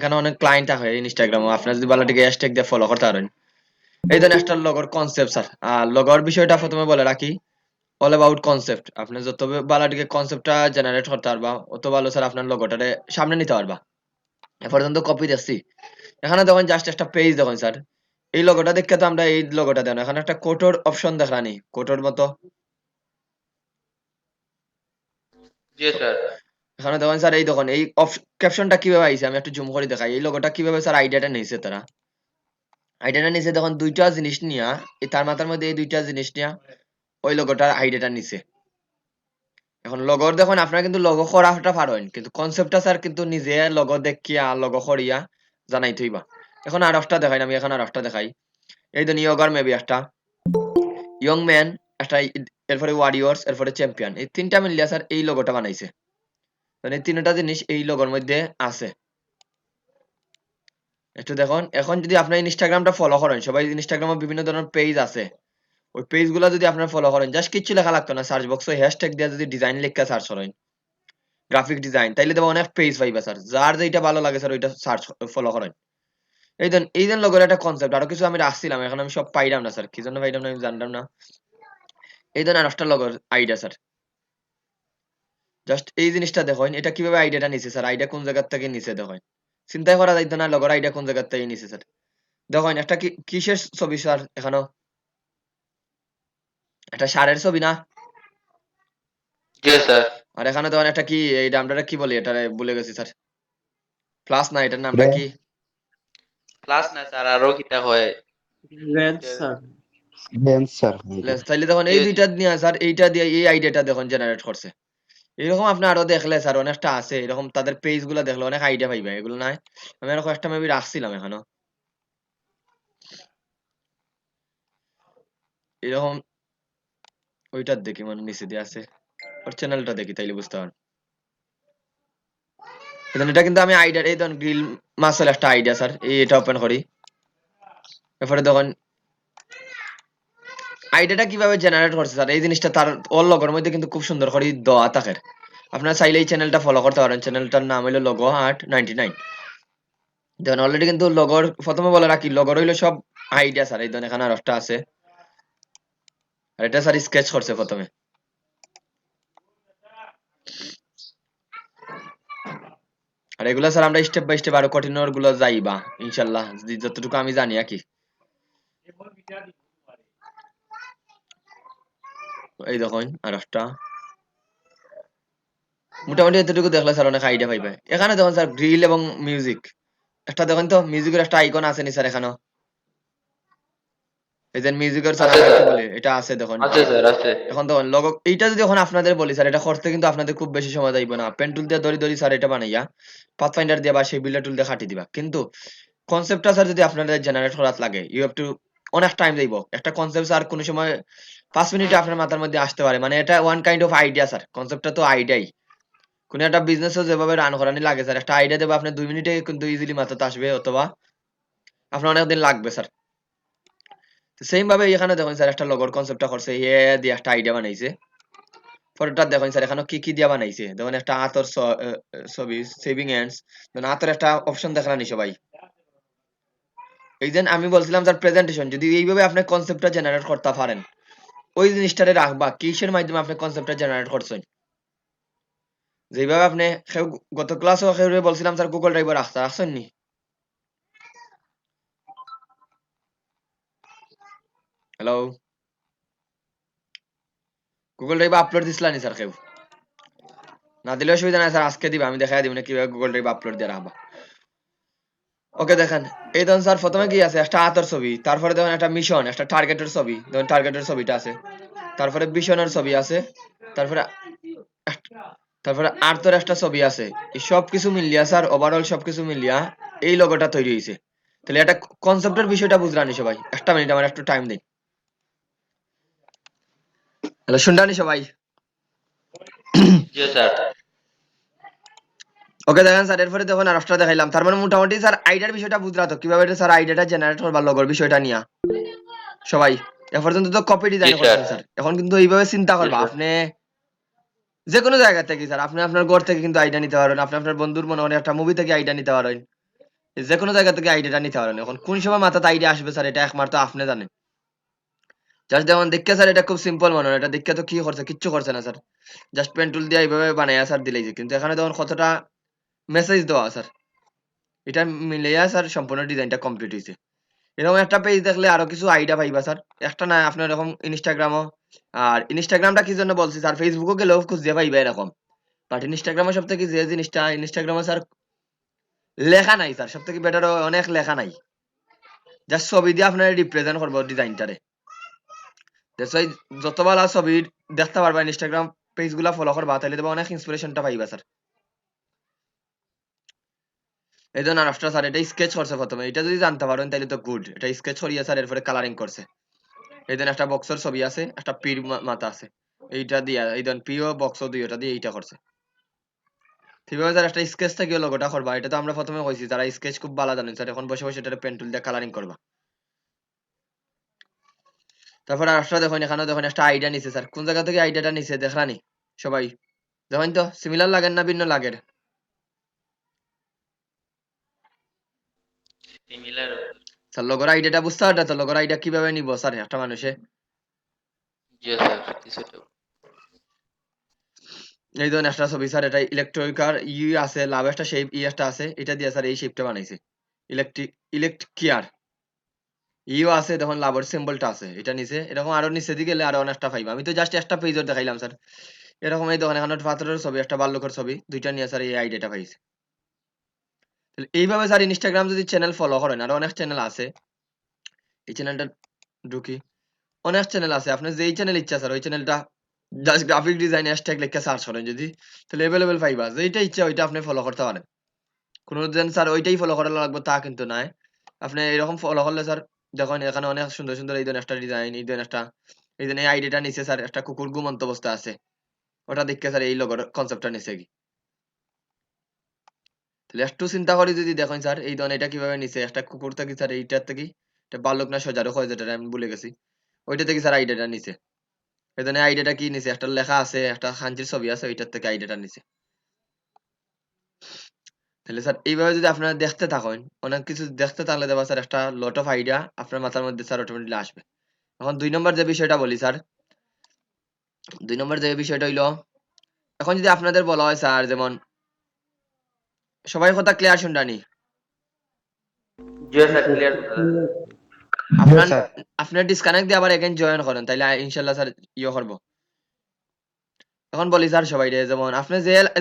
এখানে অনেক ক্লায়েন্ট থাকে ইনস্টাগ্রামে, আপনার যদি ভালো টিকে হ্যাশট্যাগ দিয়ে ফলো করতে পারেন। এই ধরনের একটা লগর কনসেপ্ট স্যার। আর লগর বিষয়টা প্রথমে বলে রাখি, অল অ্যাবাউট কনসেপ্ট। আপনি যত ভালো টিকে কনসেপ্টটা জেনারেট করতে পারবা, অত ভালো স্যার আপনার লগোটারে সামনে নিতে পারবা। এ পর্যন্ত কপি দেখছি, এখানে দেখুন জাস্ট একটা পেজ দেখুন স্যার। এই লোগোটা দেখে তো আমরা এই লোগোটা দেন, এখানে একটা কোটোর অপশন দেখলানি, কোটোর মতো। জি স্যার। এখানে দেখুন স্যার, এই দেখুন এই ক্যাপশনটা কিভাবে আইছে, আমি একটু জুম করে দেখাই। এই লোগোটা কিভাবে স্যার আইডিয়াটা নিয়েছে তারা। আইডিয়াটা নিচে দেখুন দুইটা জিনিস নিয়া, এই তার মাথার মধ্যে এই দুইটা জিনিস নিয়া ওই লোগোটার আইডিয়াটা নিছে। এখন লগর দেখুন, আপনারা কিন্তু লগো করাটা পারেন, কিন্তু কনসেপ্টটা স্যার কিন্তু নিজে লগো দেখিয়া লগো করিয়া জানাই থইবা। এখন আর একটা দেখাই, আমি এখন আর একটা দেখাই। এই তো নিয়োগর মেবি একটা ইয়ং ম্যান, একটা এরপরে ওয়ারিয়র্স, এরপরে চ্যাম্পিয়ন, এই তিনটা মিলিয়া স্যার এই লোগোটা বানাইছে। মানে এই তিনটা জিনিস এই লোগোর মধ্যে আছে। একটু দেখুন, এখন যদি আপনার ইনস্টাগ্রামটা ফলো করেন, সবাই ইনস্টাগ্রামে বিভিন্ন ধরনের পেজ আছে, ওই পেজ গুলা যদি আপনারা ফলো করেন, জাস্ট কিছু লেখা লাগতো না, সার্চ বক্সে হ্যাশট্যাগ দিয়ে যদি ডিজাইন লেখা সার্চ করেন, গ্রাফিক ডিজাইন, তাইলে দেবো অনেক পেজ পাইবা স্যার। যার যেটা ভালো লাগে স্যার ওইটা সার্চ ফলো করেন। এই দেন লোগোর একটা কনসেপ্ট, আরো কিছু আমি রাখছিলাম, এখন আমি সব পাইলাম না স্যার, কি জন্য পাইলাম না আমি জানতাম না। এই দেন আর একটা লোগোর আইডিয়া স্যার। জাস্ট এই জিনিসটা দেখুন, এটা কিভাবে আইডিয়াটা নিছে স্যার, আইডিয়া কোন জায়গা থেকে নিছে দেখুন। চিন্তাই করা যাইতো না লগর আইডিয়া কোন জায়গা থেকে নিছে স্যার। দেখুন একটা কিসের ছবি স্যার, এখানেও একটা সারের ছবি না। জি স্যার। আর এখানে দেখুন একটা কি, এই নামটা কি বলি, এটা ভুলে গেছি স্যার। প্লাস না, এটার নামটা রে- কি? ক্লাস না স্যার, আরো কিতা হয়। Range sir. ড্যান্সার তাইলে দেখুন জি এই দুইটা নিয়ে স্যার, এইটা দিয়ে এই আইডিয়াটা দেখুন জেনারেট করছে। এরকম আপনি আরো দেখলে স্যার অনেকটা আছে, এরকম তাদের পেজ গুলো দেখলে অনেক আইডিয়া পাইবে, এগুলো নাই। আমি এরকম একটা মেবি রাখছিলাম এখানেও, এরকম ওইটার দেখি মানে নিচে দিয়ে আছে, ওর চ্যানেলটা দেখি তাইলে বুঝতে পারেন। এটা কিন্তু আমি আইডিয়া, এই ধরুন গ্রিল মাসেল একটা আইডিয়া স্যার, এটা ওপেন করি। এরপরে দেখুন আইডিয়াটা কিভাবে জেনারেট করছে স্যার, এই জিনিসটা তার ওর লগের মধ্যে কিন্তু খুব সুন্দর করে দেওয়া থাকে। আপনারা চাইলে এই চ্যানেলটা ফলো করতে পারেন, চ্যানেলটার নাম হলো লগো আর্ট 99। দেখুন অলরেডি কিন্তু লগর, প্রথমে বলে রাখি লগর হইলো সব আইডিয়া স্যার। এই ধরুন এখানে আর একটা আছে, আর এটা স্যার স্কেচ করছে প্রথমে। আর এগুলো স্যার আমরা স্টেপ বাই স্টেপ আরো কঠিন গুলো যাইবা ইনশাল্লাহ, যতটুকু আমি জানি আর কি। এই দেখুন আর একটা, মোটামুটি এতটুকু দেখলে স্যার অনেক আইডিয়া পাইবে। এখানে দেখুন স্যার গ্রিল এবং মিউজিক, একটা দেখুন তো মিউজিকের একটা আইকন আছে নি স্যার এখানেও। এই যে মিউজিকের স্যার আছে আমরা কি স্যার। বলি, এটা আছে দেখুন। আছে স্যার আছে। এখন দেখুন লোগো, এইটা যদি এখন আপনাদের বলি স্যার, এটা করতে কিন্তু আপনাদের খুব বেশি সময় যাইব না, পেন টুল দিয়ে দড়ি স্যার এটা বানাইয়া পাথ ফাইন্ডার দিয়ে বা সেই বিল্ডার টুল দিয়ে কাটি দিবা। কিন্তু কনসেপ্টটা স্যার যদি আপনাদের জেনারেট করার লাগে, ইউ হ্যাভ টু অনেক টাইম যাইব। একটা কনসেপ্ট স্যার কোনো সময় 5 মিনিটে আপনার মাথার মধ্যে আসতে পারে, মানে এটা one kind of idea sir, কনসেপ্টটা তো আইডিয়াই। কোনো একটা বিজনেসও যেভাবে রান করানি লাগে স্যার, একটা আইডিয়া দেবে আপনার 2 মিনিটে কিন্তু ইজিলি মাথাতে আসবে, অথবা আপনার অনেকদিন লাগবে স্যার। সেম ভাবে এখানে দেখুন স্যার একটা লগর কনসেপ্টটা করছে, এ দিয়ে একটা আইডিয়া বানাইছে। পরেরটা দেখুন স্যার এখানে কি কি দিয়া বানাইছে, দেখুন একটা আতর ছবি, সেভিং এন্ডস, আতর একটা অপশন দেখানি সবাই। এই যে আমি বলছিলাম স্যার প্রেজেন্টেশন, যদি এইভাবে আপনি কনসেপ্টটা জেনারেট করতে পারেন, ওই জিনিসটারে রাখবা কিসের মাধ্যমে আপনি কনসেপ্টটা জেনারেট করছেন। যেভাবে আপনি গত ক্লাসও বলছিলাম স্যার গুগল ড্রাইভে রাখতে রাখছেন নি? হ্যালো, গুগল ড্রাইভে আপলোড দিছিলানি স্যার কেউ? না দিলে অসুবিধা নাই স্যার, আজকে দিবা, আমি দেখাই দিব না কিভাবে গুগল ড্রাইভে আপলোড দিয়ে রাখবা। ওকে দেখেন, এই ধরুন স্যার প্রথমে কি আছে, একটা আতর ছবি, তারপরে দেখুন একটা মিশন, একটা টার্গেটের ছবি, ধরুন টার্গেটের ছবিটা আছে, তারপরে মিশনের ছবি আছে, তারপরে তারপরে আর্থের একটা ছবি আছে। এই সবকিছু মিলিয়া স্যার, ওভারঅল সবকিছু মিলিয়া এই লোগোটা তৈরি হয়েছে। তাহলে এটা কনসেপ্টের বিষয়টা বুঝলানি সবাই? একটা মিনিট আমার একটু টাইম দিন। হ্যালো, শুনলানি সবাই? জি স্যার। ওকে দেখেন স্যার, এরপরে দেখুন আর একটা দেখাইলাম, তার মানে মোটামুটি স্যার আইডিয়ার বিষয়টা বুঝলা তো, কিভাবে এটা স্যার আইডিয়াটা জেনারেট করবার লগর বিষয়টা নিয়া সবাই। এ পর্যন্ত তো কপি জি ডিজাইন স্যার। করছেন স্যার, এখন কিন্তু এইভাবে চিন্তা জি করবা স্যার। আপনি যে কোনো জায়গা থেকে স্যার, আপনি আপনার ঘর থেকে কিন্তু আইডিয়া নিতে পারেন, আপনি আপনার বন্ধুর মনে হয় একটা মুভি থেকে আইডিয়া নিতে পারেন, যে কোনো জায়গা থেকে আইডিয়াটা নিতে পারেন। এখন কোন সময় মাথাতে আইডিয়া আসবে স্যার এটা একমাত্র আপনি জানেন। জাস্ট যেমন দেখে স্যার এটা খুব সিম্পল মনে হয়, এটা দেখে তো কি করছে, কিচ্ছু করছে না স্যার, জাস্ট পেন টুল দিয়ে এইভাবে বানাইয়া স্যার দিলেই যে, কিন্তু এখানে তখন কতটা মেসেজ দেওয়া স্যার, এটা মিলাইয়া স্যার সম্পূর্ণ ডিজাইনটা কমপ্লিট হয়েছে। এরকম একটা পেজ দেখলে আরো কিছু আইডিয়া পাইবা স্যার, একটা না আপনার এরকম ইনস্টাগ্রামও, আর ইনস্টাগ্রামটা কি জন্য বলছি স্যার, ফেসবুকও গেলেও খুঁজে পাইবা এরকম, বাট ইনস্টাগ্রামে সব থেকে যে জিনিসটা, ইনস্টাগ্রামে স্যার লেখা নাই স্যার, সব থেকে বেটার অনেক লেখা নাই, জাস্ট ছবি দিয়ে আপনার রিপ্রেজেন্ট করবো ডিজাইনটারে। দ্যাটস ওয়াই যত ভালো ছবি দেখতে পারবা ইনস্টাগ্রাম পেজ গুলা ফলো করবা, তাহলে দেবা অনেক ইন্সপিরেশনটা পাইবা স্যার। এই জন্য আফটার স্যার এটা স্কেচ করছে প্রথমে, এটা যদি জানতে পারেন তাহলে তো গুড, এটা স্কেচ করিয়া স্যার এরপরে কালারিং করছে। এই জন্য একটা বক্সের ছবি আছে, একটা পির মাথা আছে, এইটা দিয়া এই দেন পিও বক্স দুইটা দিয়ে এইটা করছে। ঠিকভাবে স্যার একটা স্কেচ থেকে লোগোটা করবা, এটা তো আমরা প্রথমে কইছি যারা স্কেচ খুব ভালো জানেন স্যার, এখন বসে বসে এটা পেন টুল দিয়ে কালারিং করবা। তারপর আরেকটা দেখুন, এখানে দেখুন একটা আইডিয়া নিছে স্যার, কোন জায়গা থেকে আইডিয়াটা নিছে দেখরানি সবাই, দেখুন তো সিমিলার লাগেন না ভিন্ন লাগের? সিমিলার। স্যার লগর আইডিয়াটা বুঝতে পারটা তো, লগর আইডিয়া কিভাবে নিব স্যার একটা মানুষে? জি স্যার কিছুটা। এই ধরুন একটা ছবি স্যার, এটা ইলেকট্রিকার আছে, লাভ একটা শেপ একটা আছে, এটা দিয়ে স্যার এই শেপটা বানাইছে, ইলেকট্রিকিয়ার আছে, তখন লাভের সিম্বলটা আছে, এটা নিচে এরকম আরো নিচে দিকে গেলে আরো অনেকটা পাইবা। আমি তো জাস্ট একটা পেজর দেখাইলাম স্যার, এরকম এই দেখুন এখানে পাথরের ছবি, একটা বাল্যকের ছবি, দুইটা নিয়ে স্যার এই আইডিয়াটা পাইছে। তাহলে এইভাবে স্যার ইনস্টাগ্রাম যদি চ্যানেল ফলো করেন, আরো অনেক চ্যানেল আছে, এই চ্যানেলটা ঢুকি, অনেক চ্যানেল আছে, আপনার যেই চ্যানেল ইচ্ছা স্যার ওই চ্যানেলটা জাস্ট গ্রাফিক ডিজাইন হ্যাশট্যাগ লিখে সার্চ করেন যদি, তাহলে অ্যাভেলেবেল পাইবা, যেইটা ইচ্ছা ওইটা আপনি ফলো করতে পারেন। কোনো দিন স্যার ওইটাই ফলো করা লাগবে তা কিন্তু নয়, আপনি এরকম ফলো করলে স্যার দেখুন এখানে অনেক সুন্দর সুন্দর এই ধরনের একটা ডিজাইন, এই ধরনের একটা, এই ধরনের আইডিয়াটা নিচে স্যার একটা কুকুর ঘুমন্ত অবস্থা আছে, ওটা দেখে স্যার এই লোগোর কনসেপ্টটা নিচে কি, তাহলে একটু চিন্তা করি যদি দেখুন স্যার এই ধরনের এটা কিভাবে নিচে একটা কুকুর থেকে স্যার এইটার থেকে, এটা বালক না সজারু হয় যেটা আমি ভুলে গেছি, ওইটা থেকে স্যার আইডিয়াটা নিচে, এই ধরনের আইডিয়াটা কি নিচে একটা লেখা আছে, একটা খাঞ্চির ছবি আছে, ওইটার থেকে আইডিয়াটা নিচে। তাহলে স্যার এইভাবে যদি আপনারা দেখতে থাকেন, অনেক কিছু দেখতে থাকলে দেবা স্যার একটা লট অফ আইডিয়া আপনার মাথার মধ্যে স্যার অটোমেটিকলি আসবে। এখন ২ নম্বর যে বিষয়টা বলি স্যার, ২ নম্বর যে বিষয়টা হইলো, এখন যদি আপনাদের বলা হয় স্যার যেমন সবাই কথা ক্লিয়ার শুনটানি, জি স্যার ক্লিয়ার স্যার। আপনার আপনার ডিসকানেক্ট দিয়ে আবার এগেইন জয়েন করেন, তাইলে ইনশাআল্লাহ স্যার ইয়ে করব। এখন বলি স্যার সবাই রে, যেমন আপনি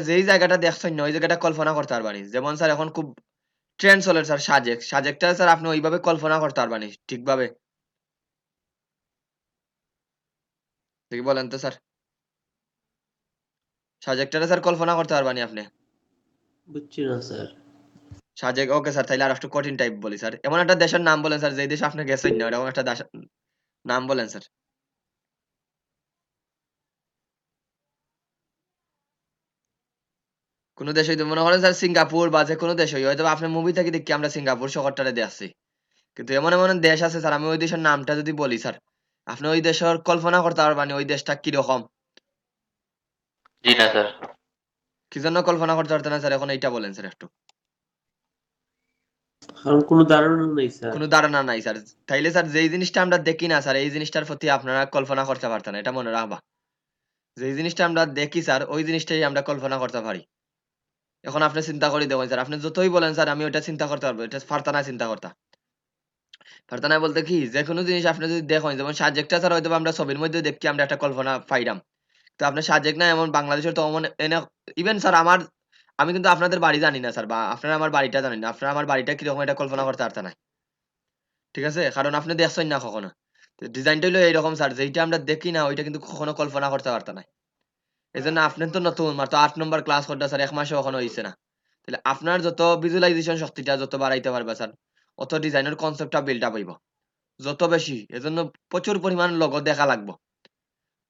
যেই জায়গাটা দেখছেন না ওই জায়গাটা কল্পনা করতে পারবানি, যেমন স্যার এখন খুব ট্রেন্ড চলে স্যার সাজেকটা স্যার আপনি ওইভাবে কল্পনা করতে পারবানি ঠিকভাবে, দেখি বলেন তো স্যার, সাজেকটা স্যার কল্পনা করতে পারবানি আপনি? বুঝছি না স্যার। সাজেক ওকে স্যার, তাইলে আর একটু কঠিন টাইপ বলি স্যার, এমন একটা দেশের নাম বলেন স্যার যেই দেশে আপনি গেছেন না এরকম একটা নাম বলেন স্যার। কোন দেশ হইতে মনে করেন স্যার সিঙ্গাপুর বা যে কোনো দেশ হয়তো আপনি মুভি থেকে দেখি আমরা সিঙ্গাপুর শহরটারে দেখছি, কিন্তু এমন এমন দেশ আছে স্যার, আমি ওই দেশের নামটা যদি বলি স্যার আপনি ওই দেশের কল্পনা করতে পারবেন ওই দেশটা কিরকম? জি না স্যার। কি জন্য কল্পনা করতে পারতেন না স্যার, এখন এইটা বলেন স্যার একটু। কারণ কোনো ধারণা নেই স্যার। কোনো ধারণা নাই স্যার, তাইলে স্যার যেই জিনিসটা আমরা দেখি না স্যার এই জিনিসটার প্রতি আপনারা কল্পনা করতে পারতেন না, এটা মনে রাখবা, যেই জিনিসটা আমরা দেখি স্যার ওই জিনিসটাই আমরা কল্পনা করতে পারি। এখন আপনি চিন্তা করে দেখুন স্যার, আপনি যতই বলেন স্যার আমি ওইটা চিন্তা করতে পারবো, এটা পারতা না চিন্তা করতা, পারতা না বলতে কি যে কোনো জিনিস আপনি যদি দেখেন, যেমন সাবজেক্টটা স্যার হয়তো আমরা ছবির মধ্যে দেখি আমরা একটা কল্পনা পাইলাম, তো আপনার সাবজেক্ট না এমন বাংলাদেশের তো এমন এনে, ইভেন স্যার আমি কিন্তু আপনাদের বাড়ি জানি না স্যার, বা আপনারা আমার বাড়িটা জানেন না, আপনারা আমার বাড়িটা কিরকম এটা কল্পনা করতে পারতেন না, ঠিক আছে, কারণ আপনি দেখছেন না কখনো, ডিজাইনটা হলো এইরকম স্যার, যেইটা আমরা দেখি না ওইটা কিন্তু কখনো কল্পনা করতে পারতেন না। এই জন্য আপনি তো নতুন মাত্র ৮ নম্বর ক্লাস করতে স্যার, ১ মাসও এখনো হইছে না, তাহলে আপনার যত ভিজুয়ালাইজেশন শক্তিটা যত বাড়াইতে পারবা স্যার, অত ডিজাইনের কনসেপ্টটা বিল্ড আপ হইব যত বেশি, এজন্য প্রচুর পরিমাণ লোগো দেখা লাগবে,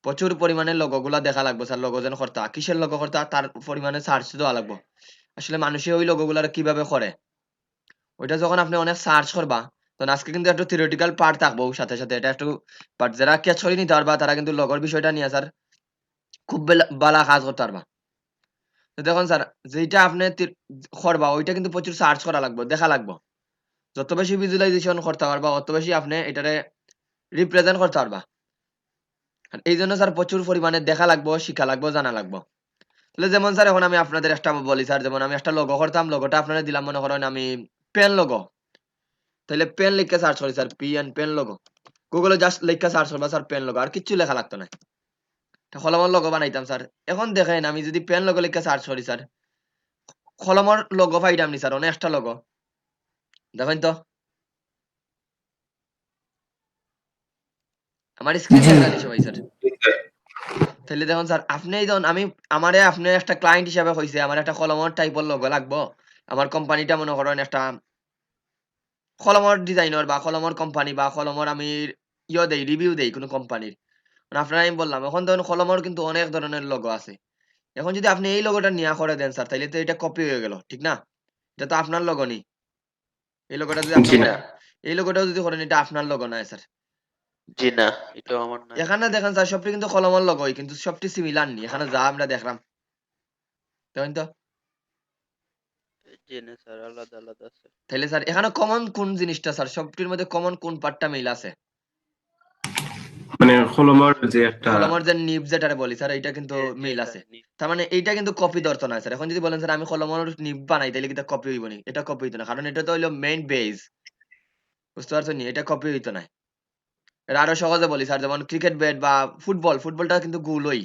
প্রচুর পরিমাণে লোগো গুলা দেখা লাগবে স্যার, লোগো যেন করতা কিসের লোগো করতা তার পরিমাণে সার্চ দেওয়া লাগবে, আসলে মানুষে ওই লোগো গুলার কিভাবে করে, ওইটা যখন আপনি অনেক সার্চ করবা, তখন আজকে কিন্তু একটু থিওরিটিক্যাল পার্ট থাকবো সাথে সাথে, এটা একটু বাট যারা ক্যাচ করে নিতে পারবা তারা কিন্তু লগর বিষয়টা নিয়ে স্যার খুব বালা কাজ করতে পারবা। তো দেখুন স্যার যেইটা আপনি করবা ওইটা কিন্তু প্রচুর সার্চ করা লাগবে, দেখা লাগবে। যত বেশি ভিজুয়ালাইজেশন করতে পারবা অত বেশি আপনি এটারে রিপ্রেজেন্ট করতে পারবা। আর এই জন্য স্যার প্রচুর পরিমাণে দেখা লাগবো, শিখা লাগবো, জানা লাগবো। তাহলে যেমন স্যার এখন আমি আপনাদের একটা বলি স্যার, যেমন আমি একটা লোগো করতাম, লোগোটা আপনারা দিলাম মনে করেন আমি পেন লোগো। তাহলে পেন লিখে সার্চ করি স্যার, পিএন পেন লোগো। গুগলে জাস্ট লিখে সার্চ করবা স্যার পেন লোগো, আর কিচ্ছু লেখা লাগতো না। কলমের লোগো বানাইতাম স্যার। এখন দেখেন আমি যদি পেন লোগো লিখে সার্চ করি স্যার, কলমের লোগো পাইতাম নি স্যার, অনেকটা লোগো। দেখেন তো আমার স্ক্রিন জি। দেখা নি সবাই স্যার। তাহলে দেখুন স্যার আপনি যখন আমি আমারে আপনি একটা ক্লায়েন্ট হিসাবে হইছে আমার একটা কলমের টাইপের লোগো লাগবো। আমার কোম্পানিটা মনে করেন একটা কলমের ডিজাইনার বা কলমের কোম্পানি বা কলমের আমি দেই রিভিউ দেই কোনো কোম্পানির। আপনারা আমি বললাম এখন ধরুন কলমের কিন্তু অনেক ধরনের লোগো আছে। এখন যদি আপনি এই লোগোটা নিয়া করে দেন স্যার তাইলে তো এটা কপি হয়ে গেল, ঠিক না? এটা তো আপনার লোগো নেই। এই লোগোটা যদি আপনি জি না, করেন, এই লোগোটাও যদি করেন এটা আপনার লোগো নয় স্যার। জি না, এটাও আমার না। এখানে দেখেন স্যার সবটি কিন্তু কলমের লোগোই কিন্তু সবটি সিমিলার নি। এখানে যা আমরা দেখলাম। দেখেন তো? জি না স্যার, আলাদা আলাদা আছে। তাইলে স্যার এখানে কমন কোন জিনিসটা স্যার? সবটির মধ্যে কমন কোন পার্টটা মিল আছে? মানে কলমের যে একটা কলমের যে নিব যেটারে বলি স্যার এইটা কিন্তু জি মিল স্যার, আছে। তার মানে এইটা কিন্তু কপি ধরতো না স্যার। এখন যদি বলেন স্যার আমি কলমের নিব বানাই তাইলে কি এটা কপি হইব নি? এটা কপি হইতো না। কারণ এটা তো হইলো মেইন বেস। বুঝতে পারছেন নি? এটা কপি হইতো না। এটা আরো সহজে বলি স্যার যেমন ক্রিকেট ব্যাট বা ফুটবলটা কিন্তু গোলই।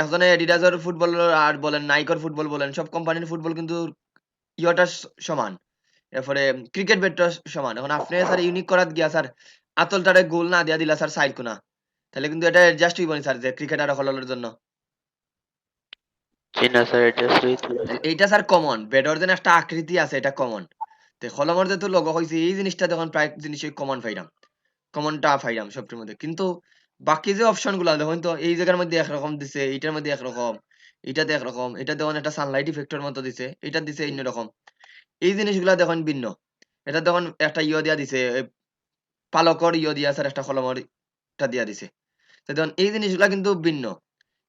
একজনে এডিডাসের ফুটবল আর বলেন নাইকের ফুটবল বলেন সব কোম্পানির ফুটবল কিন্তু ইয়েটা সমান। এরপরে ক্রিকেট ব্যাটটা সমান। এখন আপনি স্যার ইউনিক করাত গিয়া স্যার আতলটারে গোল না দিয়া দিলা স্যার সাইড কোনা। তাহলে কিন্তু এটা অ্যাডজাস্ট হইব নি স্যার যে ক্রিকেটার হলার জন্য। জি না স্যার, অ্যাডজাস্ট হইতো না। এইটা স্যার কমন। ব্যাটর যেন একটা আকৃতি আছে এটা কমন। তো কলমের যেহেতু লোগো হইছে এই জিনিসটা যখন প্রায় জিনিসই কমন পাইলাম। কমনটা পাইলাম সবটির মধ্যে। কিন্তু বাকি যে অপশন গুলা দেখুন তো এই জায়গার মধ্যে একরকম দিছে, এইটার মধ্যে একরকম, এইটাতে একরকম, এটা দেখুন একটা সানলাইট ইফেক্টের মতো দিছে, এটা দিছে অন্যরকম। এই জিনিসগুলা দেখুন ভিন্ন। এটা দেখুন একটা দিয়া দিছে, পালকর দিয়া স্যার একটা কলমের টা দিয়া দিছে। তো দেখুন এই জিনিসগুলা কিন্তু ভিন্ন।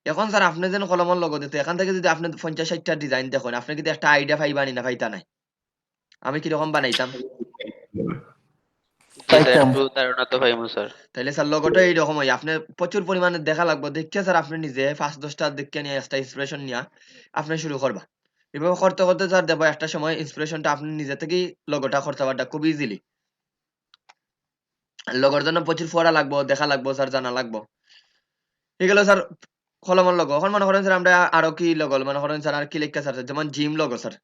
এখন স্যার আপনি যেন কলমের লোগো দিতে এখান থেকে যদি আপনি ৫০-৬০ টা ডিজাইন দেখেন, আপনি কিন্তু একটা আইডিয়া পাইবানি না পাইতা নাই। আমি কিরকম বানাইতাম? জি স্যার, পাইতাম। একটু ধারণা তো পাইমু স্যার। তাইলে স্যার লোগোটা এইরকমই। আপনি প্রচুর পরিমাণে দেখা লাগবে। দেখিয়া স্যার আপনি নিজে ৫-১০ টা দেখিয়া নিয়া একটা ইন্সপিরেশন নিয়া আপনি শুরু করবা। এভাবে করতে, করতে স্যার দেখবা একটা সময় ইন্সপিরেশনটা আপনি নিজে থেকেই লোগোটা করতে পারবা খুব ইজিলি। লোগোর জন্য প্রচুর পড়া লাগবো, দেখা লাগবো স্যার, জানা লাগবো। এগুলো স্যার কলমের লোগো। এখন মনে করেন স্যার আমরা আরো কি লোগো মনে করেন স্যার আর কি লিখা স্যার যেমন gym logo sir.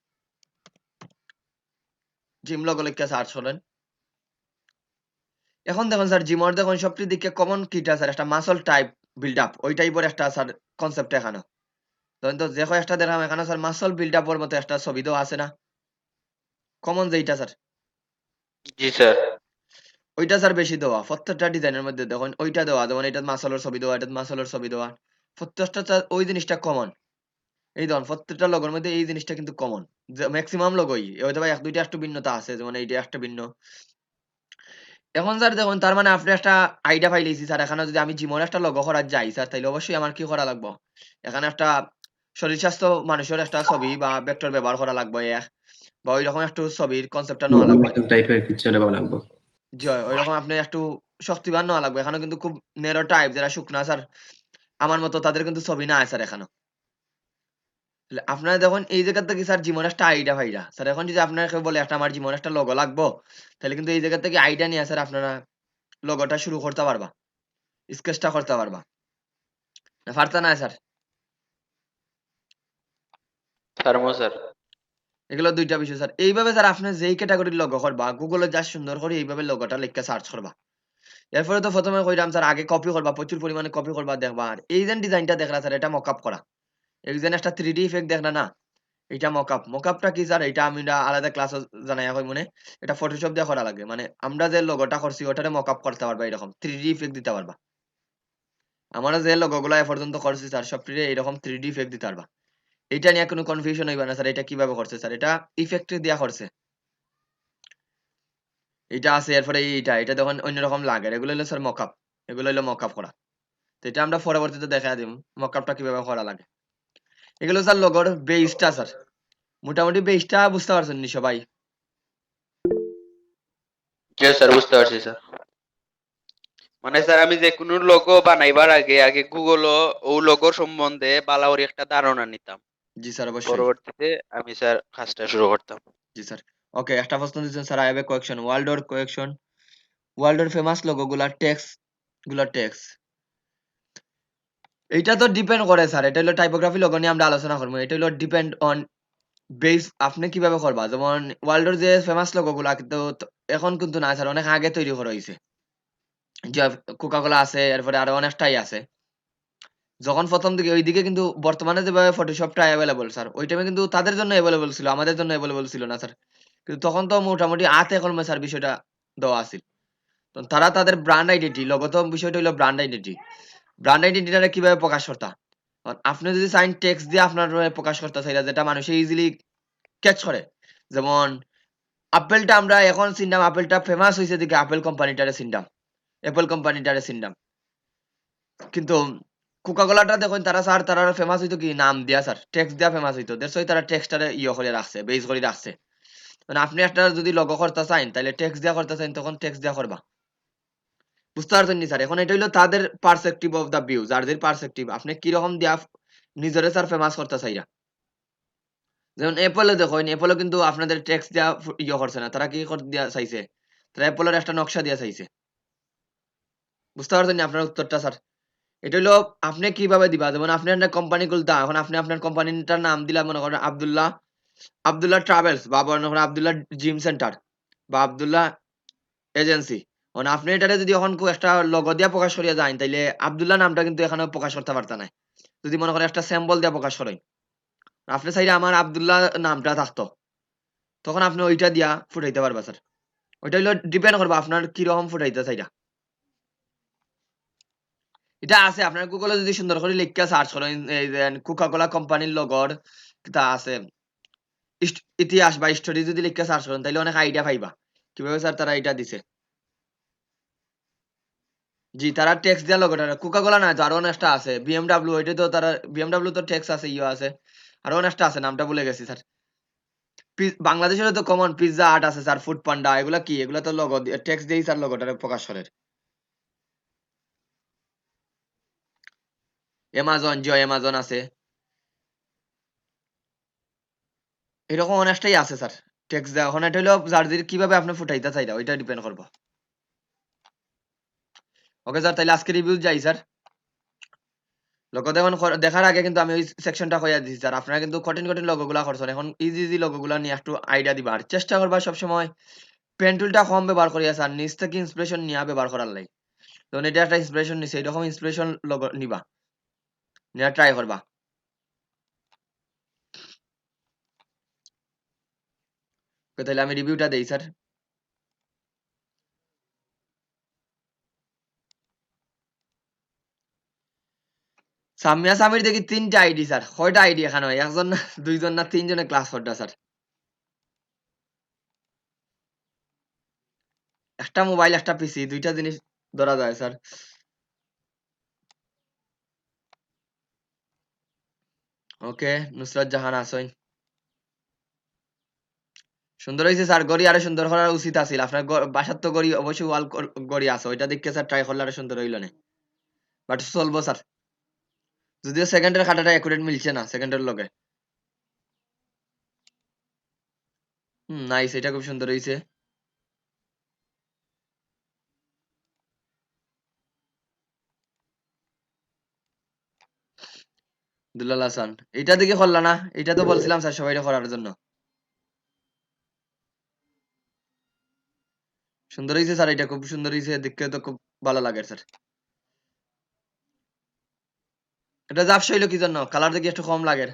Gym logo লিখে সার্চ করেন। এখন দেখুন স্যার জিমর দেখুন সবচেয়ে দিকে কমন কিটা স্যার একটা মাসল টাইপ বিল্ড আপ ওই টাইপের একটা স্যার কনসেপ্ট এখানে। ধরেন তো যে কয়েকটা দেখলাম এখানে স্যার মাসল বিল্ড আপের মতো একটা ছবি তো আছে না? কমন যেইটা স্যার জি স্যার। ওইটা স্যার বেশি দেওয়া। প্রত্যেকটা ডিজাইনের মধ্যে দেখুন ওইটা দেওয়া যেমন এটাতে মাসলের ছবি দেওয়া, এটাতে মাসলের ছবি দেওয়া। প্রত্যেকটা স্যার ওই জিনিসটা কমন। এই ধরুন প্রত্যেকটা লোগোর মধ্যে এই জিনিসটা কিন্তু কমন। যে মেক্সিমাম লোগোই। হয়তো বা ১-২ টা একটু ভিন্নতা আছে যেমন এইটা একটা ভিন্ন। এখন স্যার দেখুন তার মানে আপনি একটা আইডিয়া পাইলেছি স্যার এখানে যদি আমি জিমর একটা লোগো করা যাই স্যার তাইলে অবশ্যই আমার কি করা লাগবে? এখানে একটা শরীর স্বাস্থ্য মানুষের একটা ছবি বা ভেক্টর ব্যবহার করা লাগবে বা ঐরকম একটু ছবির কনসেপ্টটা নেওয়া লাগবে। অটোমেশন টাইপের কিছু একটা বানাবো। জি, ঐরকম আপনি একটু শক্তিবান নেওয়া লাগবে। এখানে কিন্তু খুব ন্যারো টাইপ যারা শুকনা স্যার আমার মতো তাদের কিন্তু ছবি নাই স্যার এখানে। তাহলে আপনারা যখন এই জায়গা থেকে স্যার জীবনের একটা আইডিয়া পাইরা। স্যার এখন যদি আপনাকে বলে একটা আমার জীবনের একটা লোগো লাগবো, তাহলে কিন্তু এই জায়গা থেকে আইডিয়া নিয়ে স্যার আপনারা লোগোটা শুরু করতে পারবা। স্কেচটা করতে পারবা। না পারতা না স্যার? পারমু স্যার। এগুলো ২ টা বিষয় স্যার। এইভাবে স্যার আপনি যেই ক্যাটেগরির লোগো করবা, গুগলে জাস্ট সুন্দর করে এইভাবে লোগোটা লিখে সার্চ করবা। এরপরে তো ১ম এ কইলাম স্যার আগে কপি করবা, প্রচুর পরিমাণে কপি করবা দেখবা। আর এই যে ডিজাইনটা দেখলা স্যার এটা মকআপ করা। এই যে একটা 3D ইফেক্ট দেখলা না? এটা মকআপ। মকআপটা কি স্যার? এটা আমি আলাদা ক্লাসে জানাইয়া কইমুনে। এটা ফটোশপ দিয়ে করা লাগে। মানে আমরা যে লোগোটা করছি ওটারে মকআপ করতে পারবা এরকম। 3D ইফেক্ট দিতে পারবা। আমরা যে লোগোগুলা এ পর্যন্ত করছি স্যার সবটিরে এরকম 3D ইফেক্ট দিতে পারবা। এইটা নিয়ে কোনো কনফিউশন হইবা না স্যার। এটা কিভাবে করছে স্যার? এটা ইফেক্ট দিয়া করছে। এইটা আছে এরপরে এটা দেখুন অন্যরকম লাগে। এগুলো হইলো স্যার মকআপ। এগুলো হইলো মকআপ করা। তো এটা আমরা পরবর্তীতে দেখাইয়া দিমু। মকআপটা কিভাবে করা লাগে। এগুলো স্যার লোগোর বেসটা স্যার, মোটামুটি বেসটা বুঝতে পারছেন নি সবাই? জি স্যার, বুঝতে পারছি স্যার। মানে স্যার আমি যে কোনো লোগো বানাইবার আগে আগে গুগল ও লোগো সম্বন্ধে বালাউরি একটা ধারণা নিতাম, জি স্যার, অবশ্যই। পরবর্তীতে আমি স্যার কাজটা শুরু করতাম। জি স্যার। ওকে, একটা প্রশ্ন দিচ্ছেন sir, I have a question. ওয়ার্ল্ডের ফেমাস লোগো গুলা টেক্স এইটা তো ডিপেন্ড করে স্যার, এটা হলো টাইপোগ্রাফি লোগো নিয়ে আমরা আলোচনা করবো। এটা হলো ডিপেন্ড অন বেস, আপনি কিভাবে করবা। যেমন ওয়ার্ল্ডের যে ফেমাস লোগো গুলা কিন্তু এখন কিন্তু না স্যার, অনেক আগে তৈরি করা হয়েছে। যে কোকা কোলা আছে, এরপরে আরো অনেকটাই আছে। যখন প্রথম দিকে ওইদিকে কিন্তু বর্তমানে যেভাবে ফটোশপটা অ্যাভেলেবল স্যার, ওই টাইমে কিন্তু তাদের জন্য অ্যাভেলেবল ছিল, আমাদের জন্য অ্যাভেলেবল ছিল না স্যার। কিন্তু তখন তো মোটামুটি হাতে কলমে স্যার বিষয়টা দেওয়া আছিল। তো তারা তাদের ব্র্যান্ড আইডেন্টি, লোগো বিষয়টা হলো ব্র্যান্ড আইডেন্টি। ব্র্যান্ড আইডেন্টিটা কিভাবে প্রকাশ করতা, আপনি যদি চাইন টেক্সট দিয়ে আপনার প্রকাশ করতে চাই, যেটা মানুষে ইজিলি ক্যাচ করে। যেমন আপেলটা আমরা এখন চিনতাম, আপেলটা ফেমাস হয়েছে দিকে আপেল কোম্পানিটারে চিনতাম, অ্যাপল কোম্পানিটারে চিনতাম। কিন্তু কোকা কোলাটা দেখুন, তারা ফেমাস হইতো কি নাম দিয়া স্যার, টেক্সট দিয়া ফেমাস হইতো। দেড় তারা টেক্সটারে করে রাখছে, বেস করে রাখছে। মানে আপনি একটা যদি লোগো করতে চাইন, তাহলে টেক্সট দিয়া করতে চাইন, তখন টেক্সট দিয়া করবা। বুঝতে পারছেন নি স্যার? এখন এটা হইলো তাদের পার্সপেক্টিভ অফ দা ভিউ, যাদের পার্সপেক্টিভ আপনি কিরকম দিয়া নিজরে স্যার ফেমাস করতে চাইরা। যেমন অ্যাপলে দেখুন, অ্যাপলে কিন্তু আপনাদের টেক্সট দিয়া করছে না, তারা কি দিয়া চাইছে, তারা অ্যাপলের একটা নকশা দিয়া চাইছে। বুঝতে পারছেন নি আপনার উত্তরটা স্যার? এটা হলো আপনি কিভাবে দিবা। যেমন আপনি একটা কোম্পানি খুলতা, এখন আপনি আপনার কোম্পানিটার নাম দিলা, মনে করেন আব্দুল্লাহ ট্রাভেলস, বা মনে করেন আব্দুল্লাহ জিম সেন্টার, বা আব্দুল্লাহ এজেন্সি। মানে আপনি এটারে যদি এখন একটা লোগো দিয়া প্রকাশ করিয়া যান, তাইলে আব্দুল্লাহ নামটা কিন্তু এখানে প্রকাশ করতে পারতা না। যদি মনে করেন একটা স্যাম্পল দিয়া প্রকাশ করেন, আপনি চাইলে আমার আব্দুল্লাহ নামটা থাকতো, তখন আপনি ওইটা দিয়া ফুটাইতে পারবা স্যার। ওইটা হইলো ডিপেন্ড করবা আপনার কিরকম ফুটাইতে চাইরা। এটা আছে আপনার গুগলে যদি সুন্দর করে লিখে সার্চ করেন, এই যে কোকা কোলা কোম্পানির লগর তা আছে, ইতিহাস বা স্টোরি যদি লিখে সার্চ করেন, তাহলে অনেক আইডিয়া পাইবা কিভাবে স্যার তারা এটা দিছে। জি, তারা টেক্সট দেওয়া লগোটা কোকা কোলা না, আরো অনেকটা আছে, বিএমডাব্লিউ, ওইটা তো তারা বিএমডাব্লিউ তো টেক্সট আছে, আছে, আরো অনেকটা আছে, নামটা ভুলে গেছি স্যার। বাংলাদেশের তো কমন পিৎজা আর্ট আছে স্যার, ফুড পান্ডা, এগুলা কি, এগুলা তো লগো টেক্সট দিয়েই স্যার লগোটা প্রকাশ করে। অ্যামাজন আছে, এরকম অনেকটাই আছে স্যার টেক্সট দেওয়া। এখন এটা হলো যার কিভাবে আপনি ফুটাইতে চাইরা, ওইটা ডিপেন্ড করবো। ওকে স্যার, তাহলে আজকে রিভিউ যাই স্যার। লোগো দেখুন, দেখার আগে কিন্তু আমি ওই সেকশনটা কইয়া দিছি স্যার, আপনারা কিন্তু কঠিন কঠিন লোগো গুলা করছেন, এখন ইজি লোগো গুলা নিয়ে একটু আইডিয়া দিবা, আর চেষ্টা করবা সবসময় পেন টুলটা কম ব্যবহার করিয়া স্যার, নিজ থেকে ইন্সপিরেশন নিয়ে ব্যবহার করার লাই। তখন এটা একটা ইন্সপিরেশন নিছে, এরকম ইন্সপিরেশন লোগো নিবা, নিয়ে ট্রাই করবা। ওকে, তাহলে আমি রিভিউটা দেই স্যার। সামিয়া সামির দেখি 3টা আইডি স্যার, কয়টা আইডি এখানে হয়, একজন না দুইজন না তিনজনে ক্লাস করটা স্যার। একটা মোবাইল একটা পিসি, দুইটা জিনিস ধরা যায় স্যার। ওকে, নুসরাত জাহান আসইন, সুন্দর হয়েছে স্যার। গড়ি আরো সুন্দর করার উচিত আছিল আপনার, বাসার তো গড়ি অবশ্যই ওয়াল গড়ি আছে, ওইটা দেখে স্যার ট্রাই করলে আরো সুন্দর হইল না, বাট চলবো স্যার। যদিও সেকেন্ডের খাতাটা একুরেট মিলছে না সেকেন্ডের লগে। নাইস, এটা খুব সুন্দর হয়েছে। দুলাল হাসান, এটা দেখে করলা না, এটা তো বলছিলাম স্যার সবাই করার জন্য। সুন্দর হয়েছে স্যার, এটা খুব সুন্দর হয়েছে, দেখতে তো খুব ভালো লাগে স্যার। এটা জাপস হইলো কি জন্য, কালার দেখি একটু কম লাগে।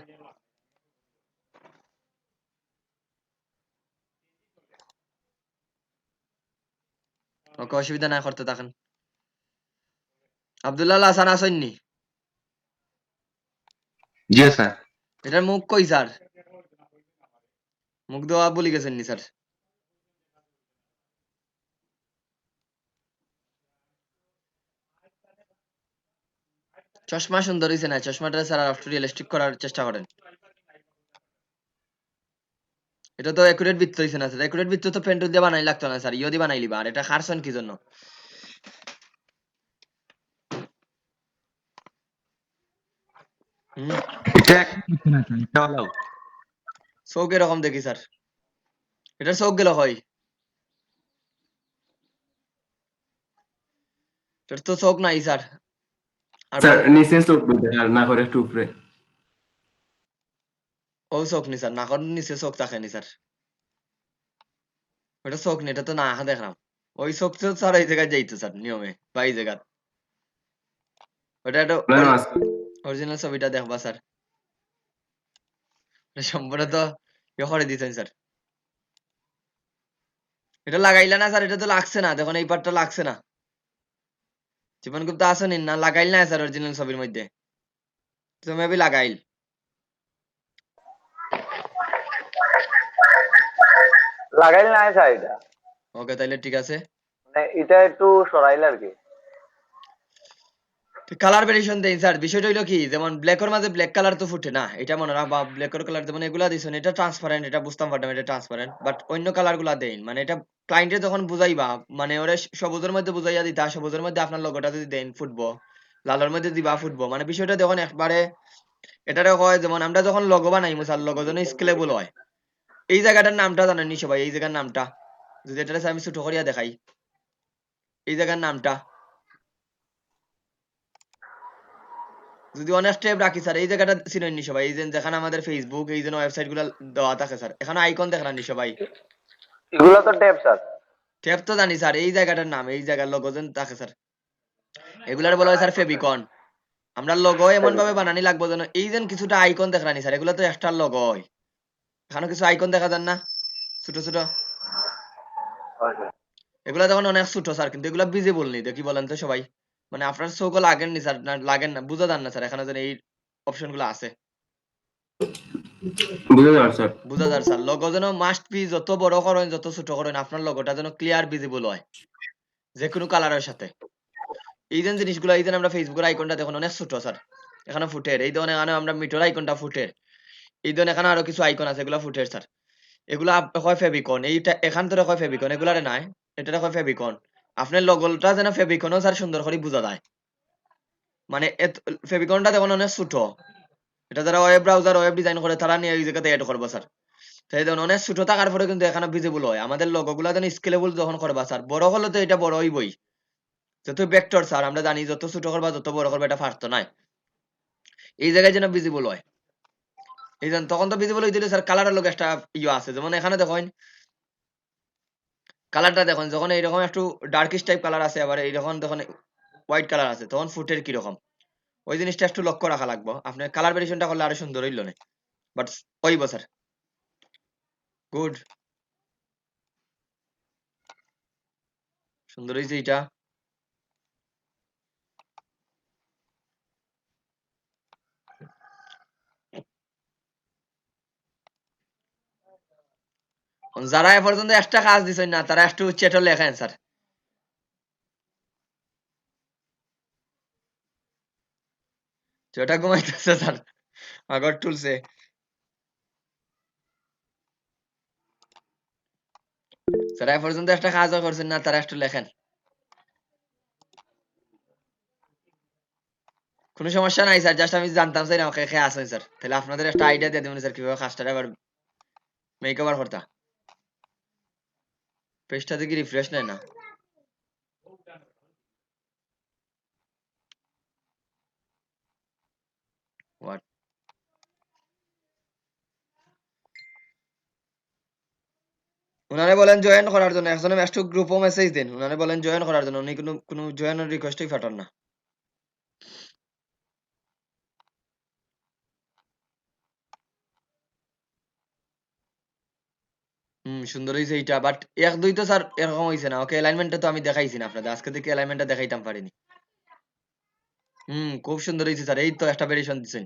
ওকে, অসুবিধা না, করতে থাকেন। আব্দুল্লাহ হাসান আসেননি? জি স্যার। এটার মুখ কই স্যার, মুখ দেওয়া বলি গেছেন নি স্যার? চশমা সুন্দর হয়েছে না, চশমাটা স্যার একটু রিয়েলিস্টিক করার চেষ্টা করেন। এটা তো একুরেট বৃত্ত হইছে না স্যার, একুরেট বৃত্ত তো পেন্টুল দিয়ে বানাই লাগতো না স্যার, ইও দিয়ে বানাই লিবা, আর এটা খারছন কি জন্য? হুম, চোখ এরকম দেখি স্যার, এটার চোখ গেল হয়, এটার তো চোখ নাই স্যার। আর স্যার নিচে চোখ বুঝে আর না করে একটু উপরে। ও চোখ নি স্যার, নাকর নিচে চোখ থাকে নি স্যার, ওটা চোখ নি, এটা তো না দেখলাম। ওই চোখ তো স্যার এই জায়গায় যাইতো স্যার নিয়মে, বা এই জায়গা, ওটা একটা না আছে। অরিজিনাল ছবিটা দেখবা স্যার, সম্পূর্ণ তো ইয়ে করে দিতেন স্যার। এটা লাগাইলা না স্যার, এটা তো লাগছে না, দেখুন এই পার্টটা লাগছে না। জীবনগুপ্ত আসেনি না, লাগাইল না স্যার অরিজিনাল ছবির মধ্যে, তো মেবি লাগাইল। লাগাইল নাই স্যার এটা, ওকে তাইলে ঠিক আছে। মানে এটা একটু সরাইল আর কি। কালার ভেরিয়েশন দেই স্যার, বিষয়টা হইলো কি, যেমন ব্ল্যাকের মাঝে ব্ল্যাক কালার তো ফুটে না, এটা মনে রাখ, বা ব্ল্যাকের কালার যেমন এগুলা দিছেন এটা ট্রান্সপারেন্ট, এটা বুঝতাম পারতাম এটা ট্রান্সপারেন্ট, বাট অন্য কালার গুলা দেন, মানে এটা ক্লায়েন্টে যখন বুঝাইবা, মানে ওরে সবুজের মধ্যে বুঝাইয়া দিতা, সবুজের মধ্যে আপনার লোগোটা যদি দেন ফুটবো, লালের মধ্যে দিবা ফুটবো, মানে বিষয়টা যখন একবারে এটারে হয়, যেমন আমরা যখন লোগো বানাইমু স্যার, লোগো যেন স্কেলেবল হয়, এই জায়গাটার নামটা জানেন নি সবাই, এই জায়গার নামটা যদি এটা আমি ছোট করিয়া দেখাই, এই জায়গার নামটা যদি অনেক স্টেপ রাখি স্যার, এই জায়গাটা চিনেন নি সবাই, এই যে যেখানে আমাদের ফেসবুক এই জন্য ওয়েবসাইট গুলো দেওয়া থাকে স্যার, এখানে আইকন দেখলাম নি সবাই, এগুলো তো ট্যাব স্যার। ট্যাব তো জানি স্যার, এই জায়গাটার নাম, এই জায়গার লোগো যেন থাকে স্যার, এগুলার বলা হয় স্যার ফেবিকন। আমরা লোগো এমন ভাবে বানানি লাগবো যেন এই যেন কিছুটা আইকন দেখলাম নি স্যার, এগুলো তো একটা লোগো হয়, এখানে কিছু আইকন দেখা যান না ছোট ছোট, এগুলা তখন অনেক ছোট স্যার, কিন্তু এগুলা ভিজিবল নেই, দেখি বলেন তো সবাই, মানে আপনার চোখও লাগেন নি স্যার, না লাগেন না, বুঝা যান না স্যার, এখানে যেন এই অপশন গুলো আছে, বুঝে যাওয়ার স্যার। বুঝা যার স্যার, লোগো যেন মাস্ট বি যত বড় করেন যত ছোট করেন, আপনার লোগোটা যেন ক্লিয়ার ভিজিবল হয় যে কোনো কালারের সাথে। এই যে জিনিসগুলো, এই যে আমরা ফেসবুকের আইকনটা দেখুন অনেক ছোট স্যার, এখানে ফুটের, এই ধরনের এখানে আমরা মিটোর আইকনটা ফুটের, এই ধরনের এখানে আরো কিছু আইকন আছে, এগুলো ফুটের স্যার, এগুলা হয় ফেবিকন, এইটা এখান থেকে হয় ফেবিকন, এগুলারে নাই, এটা হয় ফেবিকন, আপনার লোগোটা যেন ফেবিকনও স্যার সুন্দর করে বোঝা যায়, মানে ফেবিকনটা দেখুন অনেক ছোট, এটা যারা ওয়েব ব্রাউজার ওয়েব ডিজাইন করে তারা নিয়ে এই জায়গাতে এড করবো স্যার, তাই দেখুন অনেক ছোট থাকার পরে কিন্তু এখানে ভিজিবল হয়, আমাদের লোগো গুলা যেন স্কেলেবল যখন করবা স্যার, বড় হলে তো এটা বড় হইবই, যত ভেক্টর স্যার আমরা জানি, যত ছোট করবা যত বড় করবা এটা ফার্স্ট নাই, এই জায়গায় যেন ভিজিবল হয়, এই যেন তখন তো ভিজিবল হইতে স্যার কালারের লোক একটা ইয়ে আছে, যেমন এখানে দেখেন কালারটা দেখুন, যখন এইরকম একটু ডার্কিশ টাইপ কালার আছে, আবার এইরকম যখন হোয়াইট কালার আছে, তখন ফুটের কিরকম, ওই জিনিসটা একটু লক্ষ্য রাখা লাগবে, আপনার কালার ভেরিয়েশনটা করলে আরো সুন্দর হইল না, বাট হইব স্যার, গুড, সুন্দর হয়েছে এটা। যারা এ পর্যন্ত একটা কাজ দিছেন না, তারা একটু চ্যাটে লেখেন স্যার, যেটা ঘুমাইতেছে স্যার, আগর তুলছে, যারা এ পর্যন্ত একটা কাজও করছেন না, তারা একটু লেখেন, কোনো সমস্যা নাই স্যার, জাস্ট আমি জানতাম স্যার আমাকে খেয়ে আসেন স্যার, তাহলে আপনাদের একটা আইডিয়া দিয়ে দেবেন স্যার কিভাবে কাজটা আবার মেক ওভার করতা, পেজটা দেখি রিফ্রেশ নেয় না, হোয়াট, উনারে বলেন জয়েন করার জন্য, একজনে একটু গ্রুপও মেসেজ দিন, উনারে বলেন জয়েন করার জন্য, উনি কোনো জয়েনের রিকোয়েস্টই পাঠান না। সুন্দর হয়েছে এইটা, বাট এক দুই তো স্যার এরকম হয়েছে না, ওকে অ্যালাইনমেন্টটা তো আমি দেখাইছি না আপনাদের, আজকে থেকে অ্যালাইনমেন্টটা দেখাইতাম পারিনি। খুব সুন্দর হয়েছে স্যার, এই তো একটা ভেরিয়েশন দিচ্ছেন,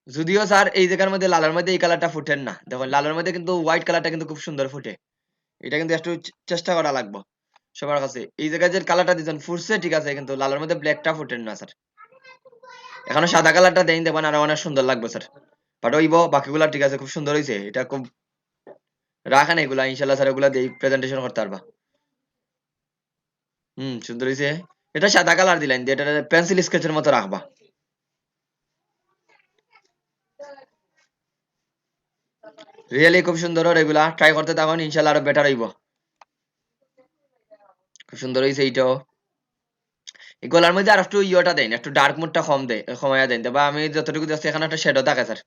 যদিও স্যার এই জায়গার মধ্যে লালের মধ্যে এই কালারটা ফুটেন না, দেখুন লালের মধ্যে কিন্তু হোয়াইট কালারটা কিন্তু খুব সুন্দর ফুটে, এটা কিন্তু একটু চেষ্টা করা লাগবে সবার কাছে, এই জায়গায় যে কালারটা দিচ্ছেন ফুটছে ঠিক আছে, কিন্তু লালের মধ্যে ব্ল্যাকটা ফুটেন না স্যার, এখনো সাদা কালারটা দেন দেখবেন আরো অনেক সুন্দর লাগবে স্যার, বাট ওইব বাকিগুলা ঠিক আছে, খুব সুন্দর হয়েছে, এটা খুব রাখেন এগুলা ইনশাল্লাহ স্যার এগুলা দিয়ে প্রেজেন্টেশন করতে পারবা। সুন্দর হইছে। এটা সাদা কালার দিলেন দিয়ে এটা পেন্সিল স্কেচের মতো রাখবা। রিয়েলি খুব সুন্দর এগুলা ট্রাই করতে থাকুন ইনশাল্লাহ আরো বেটার হইব। খুব সুন্দর হইছে এইটাও। এই গলার মধ্যে আর একটু ইয়েটা দেন, একটু ডার্ক মুডটা কমাইয়া দেন, বা আমি যতটুকু দেখছি এখানে একটা শ্যাডো থাকে স্যার,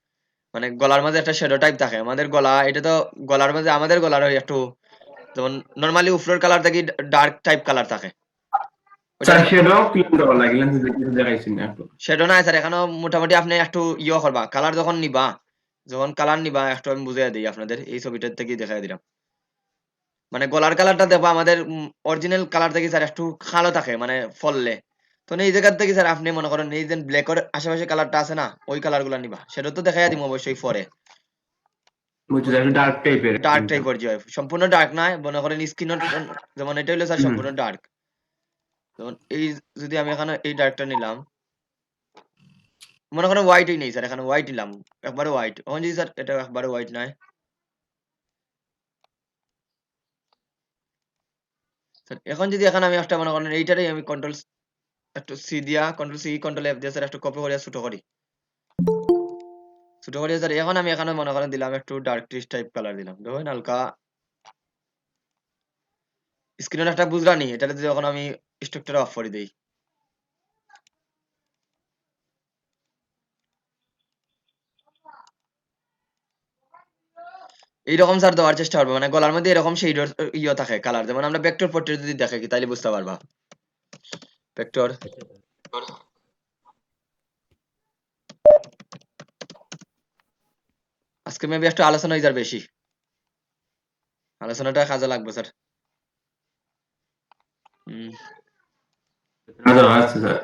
মানে গলার মধ্যে একটা শ্যাডো টাইপ থাকে। আমাদের গলা এটা তো গলার মধ্যে আমাদের গলার ওই একটু যেমন নরমালি উফলোর কালার থেকে ডার্ক টাইপ কালার থাকে ওইটা। স্যার সেটাও ক্লিন করা লাগিলেন যে কিছু দেখাইছি না একটু। শ্যাডো নাই স্যার এখানেও মোটামুটি আপনি একটু ইয়ে করবা কালার যখন নিবা, যখন কালার নিবা একটু আমি বুঝাই দিই আপনাদের, এই ছবিটার থেকে দেখাই দিলাম। মানে গলার কালারটা দেখবো আমাদের অরিজিনাল কালার থেকে স্যার একটু কালো থাকে মানে ফললে। তো এই জায়গার থেকে স্যার আপনি মনে করেন এই যে ব্ল্যাকের আশেপাশে কালারটা আছে না, ওই কালার গুলা নিবা। সেটা তো দেখাই দিব অবশ্যই পরে। বুঝছি একটু ডার্ক টাইপের। ডার্ক টাইপের যে হয়, সম্পূর্ণ ডার্ক নয়, মনে করেন স্কিন যেমন এটা হলো স্যার সম্পূর্ণ ডার্ক। যেমন এই যদি আমি এখানে এই ডার্কটা নিলাম, মনে করেন হোয়াইটই নেই স্যার, এখানে হোয়াইট নিলাম একবারে হোয়াইট। এখন যদি স্যার এটা একবারে হোয়াইট নয়, স্যার এখন যদি এখানে আমি একটা মনে করেন এইটারই আমি কন্ট্রোল একটু সি দিয়া কন্ট্রোল সি কন্ট্রোল এফ দিয়ে স্যার একটু কপি করে ছোট করি, ছোট করে স্যার এখন আমি এখানে মনে করেন দিলাম একটু ডার্ক টিস টাইপ কালার দিলাম, দেখুন হালকা স্ক্রিনে একটা বুঝলানি। এটাতে যখন আমি স্ট্রাকচার অফ করে দিই, এইরকম স্যার দেওয়ার চেষ্টা করবো, মানে গলার মধ্যে এরকম সেই ইয়ে থাকে কালার, যেমন আমরা ভেক্টর পোর্ট্রেট যদি দেখে কি তাইলে বুঝতে পারবা। ভেক্টর আজকে মেবি একটু আলোচনা হয়ে যার বেশি, আলোচনাটা কাজে লাগবে স্যার। হম আচ্ছা আচ্ছা স্যার।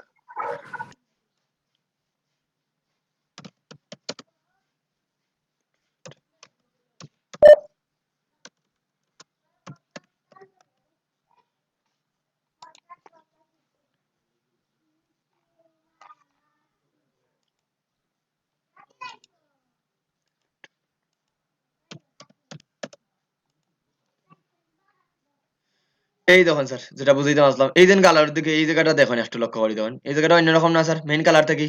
এই দেখুন স্যার যেটা বুঝাইতে আসলাম, এই যে কালার দিকে এই জায়গাটা দেখুন একটু লক্ষ্য করে দেখুন, এই জায়গাটা অন্যরকম না স্যার, মেইন কালারটা কি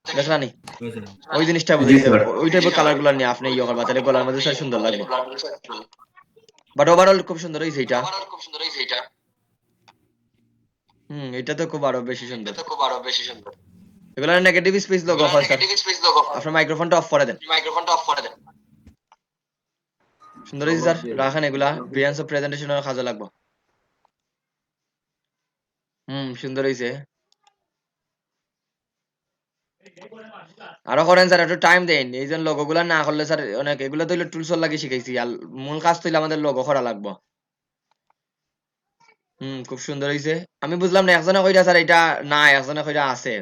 দেখলানি? ওই জিনিসটা জি বুঝাইছে, স্যার। ওই টাইপের কালার গুলো নিয়ে আপনি ইয়ে করবা, তাহলে গলার মধ্যে স্যার সুন্দর লাগবে। বাট ওভারঅল খুব সুন্দর হয়েছে এটা। এটা তো খুব আরো বেশি সুন্দর। এগুলো নেগেটিভ স্পেস লোগো হয় স্যার, আপনার মাইক্রোফোনটা অফ করে দেন। সুন্দর হয়েছে স্যার, রাখেন এগুলা বিহান্স প্রেজেন্টেশনের কাজে লাগবে। সুন্দর হয়েছে। আরো করেন স্যার, একটু টাইম দেন। এই যে লোগো গুলা না করলে স্যার অনেক এগুলো তো টুলস লাগে শিখাইছি, আর মূল কাজ তো আমাদের লোগো করা লাগবে। খুব সুন্দর হয়েছে। আমি বুঝলাম না একজনে কইরা স্যার এটা না, একজনে কইরা আছে।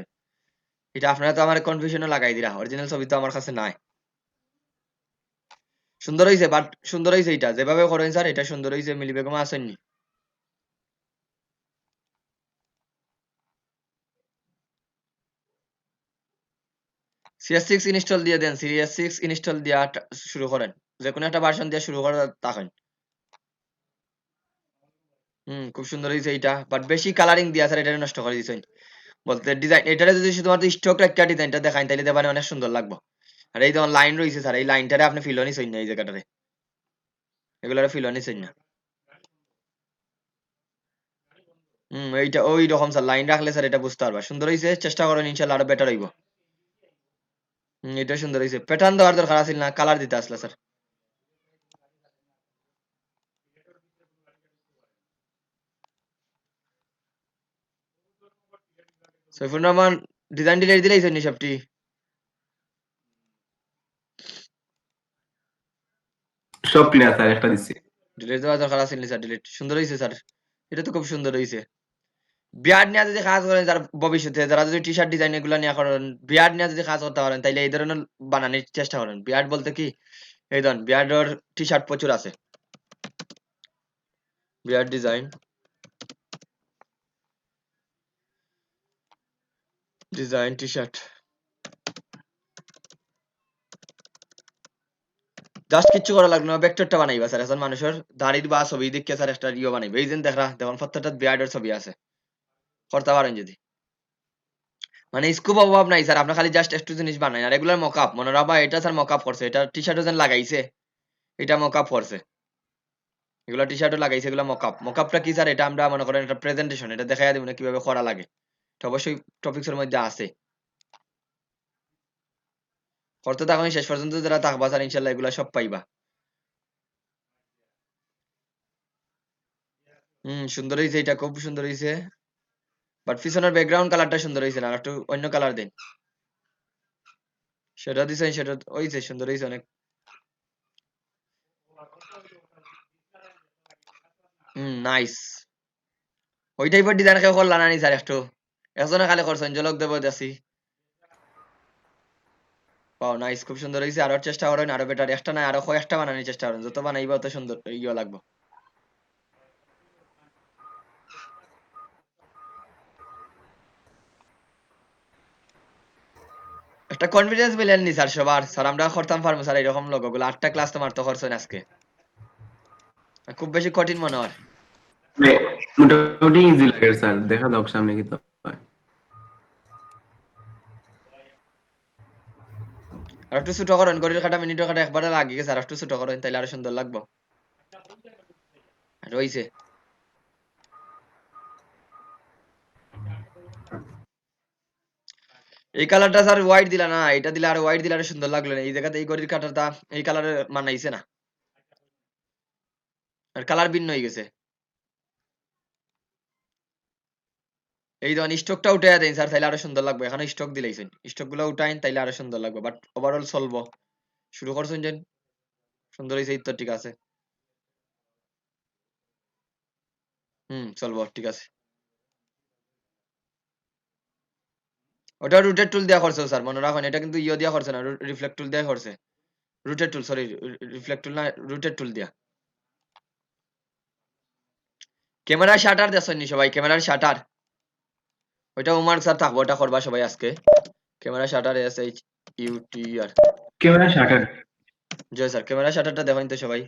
এটা আপনারা তো আমার কনফিউশনে লাগাই দিলা, অরিজিনাল ছবি তো আমার কাছে নাই। সুন্দর হয়েছে, বাট সুন্দর হয়েছে এটা যেভাবে করেন স্যার, এটা সুন্দর হয়েছে। মিলি বেগম আসেননি? CS6 ইনস্টল দিয়ে দেন, CS6 ইনস্টল দিয়া শুরু করেন, যে কোনো একটা ভার্সন দিয়ে শুরু করে থাকেন। খুব সুন্দর হয়েছে এইটা, বাট বেশি কালারিং দিয়া স্যার এটা নষ্ট করে দিয়েছেন। বলতে ডিজাইন এটারে যদি শুধুমাত্র স্টক একটা ডিজাইনটা দেখান তাইলে দেবানে অনেক সুন্দর লাগবে। আর এই যেমন লাইন রয়েছে স্যার, এই লাইনটারে আপনি ফিলও নিছেন না, এই জায়গাটারে এগুলারে ফিলও নিছেন না। এইটা ওই রকম স্যার লাইন রাখলে স্যার এটা বুঝতে পারবা। সুন্দর হয়েছে, চেষ্টা করেন ইনশাল্লাহ আরো বেটার হইব। এটা সুন্দর হয়েছে, প্যাটার্ন দেওয়ার দরকার আছিল না, কালার দিতে আসলে sir. Saifur Rahman design delete দিলেই সবটি সব ক্লিয়ার স্যার, একটা দিচ্ছি। ডিলেট দেওয়ার দরকার আছিল স্যার, ডিলেট। সুন্দর হয়েছে স্যার, এটা তো খুব সুন্দর হয়েছে। বিয়ার্ড নিয়ে যদি কাজ করেন যারা ভবিষ্যতে, যারা যদি টি শার্ট ডিজাইন এগুলো নিয়ে করেন, বিয়ার্ড নিয়ে যদি কাজ করতে পারেন তাইলে এই ধরনের বানানোর চেষ্টা করেন। বিয়ার্ড বলতে কি, এই ধরুন বিয়ার্ডের টি শার্ট প্রচুর আছে, beard design T shirt. Just কিচ্ছু করা লাগলো না, ভেক্টরটা বানাইবা স্যার। এখন মানুষের দাড়ির বা ছবি দেখে স্যার একটা বানাইবে। এই যে দেখরা দেখুন প্রত্যেকটা বিয়ার্ডের ছবি আছে, করতে পারেন যদি। মানে স্কোপ অভাব নাই স্যার, আপনার খালি জাস্ট একটু জিনিস বানাই। আর রেগুলার মকআপ মনে রাখবা, এটা স্যার মকআপ করছে, এটা টি শার্টও যেন লাগাইছে, এটা মকআপ করছে। এগুলা টি শার্টও লাগাইছে, এগুলা মকআপ। মকআপটা কি স্যার? এটা আমরা মনে করেন একটা প্রেজেন্টেশন, এটা দেখাই দিব না কিভাবে করা লাগে। এটা অবশ্যই টপিক্স এর মধ্যে আছে, করতে থাকুন শেষ পর্যন্ত যারা থাকবা স্যার ইনশাল্লাহ এগুলা সব পাইবা। সুন্দর হয়েছে, এটা খুব সুন্দর হয়েছে। বাট পিছনের ব্যাকগ্রাউন্ড কালারটা সুন্দর হয়েছে না, আর একটু অন্য কালার দিন। সেটা দিছেন, সেটা হয়েছে, সুন্দর হয়েছে অনেক। নাইস। ওই টাইপের ডিজাইন কেউ করলা না নি স্যার? একটু একজনে খালি করছেন, ঝলক দেব দেখছি। পাও নাইস, খুব সুন্দর হয়েছে। আরো চেষ্টা করেন, আরো বেটার। একটা না আরো কয়েকটা বানানোর চেষ্টা করেন, যত বানাইবা তত সুন্দর লাগবে। একটা কনফিডেন্স মিলেন নি স্যার সবার? স্যার আমরা করতাম পারবো স্যার এরকম লোগো গুলো। 8টা ক্লাস তো মারতে করছেন আজকে, খুব বেশি কঠিন মনে হয়। মানে মোটামুটি ইজি লাগে স্যার, দেখা যাক সামনে কি তো হয়। আর একটু ছোট করেন, ঘড়ির কাটা মিনিটের কাটা একবারে লাগিয়ে গেছে, আর একটু ছোট করেন, তাইলে আরো সুন্দর লাগবে। রয়েছে এই কালারটা স্যার, হোয়াইট দিলা না, এটা দিলে আর হোয়াইট দিলে আরো সুন্দর লাগলো না। এই জায়গাতে এই ঘড়ির কাটাটা এই কালারে মানাইছে না, আর কালার ভিন্ন হয়ে গেছে। এই ধরুন স্টকটা উঠে দেন স্যার, তাইলে আরো সুন্দর লাগবে। এখানে স্টক দিলাইছেন, স্টক গুলো উঠাইন, তাইলে আরো সুন্দর লাগবে। বাট ওভারঅল চলবো। শুরু করছেন যে সুন্দর হয়েছে, এই তো ঠিক আছে। চলবো, ঠিক আছে। ওটা রুটেড টুল দেওয়া করছে স্যার, মনে রাখুন। এটা কিন্তু দিয়া করছে না, রিফ্লেক্ট টুল দেওয়া করছে। রুটেড টুল, সরি, রিফ্লেক্ট টুল না, রুটেড টুল দিয়া। ক্যামেরার শাটার দেখছেন সবাই? ক্যামেরার শাটার ওইটা উমার স্যার থাকবো, ওটা করবা সবাই আজকে। Camera shutter SHUTR। Camera shutter জয় স্যার, ক্যামেরা শাটারটা দেখেন তো সবাই।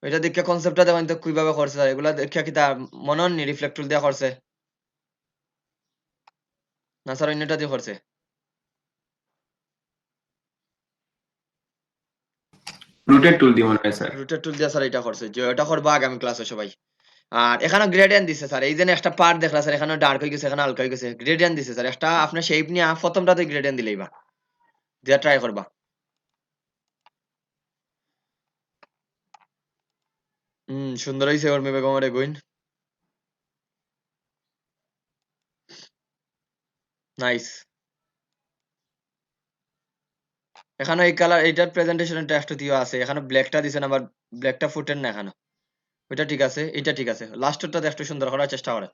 ওইটা দেখে কনসেপ্টটা দেখেন তো কিভাবে করছে স্যার। এগুলা দেখে কি তা মনে হননি রিফ্লেক্ট টুল দিয়া করছে? না স্যার, অন্যটা দিয়ে করছে। রুটেড টুল দিয়ে মনে হয় স্যার। রুটেড টুল দিয়া স্যার এটা করছে, যে ওটা করবা আগামী ক্লাসে সবাই। আর এখানে গ্রেডিয়েন্ট দিছে স্যার। এই যে একটা পার্ট দেখলা স্যার, এখানে ডার্ক হয়ে গেছে, এখানে হালকা হয়ে গেছে। গ্রেডিয়েন্ট দিছে স্যার। একটা আপনার শেপ নিয়ে প্রথমটাতে গ্রেডিয়েন্ট দিলেইবা, দিয়া ট্রাই করবা। সুন্দর হয়েছে উর্মি বেগমের এগুইন। নাইস। এখানে এই কালার, এইটার প্রেজেন্টেশনটা একটু দিয়ে আছে। এখানে ব্ল্যাকটা দিছেন, আবার ব্ল্যাকটা ফুটেন না এখানে। ওইটা ঠিক আছে, এটা ঠিক আছে। লাস্টেরটাতে একটু সুন্দর করার চেষ্টা করে।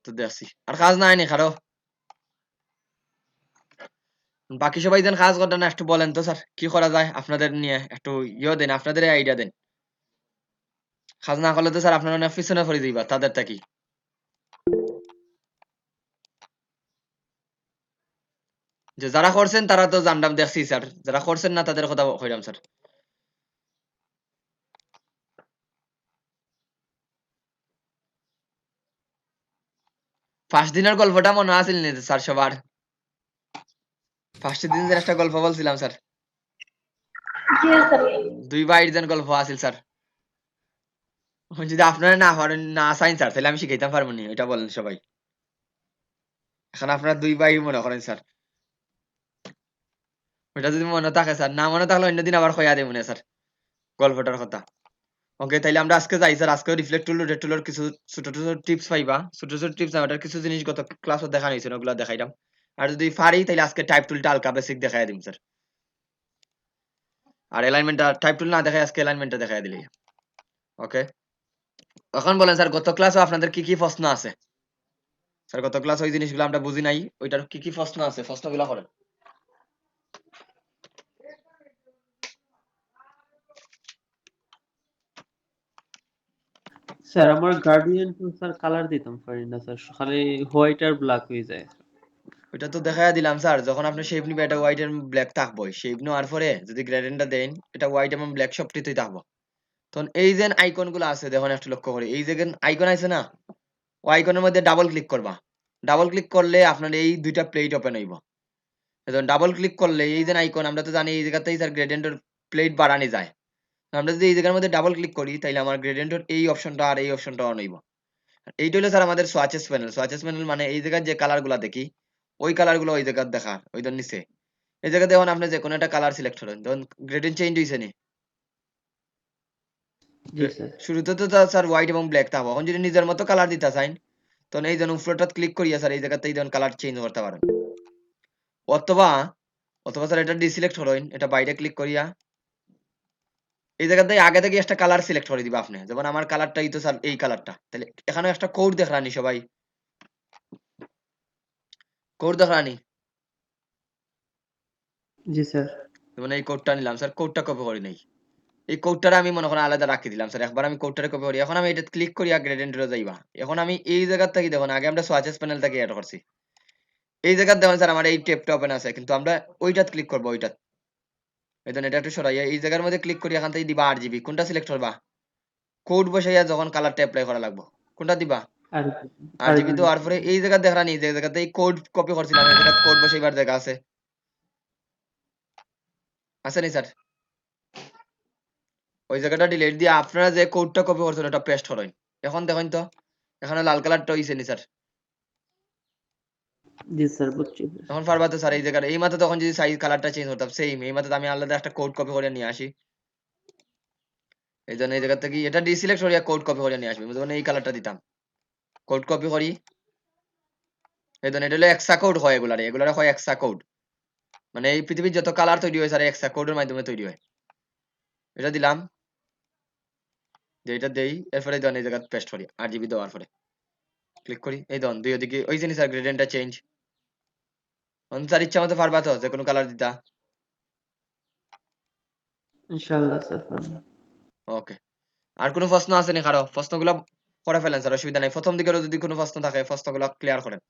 তো দেখছি আর কাজ নাই নি কারো। বাকি সবাই যেন কাজ করতে না, একটু বলেন তো স্যার কি করা যায় আপনাদের নিয়ে, একটু দেন, আপনাদের আইডিয়া দেন। কাজ না করলে তো স্যার আপনারা অনেক পিছনে পড়ে যাইবা তাদের থাকি। যে যারা করছেন তারা তো জানলাম, দেখছি স্যার। যারা করছেন না তাদের কথা কইলাম স্যার। ফার্স্ট দিনের গল্পটা মনে আছিল নি স্যার সবার? ফার্স্ট দিন যে একটা গল্প বলছিলাম স্যার, দুই ভাইয়ের যেন গল্প আছিল স্যার। যদি আপনারা না পারেন, না চাইন স্যার, তাহলে আমি শিখাইতাম পারবো নি, এটা বলেন সবাই। এখন আপনারা দুই ভাই মনে করেন স্যার, ওইটা যদি মনে থাকে স্যার, না মনে থাকলে অন্যদিন আবার কইয়া দেব মনে স্যার গল্পটার কথা। ওকে, তাইলে আমরা আজকে যাই স্যার। আজকে রিফ্লেক্ট টুল, রোটেট টুলের কিছু ছোট ছোট টিপস পাইবা। ছোট ছোট টিপস না, ওটার কিছু জিনিস গত ক্লাসে দেখানো হয়েছিল, ওগুলা দেখাইলাম। আর যদি পারি তাইলে আজকে টাইপ টুলটা হালকা বেসিক দেখাই দিম স্যার। আর অ্যালাইনমেন্টটা টাইপ টুল না দেখাই, আজকে অ্যালাইনমেন্টটা দেখাই দিলি। ওকে, এখন বলেন স্যার, গত ক্লাসে আপনাদের কি কি প্রশ্ন আছে? স্যার গত ক্লাস ওই জিনিসগুলো আমরা বুঝি নাই, ওইটার কি কি প্রশ্ন আছে, প্রশ্নগুলো করেন। স্যার আমার গার্ডিয়ান টু স্যার কালার দিতাম পারি না স্যার, খালি হোয়াইট আর ব্ল্যাক হয়ে যায়। এটা তো দেখাই দিলাম স্যার, যখন আপনি শেপ নিবে এটা হোয়াইট এবং ব্ল্যাক থাকবো, শেপ নেওয়ার পরে যদি গ্রেডিয়েন্টটা দেন এটা হোয়াইট এবং ব্ল্যাক সবটিতেই থাকবো। তখন এই যে আইকন গুলো আছে দেখুন একটু লক্ষ্য করে, এই যে আইকন আছে না, ও আইকনের মধ্যে ডাবল ক্লিক করবা। ডাবল ক্লিক করলে আপনার এই দুইটা প্লেট ওপেন হইব। ডাবল ক্লিক করলে এই যে আইকন, আমরা তো জানি এই জায়গাতেই স্যার গ্রেডিয়েন্টের প্লেট বাড়ানো যায়। আমরা যদি এই জায়গার মধ্যে ডাবল ক্লিক করি তাহলে আমার গ্রেডিয়েন্টের এই অপশনটা আর এই অপশনটা অন হইব। এইটা হলো স্যার আমাদের সোয়াচেস প্যানেল। সোয়াচেস প্যানেল মানে এই জায়গার যে কালার গুলা দেখি ওই কালার গুলো ওই জায়গায় দেখা, ওই ধর নিচে এই জায়গাতে যখন আপনি যে কোনো একটা কালার সিলেক্ট করেন তখন গ্রেডিয়েন্ট চেঞ্জ হয়েছে নি। জি স্যার। শুরুতে তো স্যার হোয়াইট এবং ব্ল্যাক থাকবো, এখন যদি নিজের মতো কালার দিতে চান তখন এই ধরুন উপরটা ক্লিক করিয়া স্যার এই জায়গাতে এই ধরুন কালার চেঞ্জ করতে পারেন। অথবা অথবা স্যার এটা ডিসিলেক্ট করেন, এটা বাইরে ক্লিক করিয়া এই জায়গাতে আগে থেকে একটা কালার সিলেক্ট করে দিবা আপনি। যেমন আমার কালারটাই তো স্যার এই কালারটা, তাহলে এখানে একটা কোড দেখলানি সবাই, কোড দেখলানি। জি স্যার। যেমন এই কোডটা নিলাম স্যার, কোডটা কপি করি নাই, এই কোডটারে আমি মনে করেন আলাদা রাখি দিলাম স্যার। একবার আমি কোডটারে কপি করি, এখন আমি এটা ক্লিক করি গ্রেডিয়েন্টে যাইবা। এখন আমি এই জায়গার থেকে দেখুন আগে আমরা সোয়াচেস প্যানেল থেকে অ্যাড করছি, এই জায়গার দেখুন স্যার আমার এই টেপটা ওপেন আছে, কিন্তু আমরা ওইটাত ক্লিক করবো, ওইটাত এই এটা একটু সরাইয়া এই জায়গার মধ্যে ক্লিক করি, এখান থেকে দিবা RGB, কোনটা সিলেক্ট করবা, কোড বসাইয়া যখন কালারটা অ্যাপ্লাই করা লাগবে কোনটা দিবা আর RGB। দেওয়ার পরে এই জায়গা দেখা নি, যে জায়গাতে এই কোড কপি করছিলাম এই জায়গাতে কোড বসাইবার জায়গা আছে, আছে নি স্যার? ওই জায়গাটা ডিলিট দিয়ে আপনারা যে কোডটা কপি করছেন ওটা পেস্ট করেন। এখন দেখেন তো এখানে লাল কালারটা হইছে নি স্যার? জি স্যার বুঝছি। এখন পারবা তো স্যার এই জায়গাটা এই মাত্র তখন যদি সাইজ কালারটা চেঞ্জ করতাম সেম, এই মাত্র আমি আলাদা একটা কোড কপি করে নিয়ে আসি, এই জন্য এই জায়গা থেকে এটা ডিসিলেক্ট করিয়া কোড কপি করে নিয়ে আসবি, যেমন এই কালারটা দিতাম, কোড কপি করি, এই জন্য এটা হলো এক্সা কোড হয়, এগুলার হয় এক্সা কোড, মানে এই পৃথিবীর যত কালার তৈরি হয় স্যার এক্সা কোডের মাধ্যমে তৈরি হয়। এটা দিলাম, যে এটা দেই, এরপরে দেন এই জায়গা পেস্ট করি RGB দেওয়ার পরে ক্লিক করি, এই দেন দুই ওদিকে ওই জিনিস স্যার গ্রেডিয়েন্টটা চেঞ্জ। স্যার ইচ্ছা মতো পারবা তো যে কোনো কালার দিতা? ইনশাআল্লাহ স্যার পারবো। ওকে, আর কোনো প্রশ্ন আছে নি কারো? প্রশ্নগুলো করে ফেলেন স্যার, অসুবিধা নাই। প্রথম দিকেরও যদি কোনো প্রশ্ন থাকে প্রশ্নগুলো ক্লিয়ার করেন।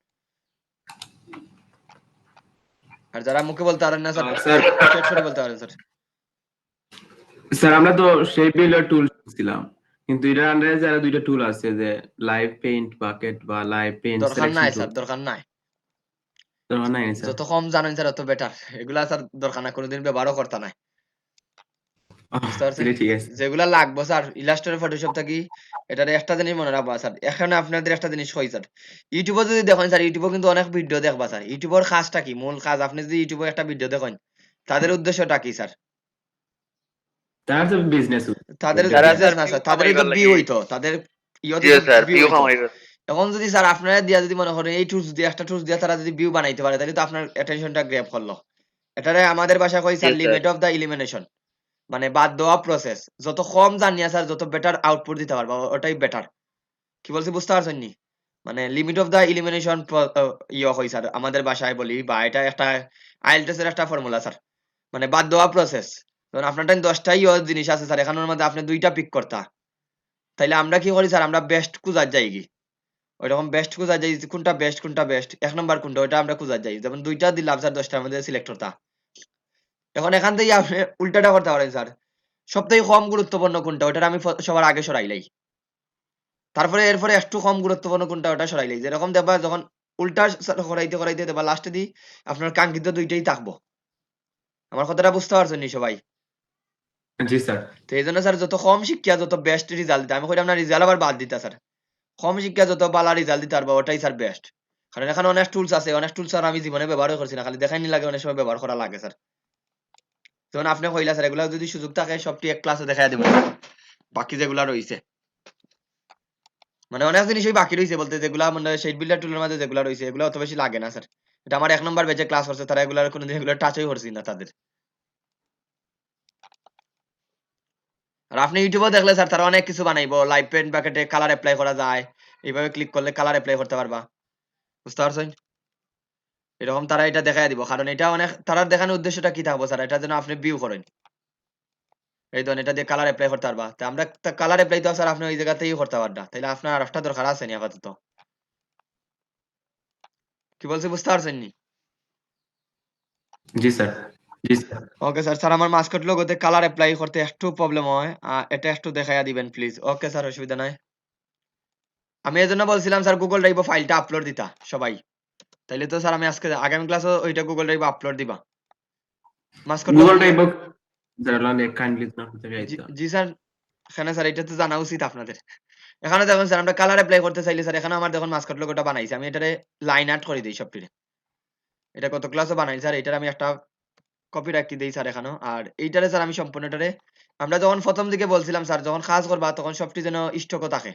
আর যারা মুখে বলতে পারেন না স্যার স্যার স্ট্রেট সরে বলতে পারেন স্যার। স্যার আমরা তো শেপ বিল্ডার টুল ছিলাম, কিন্তু এটার আন্ডারে যারা দুইটা টুল আছে যে লাইভ পেইন্ট বাকেট বা লাইভ পেইন্ট দরকার সিলেকশন নাই টুল, স্যার, দরকার নাই। দরকার নাই স্যার? যত কম জানেন স্যার তত বেটার, এগুলা স্যার দরকার নাই, কোনোদিন ব্যবহারও করতে নাই, বুঝতে পারছেন? সেটা ঠিক আছে। যেগুলা লাগবো স্যার ইলাস্ট্রেটর ফটোশপ থাকি, এটারে একটা জিনিস মনে রাখবা স্যার। এখানে আপনাদের একটা জিনিস কই স্যার, ইউটিউবে যদি দেখেন স্যার, ইউটিউবে কিন্তু অনেক ভিডিও দেখবা স্যার। ইউটিউবের কাজটা কি, মূল কাজ, আপনি যদি ইউটিউবে একটা ভিডিও দেখেন তাদের উদ্দেশ্যটা কি স্যার? তার তো বিজনেস, তাদের তারা বিজনেস স্যার না ভিউ স্যার, তাদের তো কামাইবার ভিউ লাগে। হইতো, তাদের ইয়তে জি তো স্যার, ভিউ ভিউ হইতো। কামাইবার। এখন যদি স্যার আপনারা দিয়া যদি মনে করেন এই টুলস দিয়ে একটা টুলস দিয়ে তারা যদি ভিউ বানাইতে পারে তাহলে তো আপনার অ্যাটেনশনটা গ্র্যাব করলো। এটারে আমাদের ভাষায় কই জি sir sir. Limit of the elimination, মানে বাদ দেওয়া প্রসেস। যত কম জানিয়া স্যার যত বেটার আউটপুট দিতে পারবা ওটাই বেটার। কি বলছি বুঝতে পারছেন নি? মানে লিমিট অফ দা এলিমিনেশন ইয়ে হয় স্যার আমাদের ভাষায় বলি, বা এটা একটা আইএলটিএস এর একটা ফর্মুলা স্যার, মানে বাদ দেওয়া প্রসেস। ধরুন আপনার টাইম 10টা ইয়ে জিনিস আছে স্যার, এখানের মধ্যে আপনি 2টা পিক করতা, তাইলে আমরা কি করি স্যার, আমরা বেস্ট খুঁজার যাই কি, ওইরকম বেস্ট খুঁজার যাই, কোনটা বেস্ট 1 নাম্বার কোনটা ওইটা আমরা খুঁজার যাই। যেমন 2টা দিলাম স্যার 10টার মধ্যে সিলেক্ট করতা, এখন এখান থেকে আপনি উল্টাটা করতে পারেন স্যার, সবথেকে কম গুরুত্বপূর্ণ কোনটা ওইটা আমি সবার আগে সরাইলাই, তারপরে এরপরে একটু কম গুরুত্বপূর্ণ কোনটা ওটা সরাইলাই। যেরকম দেখবা যখন উল্টা করাইতে করাইতে দেবা লাস্টে দি আপনার কাঙ্ক্ষিত 2টাই থাকবো। আমার কথাটা বুঝতে পারছেন নি সবাই? জি স্যার। তো এই জন্য স্যার যত কম শিক্ষা যত বেস্ট রেজাল্ট দিতে, আমি কইলাম না রেজাল্ট আবার বাদ দিতা স্যার, কম শিক্ষা যত ভালো রেজাল্ট দিতে পারবো ওটাই স্যার বেস্ট। কারণ এখানে অনেক টুলস আছে, অনেক টুলস স্যার আমি জীবনে ব্যবহার করছি না, খালি দেখাই নি লাগে, অনেক সময় ব্যবহার করা লাগে স্যার। যেমন আপনি কইলা স্যার এগুলা যদি সুযোগ থাকে সবটি এক ক্লাসে দেখাই দেব, বাকি যেগুলা রইছে মানে অনেক জিনিসই বাকি রইছে বলতে, যেগুলা মানে শেড বিল্ডার টুলের মধ্যে যেগুলা রইছে এগুলা অত বেশি লাগে না স্যার। এটা আমার 1 নম্বর ব্যাচে ক্লাস করছে, তারা এগুলার কোনোদিন এগুলা টাচই করছি না তাদের। আর আপনি ইউটিউবে দেখলে স্যার তারা অনেক কিছু বানাইবো, লাইভ পেন্ট বাকেটে কালার অ্যাপ্লাই করা যায়, এইভাবে ক্লিক করলে কালার অ্যাপ্লাই করতে পারবা, বুঝতে পারছেন? এরকম তারা এটা দেখাই দিব, কারণ এটা অনেক তারা দেখানোর উদ্দেশ্যটা কি থাকবো স্যার, এটা যেন আপনি ভিউ করেন, এই ধরেন এটা দিয়ে কালার অ্যাপ্লাই করতে পারবা। তা আমরা কালার অ্যাপ্লাই তো স্যার আপনি ওই জায়গাতেই করতে পারবা, তাইলে আপনার আর একটা দরকার আছে নি আপাতত। কি বলছি বুঝতে পারছেন নি? জি স্যার, জি স্যার। ওকে স্যার, স্যার আমার মাস্কট লোগোতে কালার অ্যাপ্লাই করতে একটু প্রবলেম হয়। এটা একটু দেখাইয়া দিবেন প্লিজ। ওকে স্যার, অসুবিধা নাই। আমি এজন্য বলছিলাম স্যার গুগল ড্রাইভে ফাইলটা আপলোড দিতা সবাই। তাইলে তো স্যার আমি আজকে আগামী ক্লাসে ওইটা গুগল ড্রাইভে আপলোড দিবা। মাস্কট লোগো গুগল নিয়ে। ড্রাইভ স্যার কাইন্ডলি জি, জি স্যার। এখানে স্যার এটা তো জানা উচিত আপনাদের। এখানে দেখুন স্যার আমরা কালার অ্যাপ্লাই করতে চাইলে স্যার এখানে আমার দেখুন মাস্কট লোগোটা বানাইছি। আমি এটারে লাইন আর্ট করে দেই সবটিরে। এটা গত ক্লাসে বানাই স্যার। এটার আমি একটা কপি রাখতে দেই স্যার এখানেও। আর এইটারে স্যার আমি সম্পূর্ণটারে আমরা যখন ১ম দিকে বলছিলাম স্যার যখন কাজ করবা তখন সবটি যেন স্টকও থাকে।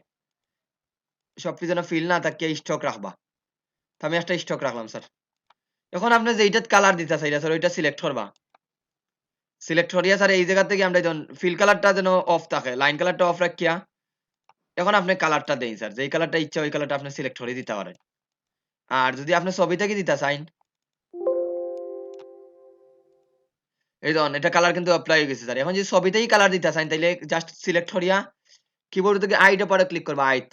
সবটি যেন ফিল না থাকে স্টক রাখবা। তো আমি একটা স্টক রাখলাম স্যার। এখন আপনি যেইটাত কালার দিতে চাইরা স্যার ওইটা সিলেক্ট করবা। সিলেক্ট করিয়া স্যার এই জায়গা থেকে আমরা যখন ফিল কালারটা যেন অফ থাকে, লাইন কালারটা অফ রাখিয়া এখন আপনি কালারটা দেন স্যার। যেই কালারটা ইচ্ছা ওই কালারটা আপনি সিলেক্ট করে দিতে পারেন। আর যদি আপনি ছবি থেকে দিতে চাইন, এই ধরুন এটা কালার কিন্তু এপ্লাই হয়ে গেছে স্যার। এখন যদি ছবিতেই কালার দিতে চাইন তাইলে জাস্ট সিলেক্ট করিয়া কিবোর্ড থেকে আইড এর পরে ক্লিক করবা আইত।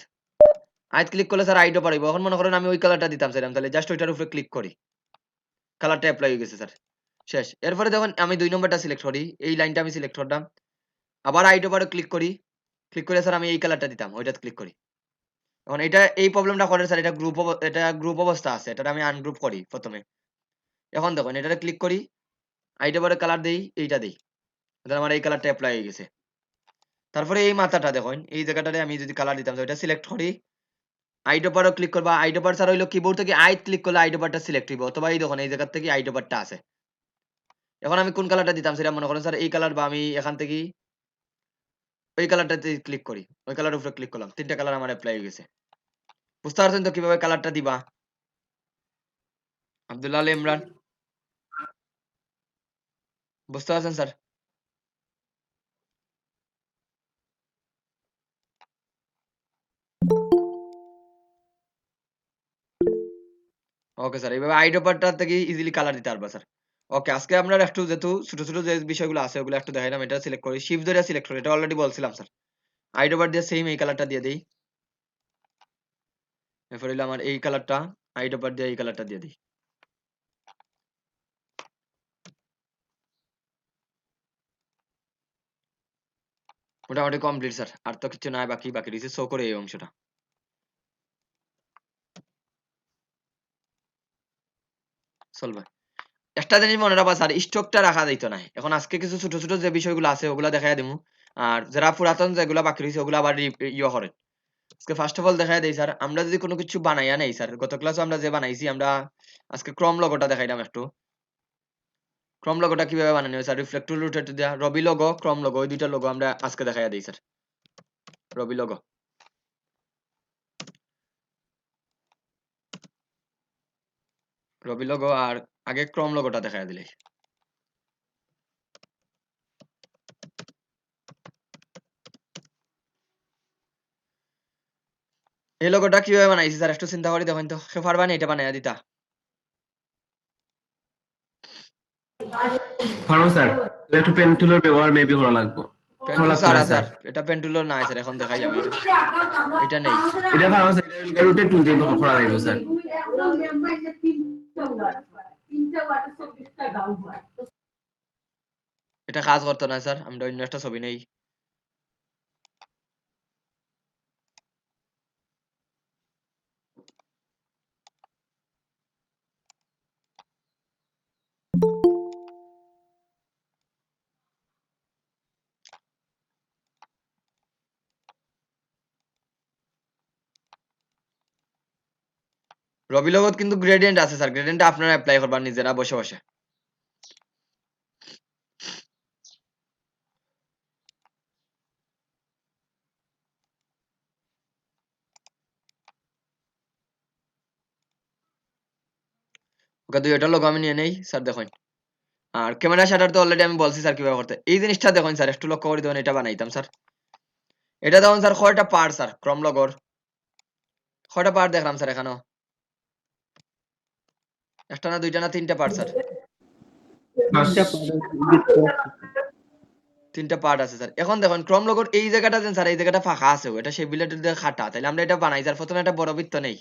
আইত ক্লিক করলে স্যার আইড পারিব। এখন মনে করেন আমি ওই কালারটা দিতাম চাইলাম তাহলে জাস্ট ওইটার উপরে ক্লিক করি। কালারটা এপ্লাই হয়ে গেছে স্যার। শেষ। এরপরে দেখুন আমি ২ নম্বরটা সিলেক্ট করি। এই লাইনটা আমি সিলেক্ট করলাম। আবার আইড এর পরে ক্লিক করি। ক্লিক করে স্যার আমি এই কালারটা দিতাম। ওইটাতে ক্লিক করি। এখন এটা এই প্রবলেমটা করে স্যার এটা গ্রুপ অবস্থা আছে। এটারে আমি আনগ্রুপ করি ১ম এ। এখন দেখুন এটাতে ক্লিক করি। আইড এর পরে কালার দেই, এইটা দেই। তাহলে আমার এই কালারটা এপ্লাই হয়ে গেছে। তারপরে এই মাথাটা দেখুন, এই জায়গাটাতে আমি যদি কালার দিতাম তো এটা সিলেক্ট করি। আইড এর পরেও ক্লিক করবা। আইড এর পর স্যার হইলো কিবোর্ড থেকে আইড ক্লিক করলে আইড এর পারটা সিলেক্ট হইব। অথবা এই দেখুন এই জায়গা থেকে আইড এর পারটা আছে। এখন আমি কোন কালারটা দিতাম সেটা মনে করেন স্যার এই কালার বা আমি এখান থেকে ওই কালারটাতে ক্লিক করি। ওই কালারের উপরে ক্লিক করলাম। ৩ টা কালার আমার এপ্লাই হয়ে গেছে। বুঝতে পারছেন তো কিভাবে কালারটা দিবা? আব্দুল্লাহ আলী ইমরান। বুঝতে পারছেন স্যার? Okay sir. এইভাবে আইড এর পারটা থেকে ইজিলি কালার দিতে পারবা স্যার। ওকে আজকে আমরা একটু যেহেতু ছোট, ছোট যে বিষয়গুলো আছে ওগুলো একটু দেখাইলাম। এটা সিলেক্ট করি। শিফট ধরে সিলেক্ট করি। এটা অলরেডি বলছিলাম স্যার। আইড ওভার দিয়ে সেম এই কালারটা দিয়ে দেই। এরপর হইলো আমার এই কালারটা আইড ওভার দিয়ে এই কালারটা দিয়ে দেই। মোটামুটি কমপ্লিট স্যার। আর তো কিছু নাই বাকি। বাকি রইছে শো করে এই অংশটা। চলবে। একটা জিনিস মনে রাখবা স্যার স্টকটা রাখা যাইত না। এখন আজকে কিছু ছোট, ছোট যে বিষয়গুলো আছে ওগুলা দেখাইয়া দিমু। আর যারা পুরাতন যেগুলা বাকি রইছে ওগুলা আবার ইয়ে করেন। আজকে ফার্স্ট অফ অল দেখাইয়া দেই স্যার। আমরা যদি কোনো কিছু বানাইয়া নেই স্যার, গত ক্লাসে আমরা যে বানাইছি আমরা আজকে ক্রম লোগোটা দেখাইলাম একটু। ক্রম লোগোটা কিভাবে বানানো হয় স্যার? রিফ্লেক্ট টুল রোটেট দিয়া রবি লোগো, ক্রম লোগো ওই ২ টা লোগো আমরা আজকে দেখাইয়া দেই স্যার। রবি লোগো। রবি লোগো আর আগে ক্রম লোগোটা দেখাইয়া দিলেই। এই লোগোটা কিভাবে বানাইছি স্যার একটু চিন্তা করে দেখেন তো। কেউ পারবা নি এটা বানাইয়া দিতা? পারবো স্যার। একটু পেন টুলের ব্যবহার মেবি করা লাগবে। পেন করা টুল লাগতো না ছাড়া স্যার। স্যার। এটা পেন টুলও নাই স্যার। এখন দেখাই আমি এটা। এটা নেই। এটা পারবো স্যার। এটা রুটে টুল দিয়ে করা লাগবে স্যার। এটা কাজ করতো না স্যার। আমরা অন্য একটা ছবি নেই। রবি লোগোত কিন্তু গ্রেডিয়েন্ট আছে স্যার। গ্রেডিয়েন্টটা আপনারা এপ্লাই করবা নিজেরা বসে, বসে। ওকে ২ টা লোগো আমি নিয়ে নেই। স্যার দেখুন। আর ক্যামেরা শাটার তো অলরেডি আমি বলছি স্যার কিভাবে করতে। এই জিনিসটা দেখুন স্যার একটু লক্ষ্য করে দেখুন এটা বানাইতাম স্যার। এটা দেখুন স্যার কয়টা পার্ট স্যার ক্রম লোগোর। কয়টা পার্ট দেখলাম স্যার এখানেও? ১ টা না ২ টা না ৩ টা পার্ট স্যার। ৩ টা বৃত্ত আছে। ৩ টা পার্ট আছে স্যার। এখন দেখুন ক্রম লোগোর এই জায়গাটা দেন স্যার এই জায়গাটা ফাঁকা আছে। এটা সেই বিলেটের দিয়ে খাটা। তাইলে আমরা এটা বানাই স্যার। ১ম এ একটা বড় বৃত্ত নেই।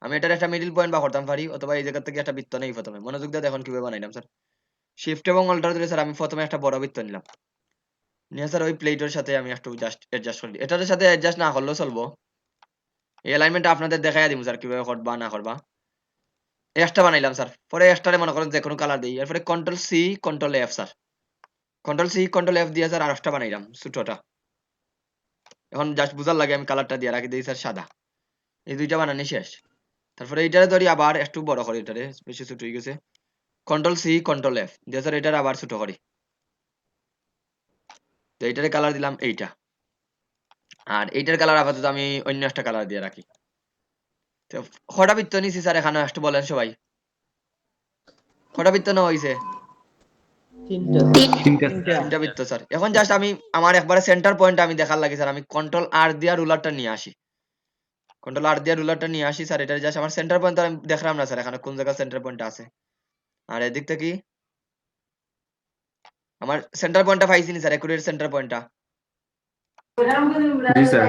আমি এটার একটা মিডল পয়েন্ট বা করতাম পারি অথবা এই জায়গা থেকে একটা বৃত্ত নেই ১ম এ। মনোযোগ দিয়ে দেখুন কিভাবে বানাইলাম স্যার। শিফট এবং অল্টার ধরে স্যার আমি প্রথমে একটা বড় বৃত্ত নিলাম, নিয়ে স্যার ওই প্লেটের সাথে আমি একটু জাস্ট অ্যাডজাস্ট করি, এটার সাথে অ্যাডজাস্ট না করলেও চলবো। এই অ্যালাইনমেন্টটা আপনাদের দেখাই দিব স্যার কিভাবে করবা না করবা। একটা বানাইলাম স্যার, পরে এক্সট্রারে মনে করেন যে কোনো কালার দিই, এরপরে control C control F sir, control C control F দিয়ে স্যার আর একটা বানাইলাম ছোটটা। এখন জাস্ট বুঝার লাগে আমি কালারটা দিয়ে রাখি দিই স্যার সাদা। এই দুইটা বানানি শেষ। তারপরে এইটারে ধরি আবার একটু বড় করি, এটারে বেশি ছোট হয়ে গেছে, কন্ট্রোল সি কন্ট্রোল এফ দিয়ে স্যার এটারে আবার ছোট করি। তো এইটারে কালার দিলাম এইটা, আর এইটার কালার আপাতত আমি অন্য একটা কালার দিয়ে রাখি। তো কটা বৃত্ত নিছি স্যার এখানে একটু বলেন সবাই, কটা বৃত্ত নেওয়া হয়েছে? তিনটা তিনটা তিনটা বৃত্ত স্যার। এখন জাস্ট আমি আমার একবারে সেন্টার পয়েন্ট আমি দেখার লাগে স্যার, আমি কন্ট্রোল আর দিয়া রুলারটা নিয়ে আসি, কন্ট্রোল আর দিয়া রুলারটা নিয়ে আসি স্যার, এটা জাস্ট আমার সেন্টার পয়েন্ট আমি দেখলাম না স্যার এখানে কোন জায়গায় সেন্টার পয়েন্ট আছে। আর এদিক থেকে আমার সেন্টার পয়েন্টটা পাইছি নি স্যার, একুরেট সেন্টার পয়েন্টটা। জি স্যার।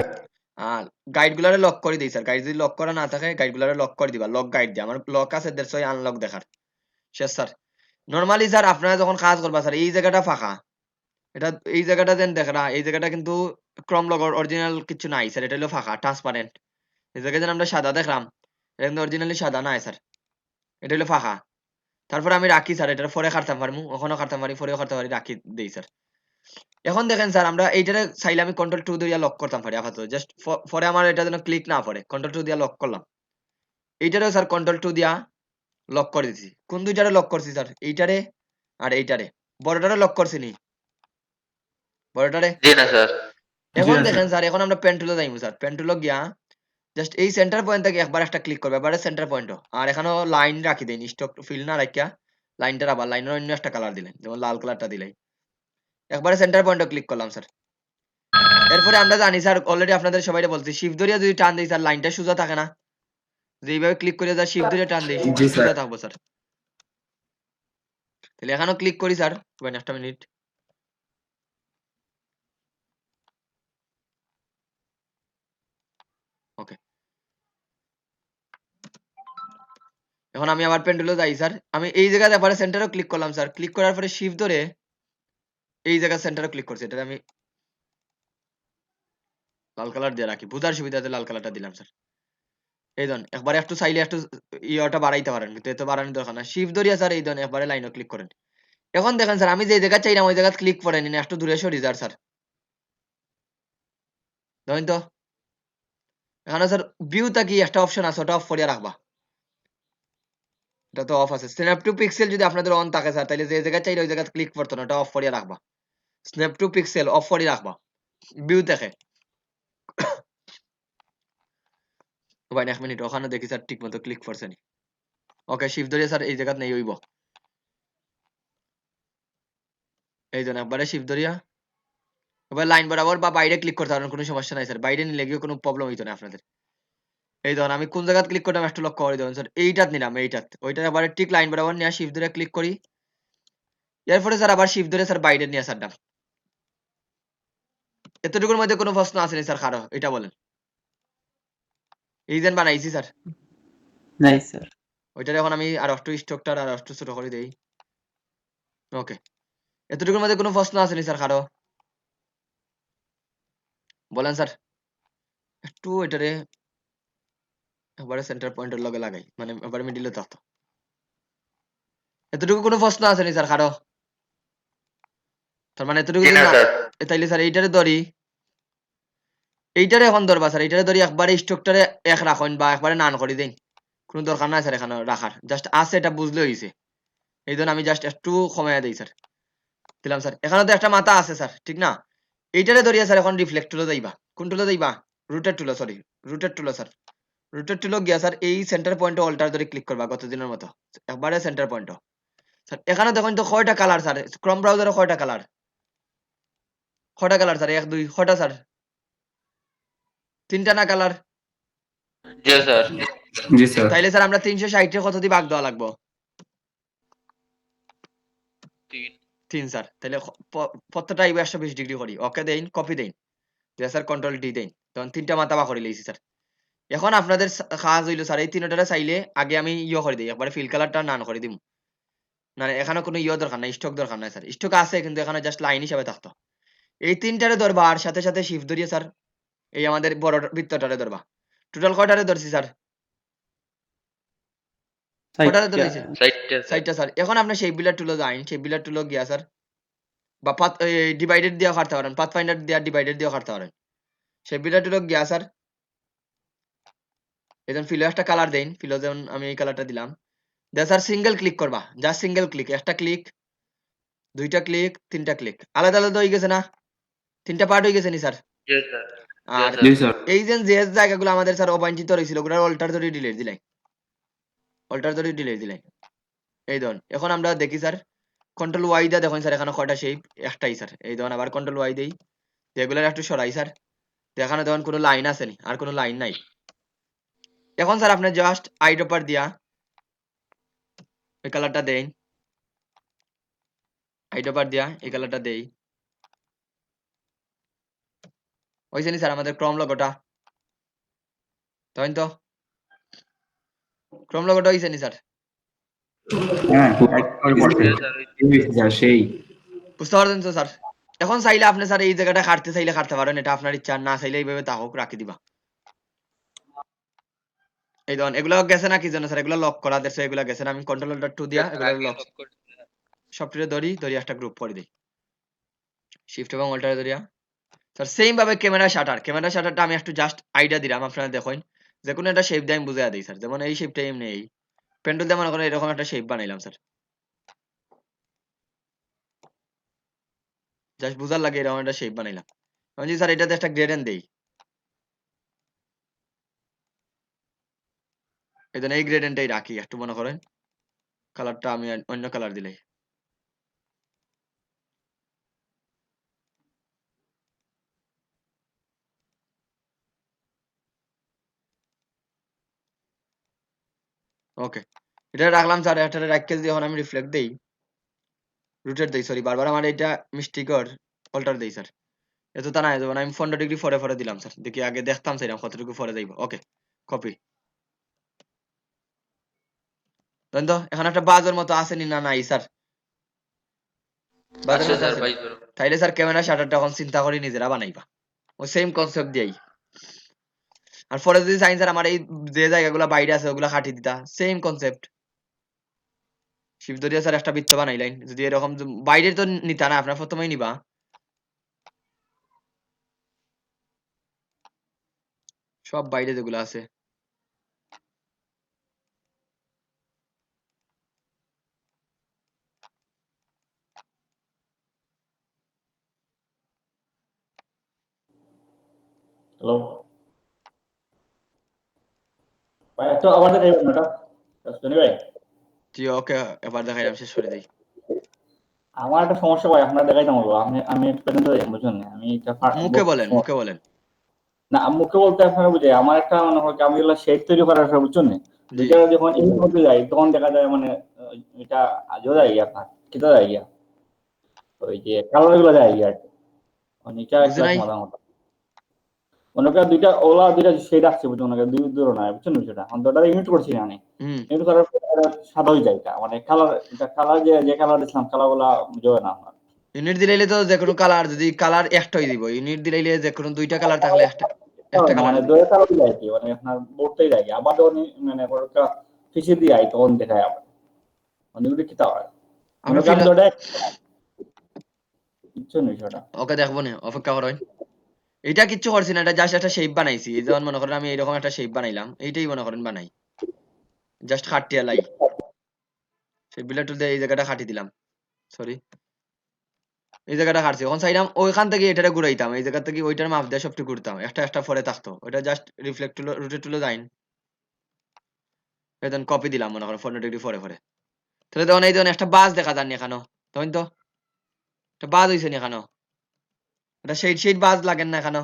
আর গাইড গুলারে লক করে দিই স্যার, গাইড যদি লক করা না থাকে গাইড গুলারে লক করে দিবা, লক গাইড দিয়ে আমার লক আছে 150 আনলক দেখার শেষ স্যার। নরমালি স্যার আপনারা যখন কাজ করবা স্যার এই জায়গাটা ফাঁকা, এটা এই জায়গাটা যেন দেখরা, এই জায়গাটা কিন্তু ক্রম লগর অরিজিনাল কিছু নাই স্যার, এটা হলো ফাঁকা ট্রান্সপারেন্ট। এই জায়গায় যেন আমরা সাদা দেখলাম, এটা কিন্তু অরিজিনালি সাদা নাই স্যার, এটা হলো ফাঁকা। তারপরে আমি রাখি স্যার, এটা পরে কাটতাম পারমু, ওখানেও কাটতাম পারি, পরেও কাটতে পারি, রাখি দেই স্যার। এখন দেখেন স্যার আমরা এইটারে চাইলে আমি কন্ট্রোল 2 দিয়ে লক করতাম পারি আপাতত, জাস্ট পরে আমার এটা যেন ক্লিক না পড়ে, কন্ট্রোল 2 দিয়ে লক করলাম। এইটারেও স্যার কন্ট্রোল 2 দিয়া লক করে দিছি। কোন দুইটারে লক করছি স্যার? এইটারে আর এইটারে। বড়টারে লক করছি নি? বড়টারে? জি না স্যার। এখন না, দেখেন স্যার এখন আমরা পেন টুলে যাইমু স্যার, পেন টুলে গিয়া জাস্ট এই সেন্টার পয়েন্ট থেকে একবার একটা ক্লিক করবে, এবারে সেন্টার পয়েন্ট, আর এখানেও লাইন রাখি দেন, স্টক ফিল না রাখিয়া লাইনটার আবার লাইনের অন্য একটা কালার দিলেন, যেমন লাল কালারটা দিলেই একবারে সেন্টার পয়েন্টে ক্লিক করলাম স্যার। এরপরে আমরা জানি স্যার অলরেডি আপনাদের সবাইকে বলছি, শিফট ধরিয়া যদি টান দিই স্যার লাইনটা সোজা থাকে না, যে এইভাবে ক্লিক করে যা শিফট ধরে টান দিই জি স্যার। সোজা থাকবো স্যার। তাহলে এখানেও ক্লিক করি স্যার, একটা মিনিট। ওকে, এখন আমি আবার পেন্ডুলে যাই স্যার, আমি এই জায়গাতে আবার সেন্টারও ক্লিক করলাম স্যার, ক্লিক করার পরে শিফট ধরে এই জায়গা সেন্টারও ক্লিক করছি, এটা আমি লাল কালার দিয়ে রাখি, বুঝার সুবিধাতে লাল কালারটা দিলাম স্যার। এই ধরুন একবারে একটু চাইলে একটু ইয়েটা বাড়াইতে পারেন, কিন্তু এত বাড়ানোর দরকার না, শিফট ধরিয়া স্যার এই ধরুন একবারে লাইনও ক্লিক করেন। এখন দেখেন স্যার আমি যে জায়গা চাইলাম ওই জায়গা ক্লিক করেন, একটু দূরে সরি যার স্যার, ধরেন তো এখানে স্যার ভিউ থাকি একটা অপশন আছে, ওটা অফ করিয়া রাখবা, এটা তো অফ আছে। স্ন্যাপ টু পিক্সেল যদি আপনাদের অন থাকে স্যার, তাহলে যে জায়গা চাইলে ওই জায়গা ক্লিক করতো না, ওটা অফ করিয়া রাখবা। স্ন্যাপ টু পিক্সেল অফ করিয়া রাখবা, ভিউ দেখে। ভাই এক মিনিট, ওখানে দেখি স্যার ঠিক মতো ক্লিক করছে নি। ওকে, শিফট ধরিয়া স্যার এই জায়গা নেই হইব, এই জন্য একবারে শিফট ধরিয়া এবার লাইন বরাবর বা বাইরে ক্লিক করতে পারেন, কোনো সমস্যা নাই স্যার, বাইরে নিলে গিয়ে কোনো প্রবলেম হইতো না আপনাদের। এই ধরুন আমি কোন জায়গা ক্লিক করলাম একটু লক্ষ্য করে দেবেন স্যার, এইটাত নিলাম, এইটাত ওইটা আবার ঠিক লাইন বরাবর নিয়ে শিফট ধরে ক্লিক করি, এরপরে স্যার আবার শিফট ধরে স্যার বাইরে নিয়ে আসার ডান। এতটুকুর মধ্যে কোনো প্রশ্ন আসেনি স্যার কারো, এটা বলেন। এই যেন বানাইছি স্যার, নাই স্যার। ওইটার এখন আমি আর একটু স্ট্রোকটা আর একটু ছোট করে দেই। ওকে, এতটুকুর মধ্যে কোনো প্রশ্ন আসেনি স্যার কারো, বলেন স্যার। একটু এটারে একবারে সেন্টার পয়েন্টের লগে লাগাই, মানে এবারে মিডিলে থাকতো। এতটুকু কোনো প্রশ্ন আসেনি স্যার কারো? তার মানে এতটুকু জি যদি না না, স্যার। তাইলে স্যার এইটারে ধরি, এইটারে এখন ধরবা স্যার, এইটারে ধরি একবারে স্ট্রোকটারে এক রাখেন বা একবারে নান করে দেন, কোনো দরকার নাই স্যার এখানে রাখার, জাস্ট আছে এটা বুঝলে হইছে। এই জন্য আমি জাস্ট একটু কমাইয়া দিই স্যার, দিলাম স্যার। এখানে তো একটা মাথা আছে স্যার, ঠিক না? এইটারে ধরিয়া স্যার এখন রিফ্লেক্ট টুলে যাইবা, কোন টুলে যাইবা? রুটেড টুলে, সরি রুটেড টুলে স্যার। রুটেড টুলে গিয়া স্যার এই সেন্টার পয়েন্টে অল্টার ধরে ক্লিক করবা গতদিনের মতো, একবারে সেন্টার পয়েন্ট। স্যার এখানে দেখেন তো কয়টা কালার স্যার, ক্রোম ব্রাউজারে কয়টা কালার, কয়টা কালার স্যার? 1 2 কয়টা স্যার? 3টা না কালার? জি স্যার। জি স্যার। তাইলে স্যার আমরা 360 এ কত দিয়ে ভাগ দেওয়া লাগবো? 3। 3 স্যার। তাইলে প্রত্যেকটা আইবো 120 ডিগ্রি করি। ওকে দেইন, কপি দেইন। দিয়ে স্যার কন্ট্রোল ডি দেইন। তখন 3টা মাথা বা করে লইছি স্যার। এখন আপনাদের কাজ হইলো স্যার এই 3টারে চাইলে আগে আমি করে দেই, একবারে ফিল কালারটা নান করে দিমু। না না, এখানে কোনো দরকার নাই, স্টক দরকার নাই স্যার, স্টক আছে কিন্তু এখানে জাস্ট লাইন হিসাবে থাকতো। এই তিনটারে ধরবা আর সাথে সাথে শিফট ধরিয়ে স্যার এই আমাদের বড় বৃত্তটারে ধরবা। টোটাল কয়টারে ধরছি স্যার? কয়টারে ধরেছি? সাইডটা স্যার। সাইটটা স্যার। এখন আপনি শেপ বিল্ডার টুলে যাইন, শেপ বিল্ডার টুলে গিয়া স্যার বা পাথ ডিভাইডেড দিয়ে কাটতে পারেন, পাথ ফাইন্ডার দিয়ে ডিভাইডেড দিয়ে কাটতে পারেন। শেপ বিল্ডার টুলে গিয়া স্যার এখন ফিলো একটা কালার দেন, ফিলো যেমন আমি এই কালারটা দিলাম। দিয়ে স্যার সিঙ্গেল ক্লিক করবা, জাস্ট সিঙ্গেল ক্লিক, একটা ক্লিক, দুইটা ক্লিক, তিনটা ক্লিক, আলাদা আলাদা হয়ে গেছে না? তিনটা পার্ট হয়ে গেছে নি স্যার? Yes, sir. আর Yes, sir. জি স্যার। এই যে জায়গাগুলো আমাদের স্যার অবাঞ্ছিত রয়েছিল ওগুলো অল্টার ধরে ডিলিট দিলাই, অল্টার ধরে ডিলিট দিলাই। এই ধরুন এখন আমরা দেখি স্যার কন্ট্রোল ওয়াই দিয়ে দেখুন স্যার এখানে কয়টা শেপ? একটাই স্যার। এই ধরুন আবার কন্ট্রোল ওয়াই দেই, এগুলোর একটু সরাই স্যার, এখানে দেখুন কোনো লাইন আছে নি? আর কোনো লাইন নাই। এখন স্যার আপনি জাস্ট আইড্রপার দিয়া এই কালারটা দেন, আইড্রপার দিয়া এই কালারটা দেই, হয়েছে নি স্যার আমাদের ক্রম লোগোটা? তখন তো ক্রম লোগোটা হয়েছে নি স্যার? হ্যাঁ Yes, sir. স্যার সেই বুঝতে পারছেন তো স্যার? এখন চাইলে আপনি স্যার এই জায়গাটা কাটতে চাইলে কাটতে পারেন, এটা আপনার ইচ্ছা, না চাইলে এইভাবে তাহক রাখি দিবা। এই ধরুন এগুলো গেছে না কি জন্য স্যার? এগুলো লক করা দেখছো, এগুলো গেছে না? আমি কন্ট্রোল অল্টার 2 দিয়া Yes, sir. এগুলো আগে লক lock করে দিতে। সবটিরে ধরি ধরি একটা গ্রুপ করে দিই, শিফট এবং অল্টারে ধরিয়া স্যার সেম ভাবে ক্যামেরা শাটারটা আমি একটু জাস্ট আইডিয়া দিলাম, আপনারা দেখুন যে কোনো একটা শেপ দিয়ে আমি বুঝাইয়া দিই স্যার, যেমন এই শেপটা এমনি এই পেন্ডুল দিয়ে মনে করেন এরকম একটা শেপ বানাইলাম স্যার, জাস্ট বুঝার লাগে এরকম একটা শেপ বানাইলাম। আমি যদি স্যার এটাতে একটা গ্রেডেন্ট দেই, এই জন্য এই গ্রেডেন্টটাই রাখি, একটু মনে করেন কালারটা আমি অন্য কালার দিলাই। ওকে, এটা রাখলাম স্যার, এটা রাখকে যদি এখন আমি রিফ্লেক্ট দেই, রোটেট দেই, সরি বারবার আমার এটা মিস্টেকর অল্টার দেই স্যার, এত তা না যেমন আমি 15 ডিগ্রি ফরে ফরে দিলাম স্যার, দেখি আগে দেখতাম স্যার কতটুকু ফরে যাইব। ওকে, কপি দেন তো এখন একটা বাজের মতো আসেনি? না নাই স্যার, বাজের আছে মতো স্যার, আছে। বাই করো। তাইলে স্যার ক্যামেরা শাটারটা এখন চিন্তা করি নিজেরা বানাইবা ওই সেম কনসেপ্ট দিয়েই। আর পরে যদি চাইন স্যার আমার এই যে জায়গাগুলো বাইরে আছে ওগুলো কাটি দিতা, সেম কনসেপ্ট। শিফট ধরিয়া স্যার একটা বৃত্ত বানাইলেন, যদি এরকম বাইরে তো নিতা না, আপনার প্রথমেই নিবা সব বাইরে যেগুলো আছে। হ্যালো ভাই, একটু আবার দেখাইবেন না এটা শুনি ভাই। জি ওকে, এবার দেখাইলাম, শেষ করে দিই। আমার একটা সমস্যা ভাই, আপনার দেখাইতে বলবো, আমি একটু প্রেজেন্ট হয়ে যাই, বুঝছেন না? আমি এটা মুখে বলেন, মুখে বলেন। না, মুখে বলতে আপনারা বুঝে আমার একটা মনে হয় কি, আমি এগুলো শেড তৈরি করার সময়, বুঝছেন না, জি দুইটা যখন এই মধ্যে যাই তখন দেখা যায় মানে এটা আজও যায় গিয়া, আপনার কিতা যায় গিয়া, ওই যে কালার গুলো যায় গিয়া আর কি। মানে এটা বুঝে একটা নাই। সমাধান হতো। মনে করেন দুইটা ওলা দুইটা শেড আসছে, বুঝছেন, মনে করেন দুই দূর না, বুঝছেন বিষয়টা, অন্তটা ইউনিট করছি না আমি, হুম, ইউনিট করার পর এটা সাদা হয়ে যায়, এটা মানে কালার, এটা কালার যে কালার দিচ্ছিলাম কালার গুলা বুঝবে না আমার। ইউনিট দিলাইলে তো যে কোনো কালার, যদি কালার একটাই দিব, ইউনিট দিলাইলে যে কোনো দুইটা কালার থাকলে একটা একটা কালার মানে দিব। দইয়ের কালার যায় কি, মানে আপনার বোর্ডটাই যায় কি, আবার যখন মানে ওটা ফিসে দিয়ে আই তখন দেখায় আবার, মানে ওটা কি তা হয়, মনে আমরা করেন ফিল দোটা কিচ্ছু নেই সেটা। ওকে দেখবো না, অপেক্ষা করেন। এটা কিচ্ছু করছি না, এটা জাস্ট একটা শেপ বানাইছি। এই যেমন মনে করেন আমি এরকম একটা শেপ বানাইলাম, এইটাই মনে করেন বানাই, জাস্ট খাটিয়া লাই সেই বিলেট দিয়ে এই জায়গাটা খাটি দিলাম, সরি এই জায়গাটা কাটছি, এখন চাইলাম ওইখান থেকে এটারে ঘুরাইতাম, এই জায়গা থেকে ওইটার মাপ দিয়ে সবটি ঘুরতাম, একটা একটা পরে থাকতো, ওইটা জাস্ট রিফ্লেক্ট টুলো রোটেট টুলো যাইন, এখন কপি দিলাম মনে করেন 15 ডিগ্রি পরে পরে, তাহলে তখন এই ধরনের একটা বাস দেখা যান এখানো, তখন তো একটা বাস হয়েছে নি এখানো, এটা সেই সেই বাস লাগেন না এখানো,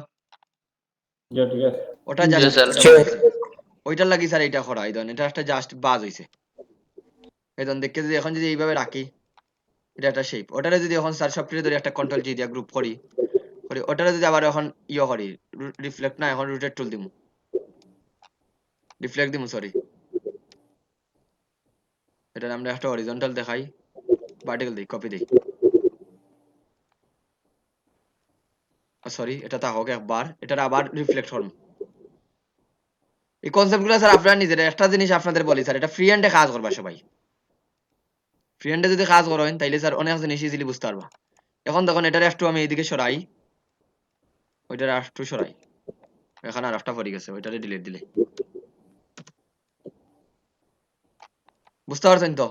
যে ঠিক আছে, ওটা জি জাস্ট স্যার। ওটা বানাইছি, ওইটার লাগি স্যার এইটা করা, এই ধরনের এটা একটা জাস্ট বাস হয়েছে। এই ধরুন দেখতে যদি এখন যদি এইভাবে রাখি, এটা একটা শেপ, ওটারে যদি এখন স্যার সবটিরে ধরে একটা কন্ট্রোল জি দিয়া গ্রুপ করি, করি ওটারে যদি আবার এখন করি, রিফ্লেক্ট না এখন রোটেট টুল দিমু, রিফ্লেক্ট দিমু সরি, এটা আমরা একটা হরিজন্টাল দেখাই, ভার্টিক্যাল দেই, কপি দেই। সরি, এটা থাকুক একবার, এটার আবার রিফ্লেক্ট করুন। এই কনসেপ্টগুলো স্যার আপনারা নিজেরা, একটা জিনিস আপনাদের বলি স্যার, এটা ফ্রি হ্যান্ডে কাজ করবা সবাই। ফ্রি হ্যান্ডে যদি কাজ করেন তাইলে স্যার অনেক জিনিস ইজিলি বুঝতে পারবা। এখন দেখুন এটার একটু আমি এইদিকে সরাই, ওইটার একটু সরাই, এখানে আর একটা পড়ে গেছে, ওইটারে ডিলিট দিলে বুঝতে পারছেন তো?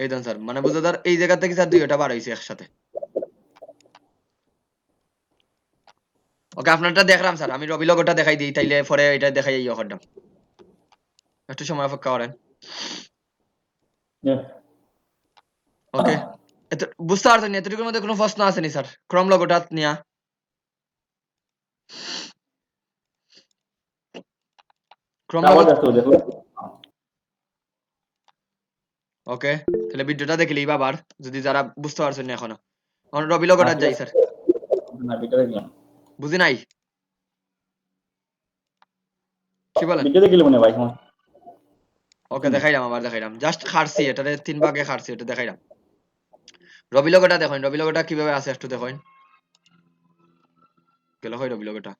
এই দেন স্যার, মানে বুঝতে ধর এই জায়গা থেকে স্যার দুইটা বার হয়েছে একসাথে। ওকে, আপনারটা দেখলাম স্যার, আমি রবি লোগোটা দেখাই দিই, তাইলে পরে এটা দেখাই ইয়ে করলাম। একটু সময় অপেক্ষা করেন। ওকে, বুঝতে পারছেন? এতটুকুর মধ্যে কোনো প্রশ্ন আসেনি স্যার ক্রম লোগোটা নিয়া? ক্রম আবার লোগো, দেখো। ওকে, তাহলে ভিডিওটা দেখলেই বা আবার, যদি যারা বুঝতে পারছেন না এখনো। এখন রবি লোগোটা যাই স্যার, না, ভিডিও দেখলাম। বুঝি নাই কি বলেন? ভিডিও দেখলি মনে হয় ভাই, হ্যাঁ। ওকে, দেখাইলাম, আবার দেখাইলাম, জাস্ট খাড়ছি এটারে 3 ভাগে খাড়ছি, এটা দেখাইলাম। রবি লোগোটা দেখুন, রবি লোগোটা কিভাবে আছে একটু দেখুন। গেল হয় রবি লোগোটা,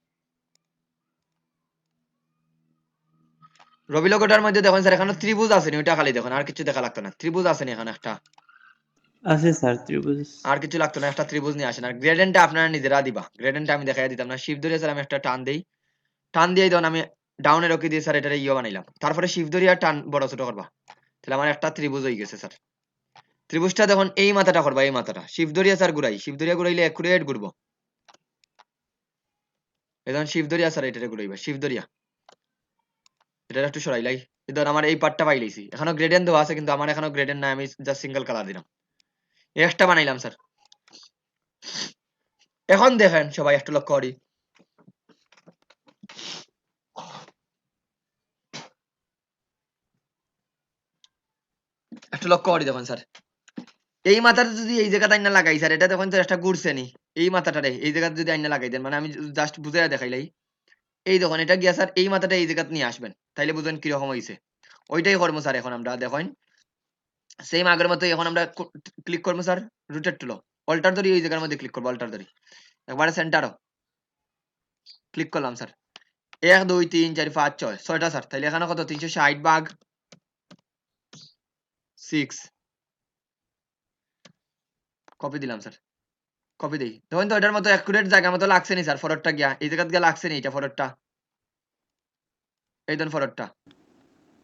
রবি লোগোটার মধ্যে দেখুন স্যার এখানে ত্রিভুজ আসেনি, ওইটা খালি দেখুন, আর কিছু দেখা লাগতো না। ত্রিভুজ আসেনি এখানে একটা, আছে স্যার ত্রিভুজ। আর কিছু লাগতো না, একটা ত্রিভুজ নিয়ে আসেন। আর গ্রেডেন্টটা আপনারা নিজেরা দিবা, গ্রেডেন্টটা আমি দেখাই দিতাম না। শিফট ধরে স্যার আমি একটা টান দেই, টান দিয়ে ধরুন আমি ডাউনে রকি দিয়ে স্যার এটারে ইয়ে বানাইলাম, তারপরে শিফট ধরে আর টান বড় ছোট করবা, তাহলে আমার একটা ত্রিভুজ হয়ে গেছে স্যার। ত্রিভুজটা দেখুন এই মাথাটা করবা, এই মাথাটা শিফট ধরিয়া স্যার ঘুরাই, শিফট ধরিয়া ঘুরাইলে একুরেট ঘুরবো। এই ধরুন শিফট ধরিয়া স্যার এটারে ঘুরাইবা, শিফট ধরিয়া এটা একটু সরাইলাই। এই ধর আমার এই পার্টটা পাইলাইছি, এখনো গ্রেডেন্ট দেওয়া আছে কিন্তু আমার এখনো গ্রেডেন্ট নাই, আমি জাস্ট সিঙ্গেল কালার দিলাম, একটা বানাইলাম স্যার। এখন দেখেন সবাই একটু লক্ষ্য করি, একটু লক্ষ্য করি দেখুন স্যার, এই মাথাটা যদি এই জায়গাটা আইনা লাগাই স্যার, এটা দেখুন স্যার একটা ঘুরছে নি, এই মাথাটারে এই জায়গাতে যদি আইনা লাগাই দেন, মানে আমি জাস্ট বুঝাইয়া দেখাইলাই। এই দেখুন এটা গিয়া স্যার এই মাথাটা এই জায়গাতে নিয়ে আসবেন, তাইলে বুঝেন কিরকম হয়েছে। ওইটাই করবো স্যার এখন আমরা, দেখুন সেম আগের মতো। এখন আমরা ক্লিক করবো স্যার, রুটেট টুলো, অল্টার ধরি এই জায়গার মধ্যে ক্লিক করবো, অল্টার ধরি একবারে সেন্টারও ক্লিক করলাম স্যার। 1 2 3 4 5 6 6টা স্যার, তাইলে এখানে কত 360 ভাগ 6, কপি দিলাম স্যার, কপি দেই। দেখুন তো এটার মতো অ্যাকুরেট জায়গা মতো লাগছে নি স্যার, ফরওয়ার্ডটা গিয়া এই জায়গাতে গিয়া লাগছে নি, এটা ফরওয়ার্ডটা, এই দেখুন ফরওয়ার্ডটা,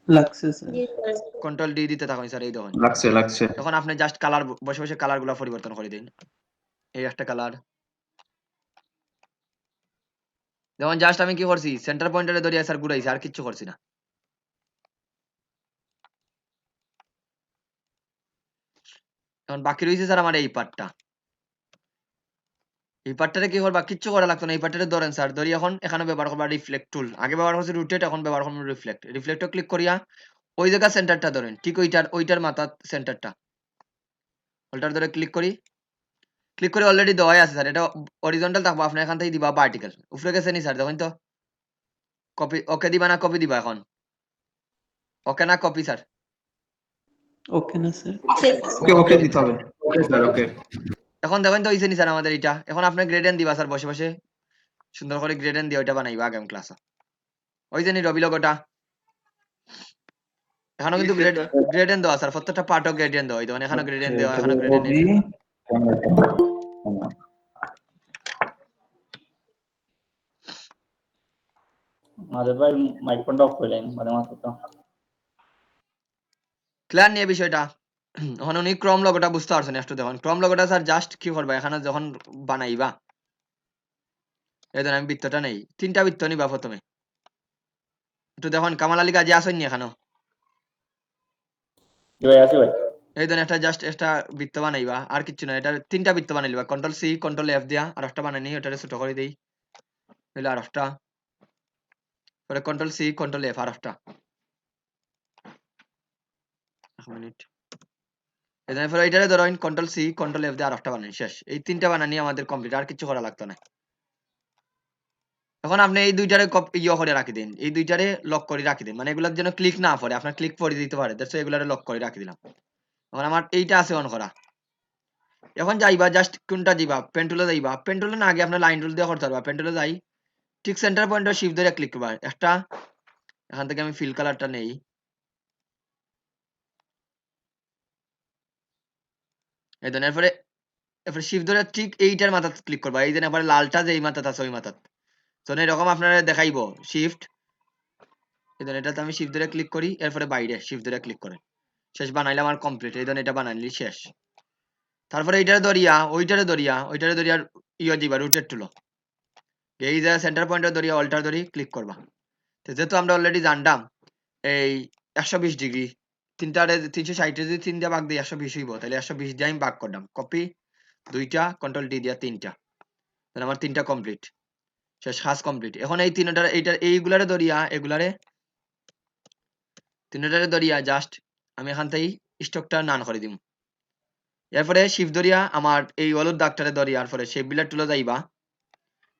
লাগছে স্যার। কন্ট্রোল ডি দিতে থাকুন স্যার, এই দেখুন। লাগছে লাগছে। এখন আপনি জাস্ট কালার বসে বসে কালার গুলা পরিবর্তন করে দিন, এই একটা কালার। যেমন জাস্ট আমি কি করছি, সেন্টার পয়েন্টারে ধরিয়া স্যার ঘুরাইছি, আর কিচ্ছু করছি না। এখন বাকি রয়েছে স্যার আমার এই পার্টটা, এই পার্টটারে কি করবা, কিচ্ছু করা লাগতো না। এই পার্টটারে ধরেন স্যার, ধরি এখন এখানে ব্যবহার করবা রিফ্লেক্ট টুল, আগে ব্যবহার করছি রোটেট, এখন ব্যবহার করবো রিফ্লেক্ট। রিফ্লেক্টও ক্লিক করিয়া ওই জায়গা সেন্টারটা ধরেন, ঠিক ওইটার মাথা সেন্টারটা, ওইটার ধরে ক্লিক করি, ক্লিক করে অলরেডি দেওয়াই আছে স্যার, এটা অরিজন্টাল থাকবো, আপনার এখান থেকে দিবা ভার্টিক্যাল, উপরে গেছে নি স্যার, দেখুন তো। কপি ওকে দিবা না কপি দিবা এখন? ওকে না কপি স্যার? ওকে না স্যার। ওকে ওকে দিতে হবে। Okay sir okay. এখন দেখেন তো হইছে নি স্যার আমাদের এটা। এখন আপনি গ্রেডেন্ট দিবা স্যার, বসে বসে সুন্দর করে গ্রেডেন্ট দিয়ে ওইটা বানাইবা আগামী ক্লাসে। হইছে নি রবি লোগোটা? এখনো কিন্তু গ্রেডেন্ট দেওয়া স্যার, প্রত্যেকটা পার্টও গ্রেডেন্ট দেওয়া, এই দেখুন এখানে গ্রেডেন্ট দেওয়া, এখানে গ্রেডেন্ট আমাদের ভাই মাইক্রোফোনটা অফ করলেন মানে মাত্র তো। ক্লিয়ার নিয়ে বিষয়টা। এখন উনি ক্রম লোগোটা বুঝতে পারছেন, একটু দেখুন ক্রম লোগোটা স্যার জাস্ট কি করবা, এখানে যখন বানাইবা এই ধরেন আমি বৃত্তটা নেই, 3টা বৃত্ত নিবা প্রথমে। একটু দেখুন কামাল আলী গাজী আসেননি এখানেও? জি ভাই, আছি ভাই। এই ধরেন একটা জাস্ট একটা বৃত্ত বানাইবা, আর কিছু না, এটা 3টা বৃত্ত বানাইবা, কন্ট্রোল সি কন্ট্রোল এফ দিয়া আর একটা বানাই নি, ওটারে ছোট করে দেই, হইলো আর একটা, পরে control C control F R একটা, এক মিনিট, এই ধরেন পরে এটারে ধরেন কন্ট্রোল সি কন্ট্রোল এফ দিয়ে আর একটা বানাই, শেষ। এই 3টা বানানি আমাদের কমপ্লিট, আর কিছু করা লাগতো না। এখন আপনি এই দুইটারে ইয়ে করে রাখি দিন, এই দুইটারে লক করে রাখি দিন, মানে এগুলোর জন্য ক্লিক না পড়ে, আপনার ক্লিক পড়ে দিতে পারে, দ্যাটস এগুলারে লক করে রাখি দিলাম। এখন আমার এইটা আছে অন করা। এখন যাইবা জাস্ট কোনটা দিবা, পেন্টুলে যাইবা, পেন্টুলে না আগে আপনার লাইন টুল দিয়ে করতে পারবা। পেন্টুলে যাই, ঠিক সেন্টার পয়েন্টে শিফট ধরে ক্লিক করবা একটা, এখান থেকে আমি ফিল কালারটা নেই, এই ধরনের। এরপরে শিফট ধরে ঠিক এইটার মাথা ক্লিক করবা, এই যে এবারে লালটা যে এই মাথাত আছে ওই মাথাত। তো এরকম আপনারা দেখাইবো শিফট, এই ধরনের এটাতে আমি শিফট ধরে ক্লিক করি, এরপরে বাইরে শিফট ধরে ক্লিক করেন, শেষ বানাইলে আমার কমপ্লিট। এই ধরনের এটা বানাইলি শেষ। তারপরে এইটারে ধরিয়া ওইটারে ধরিয়া ইয়ে দিবা রুটেট টুলো, এই যে সেন্টার পয়েন্টে ধরিয়া অল্টার ধরি ক্লিক করবা। তো যেহেতু আমরা অলরেডি জানতাম এই 120 ডিগ্রি তিনটারে 360 যদি 3 দিয়ে ভাগ দিই 120 হইব, তাহলে 120 দিয়ে আমি ভাগ করলাম, কপি দুইটা, কন্ট্রোল ডি দিয়া তিনটা, তাহলে আমার তিনটা কমপ্লিট, শেষ কাজ কমপ্লিট। এখন এই তিনটার এইগুলারে ধরিয়া এগুলারে তিনটারে ধরিয়া জাস্ট আমি এখান থেকে স্টকটা নান করে দিম। এরপরে শিফট ধরিয়া আমার এই হলুদ দাগটারে ধরিয়া এরপরে শেপ বিল্ডার টুলে যাইবা,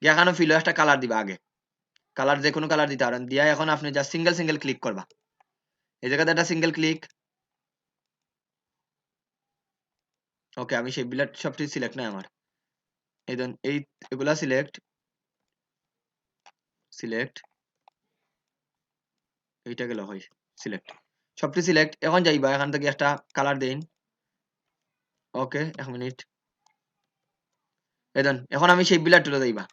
গিয়ে এখানে ফিল একটা কালার দিবা, আগে কালার যে কোনো কালার দিতে পারেন, দিয়া এখন আপনি জাস্ট সিঙ্গেল ক্লিক করবা, এই জায়গাতে একটা সিঙ্গেল ক্লিক। ওকে, আমি শেপ বিল্ডার সবটি সিলেক্ট নাই আমার, এই ধরুন এই এগুলা সিলেক্ট এইটা গেল হয় সিলেক্ট, সবটি সিলেক্ট। এখন যাইবা এখান থেকে একটা কালার দেন, ওকে 1 মিনিট, এই ধরুন এখন আমি শেপ বিল্ডার টুলে যাইবা,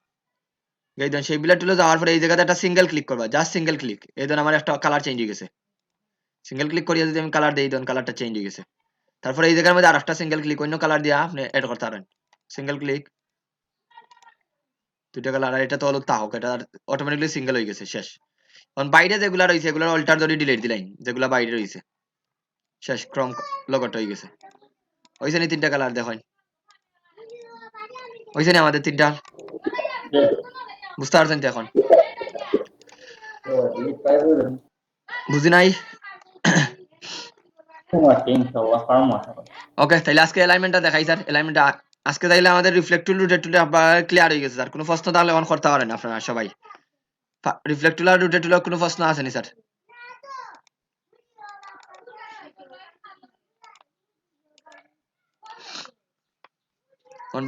এই ধরুন শেপ বিল্ডার টুলে যাওয়ার পরে এই জায়গাতে একটা সিঙ্গেল ক্লিক করবা, জাস্ট সিঙ্গেল ক্লিক, এই ধরুন আমার একটা কালার চেঞ্জ হয়ে গেছে, সিঙ্গেল ক্লিক করিয়া যদি আমি কালার দিই ধরুন কালারটা চেঞ্জ হয়ে গেছে। তারপরে এই জায়গার মধ্যে আর একটা সিঙ্গেল ক্লিক অন্য কালার দিয়া আপনি এড করতে পারেন, সিঙ্গেল ক্লিক দুইটা কালার, আর এটা তো হলো তাহক, এটা অটোমেটিকলি সিঙ্গেল হয়ে গেছে শেষ। এখন বাইরে যেগুলা রয়েছে এগুলো অল্টার ধরে ডিলিট দিলাম, যেগুলা বাইরে রয়েছে শেষ, ক্রম লগটা হয়ে গেছে। হয়েছে নি তিনটা কালার দেখেন, হয়েছে নি আমাদের তিনটা, বুঝতে পারছেন তো এখন? বুঝি নাই? ইনশাআল্লাহ পারবো আশা করি। ওকে, তাইলে আজকে অ্যালাইনমেন্টটা দেখাই স্যার, অ্যালাইনমেন্টটা আজকে তাইলে আমাদের রিফ্লেক্ট টুল রুটেট টুলে আপনার ক্লিয়ার হয়ে গেছে স্যার। কোনো প্রশ্ন তাহলে অন করতে পারেন আপনারা সবাই, রিফ্লেক্ট টুল আর রুটেট টুলের কোনো প্রশ্ন আসেনি স্যার?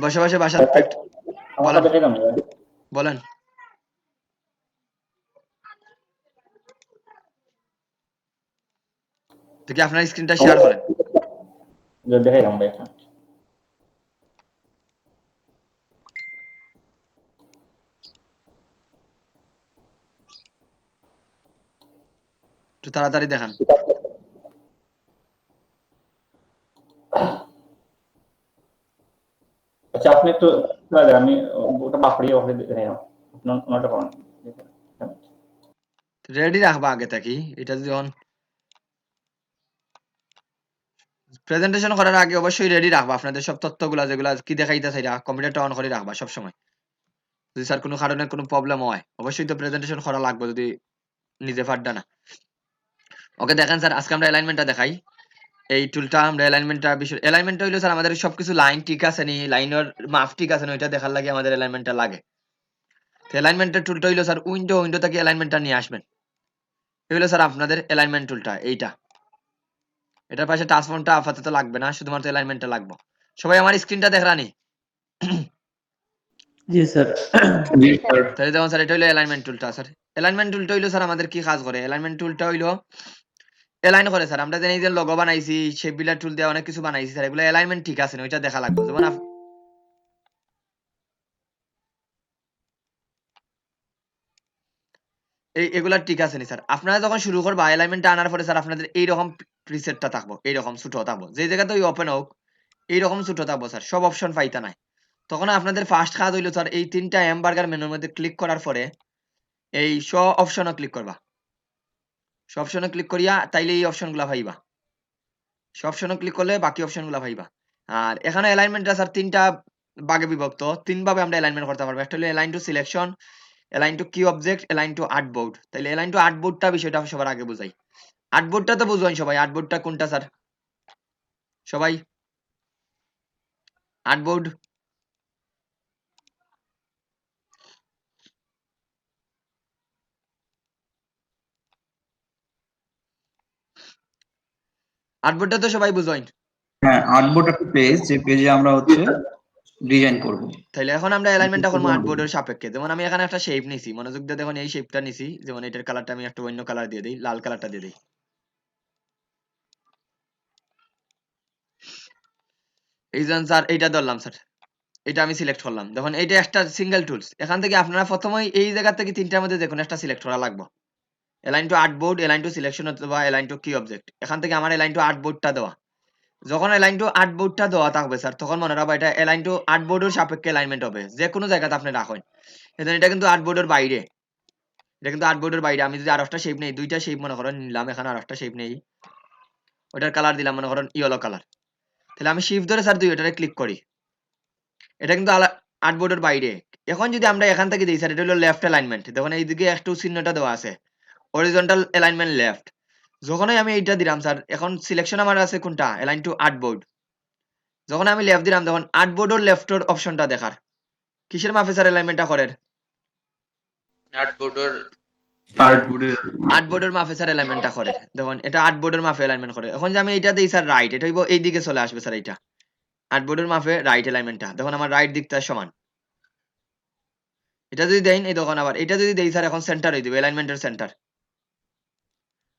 বসে বসে বাসার আমার বলেন কাছে কেমন ভাই? বলেন। দেখি আপনার স্ক্রিনটা শেয়ার করেন। দেখাইলাম ভাই এখন। একটু তাড়াতাড়ি দেখান। আচ্ছা আপনি একটু আমি ওটা বাপড়িয়ে ওখানে দেখাইলাম, আপনার ওনাটা করেন। রেডি রাখবা আগে থাকি, এটা যখন প্রেজেন্টেশন করার আগে অবশ্যই রেডি রাখবা আপনাদের সব তথ্যগুলা, যেগুলা কি দেখাইতেছে এটা কম্পিউটারটা অন করে রাখবা সব সময়। যদি স্যার কোনো কারণে কোনো প্রবলেম হয় অবশ্যই তো প্রেজেন্টেশন করা লাগবে, যদি নিজে পারডা না। ওকে দেখেন স্যার, আজকে আমরা অ্যালাইনমেন্টটা দেখাই। এই টুলটা আমরা অ্যালাইনমেন্টটা হইলো স্যার আমাদের সবকিছু লাইন ঠিক আছে নি, লাইনের মাপ ঠিক আছে না, ওইটা দেখার লাগে আমাদের অ্যালাইনমেন্টটা লাগে। তো অ্যালাইনমেন্টের টুলটা হইলো স্যার উইন্ডো থেকে অ্যালাইনমেন্টটা নিয়ে আসবেন। এই হলো স্যার আপনাদের অ্যালাইনমেন্ট টুলটা, এইটা। এটার পাশে ট্রান্সফর্মটা আপাতত লাগবে না, শুধুমাত্র অ্যালাইনমেন্টটা লাগবে। সবাই আমার স্ক্রিনটা দেখরানি? জি স্যার। জি স্যার। তাহলে যেমন স্যার এটা হইলো অ্যালাইনমেন্ট টুলটা স্যার। অ্যালাইনমেন্ট টুলটা হইলো স্যার আমাদের কি কাজ করে, অ্যালাইনমেন্ট টুলটা হইলো অ্যালাইন করে স্যার। আমরা জানি যে লোগো বানাইছি, শেপ বিল্ডার টুল দিয়ে অনেক কিছু বানাইছি স্যার, এগুলো অ্যালাইনমেন্ট ঠিক আছে না ওইটা দেখা লাগবে। যেমন এগুলা ঠিক আছে নি স্যার। আপনারা যখন শুরু করবা অ্যালাইনমেন্টটা আনার পরে স্যার আপনাদের এইরকম প্রিসেটটা থাকবো, এইরকম ছোট থাকবো, যে জায়গাতে ওই ওপেন হোক এইরকম ছোট থাকবো স্যার, সব অপশন পাইতা নাই। তখন আপনাদের ফার্স্ট কাজ হইলো স্যার এই তিনটা হ্যামবার্গার মেনুর মধ্যে ক্লিক করার পরে এই অপশনও ক্লিক করবা, অপশনে ক্লিক করিয়া তাইলে এই অপশনগুলা পাইবা, অপশনে ক্লিক করলে বাকি অপশনগুলা পাইবা। আর এখানে অ্যালাইনমেন্টটা স্যার তিনটা ভাগে বিভক্ত, তিন ভাবে আমরা অ্যালাইনমেন্ট করতে পারবো। একটা হলো align two selection, align two কি অবজেক্ট, অ্যালাইন টু আর্টবোর্ড। তাইলে অ্যালাইন টু আর্টবোর্ডটা বিষয়টা সবার আগে বুঝাই। আর্টবোর্ডটা তো বুঝবেন সবাই, আর্টবোর্ডটা কোনটা স্যার সবাই? আর্টবোর্ড আর্টবোর্ডটা তো সবাই বুঝোইন। হ্যাঁ, আর্টবোর্ড একটা পেজ, যে পেজে আমরা হচ্ছে ডিজাইন করব। তাইলে এখন আমরা অ্যালাইনমেন্টটা করবো আর্টবোর্ডের সাপেক্ষে। যেমন আমি এখানে একটা শেপ নিছি, মনোযোগ দিয়ে দেখুন এই শেপটা নিছি, যেমন এটার কালারটা আমি একটা অন্য কালার দিয়ে দিই, লাল কালারটা দিয়ে দিই। এই যে স্যার এইটা ধরলাম স্যার, এটা আমি সিলেক্ট করলাম। দেখুন এইটা একটা সিঙ্গেল টুলস। এখান থেকে আপনারা প্রথমেই এই জায়গা থেকে তিনটার মধ্যে যে কোনো একটা সিলেক্ট করা লাগবে। Align to artboard, align two selection অথবা অ্যালাইন টু কি অবজেক্ট। এখান থেকে আমার অ্যালাইন টু আর্টবোর্ডটা দেওয়া। যখন অ্যালাইন টু আর্টবোর্ডটা দেওয়া থাকবে স্যার, তখন মনে রাখবা এটা অ্যালাইন টু আর্টবোর্ডের সাপেক্ষে অ্যালাইনমেন্ট হবে, যে কোনো জায়গাতে আপনি রাখেন। এটা কিন্তু আর্টবোর্ডের বাইরে, এটা কিন্তু আর্টবোর্ডের বাইরে। আমি যদি আর একটা শেপ নেই, দুইটা শেপ মনে করেন নিলাম, এখানে আর একটা শেপ নেই, ওটার কালার দিলাম মনে করেন ইয়েলো কালার। তাহলে আমি শিফট ধরে স্যার ওটারে ক্লিক করি, এটা কিন্তু আর্টবোর্ডের বাইরে। এখন যদি আমরা এখান থেকে দিই স্যার, এটা হলো লেফট অ্যালাইনমেন্ট। দেখুন এইদিকে একটু চিহ্নটা দেওয়া আছে, হরিজন্টাল অ্যালাইনমেন্ট লেফট। যখনই আমি এইটা দিলাম স্যার, এখন সিলেকশন আমার আছে কোনটা, অ্যালাইন টু আর্টবোর্ড। যখন আমি লেফট দিলাম, তখন আর্টবোর্ডের লেফটের অপশনটা দেখার কিসের মাপে স্যার অ্যালাইনমেন্টটা করেন, আর্টবোর্ডের আর্টবোর্ডের মাপে স্যার অ্যালাইনমেন্টটা করে। দেখুন এটা আর্টবোর্ডের মাপে অ্যালাইনমেন্ট করে। এখন যে আমি এইটা দিই স্যার রাইট, এটা হইব এই দিকে চলে আসবে স্যার, এইটা আর্টবোর্ডের মাপে রাইট অ্যালাইনমেন্টটা। দেখুন আমার রাইট দিকটা সমান। এটা যদি দেন এই দেখুন, আবার এটা যদি দেই স্যার, এখন সেন্টার হয়ে দিবে, অ্যালাইনমেন্টের সেন্টার।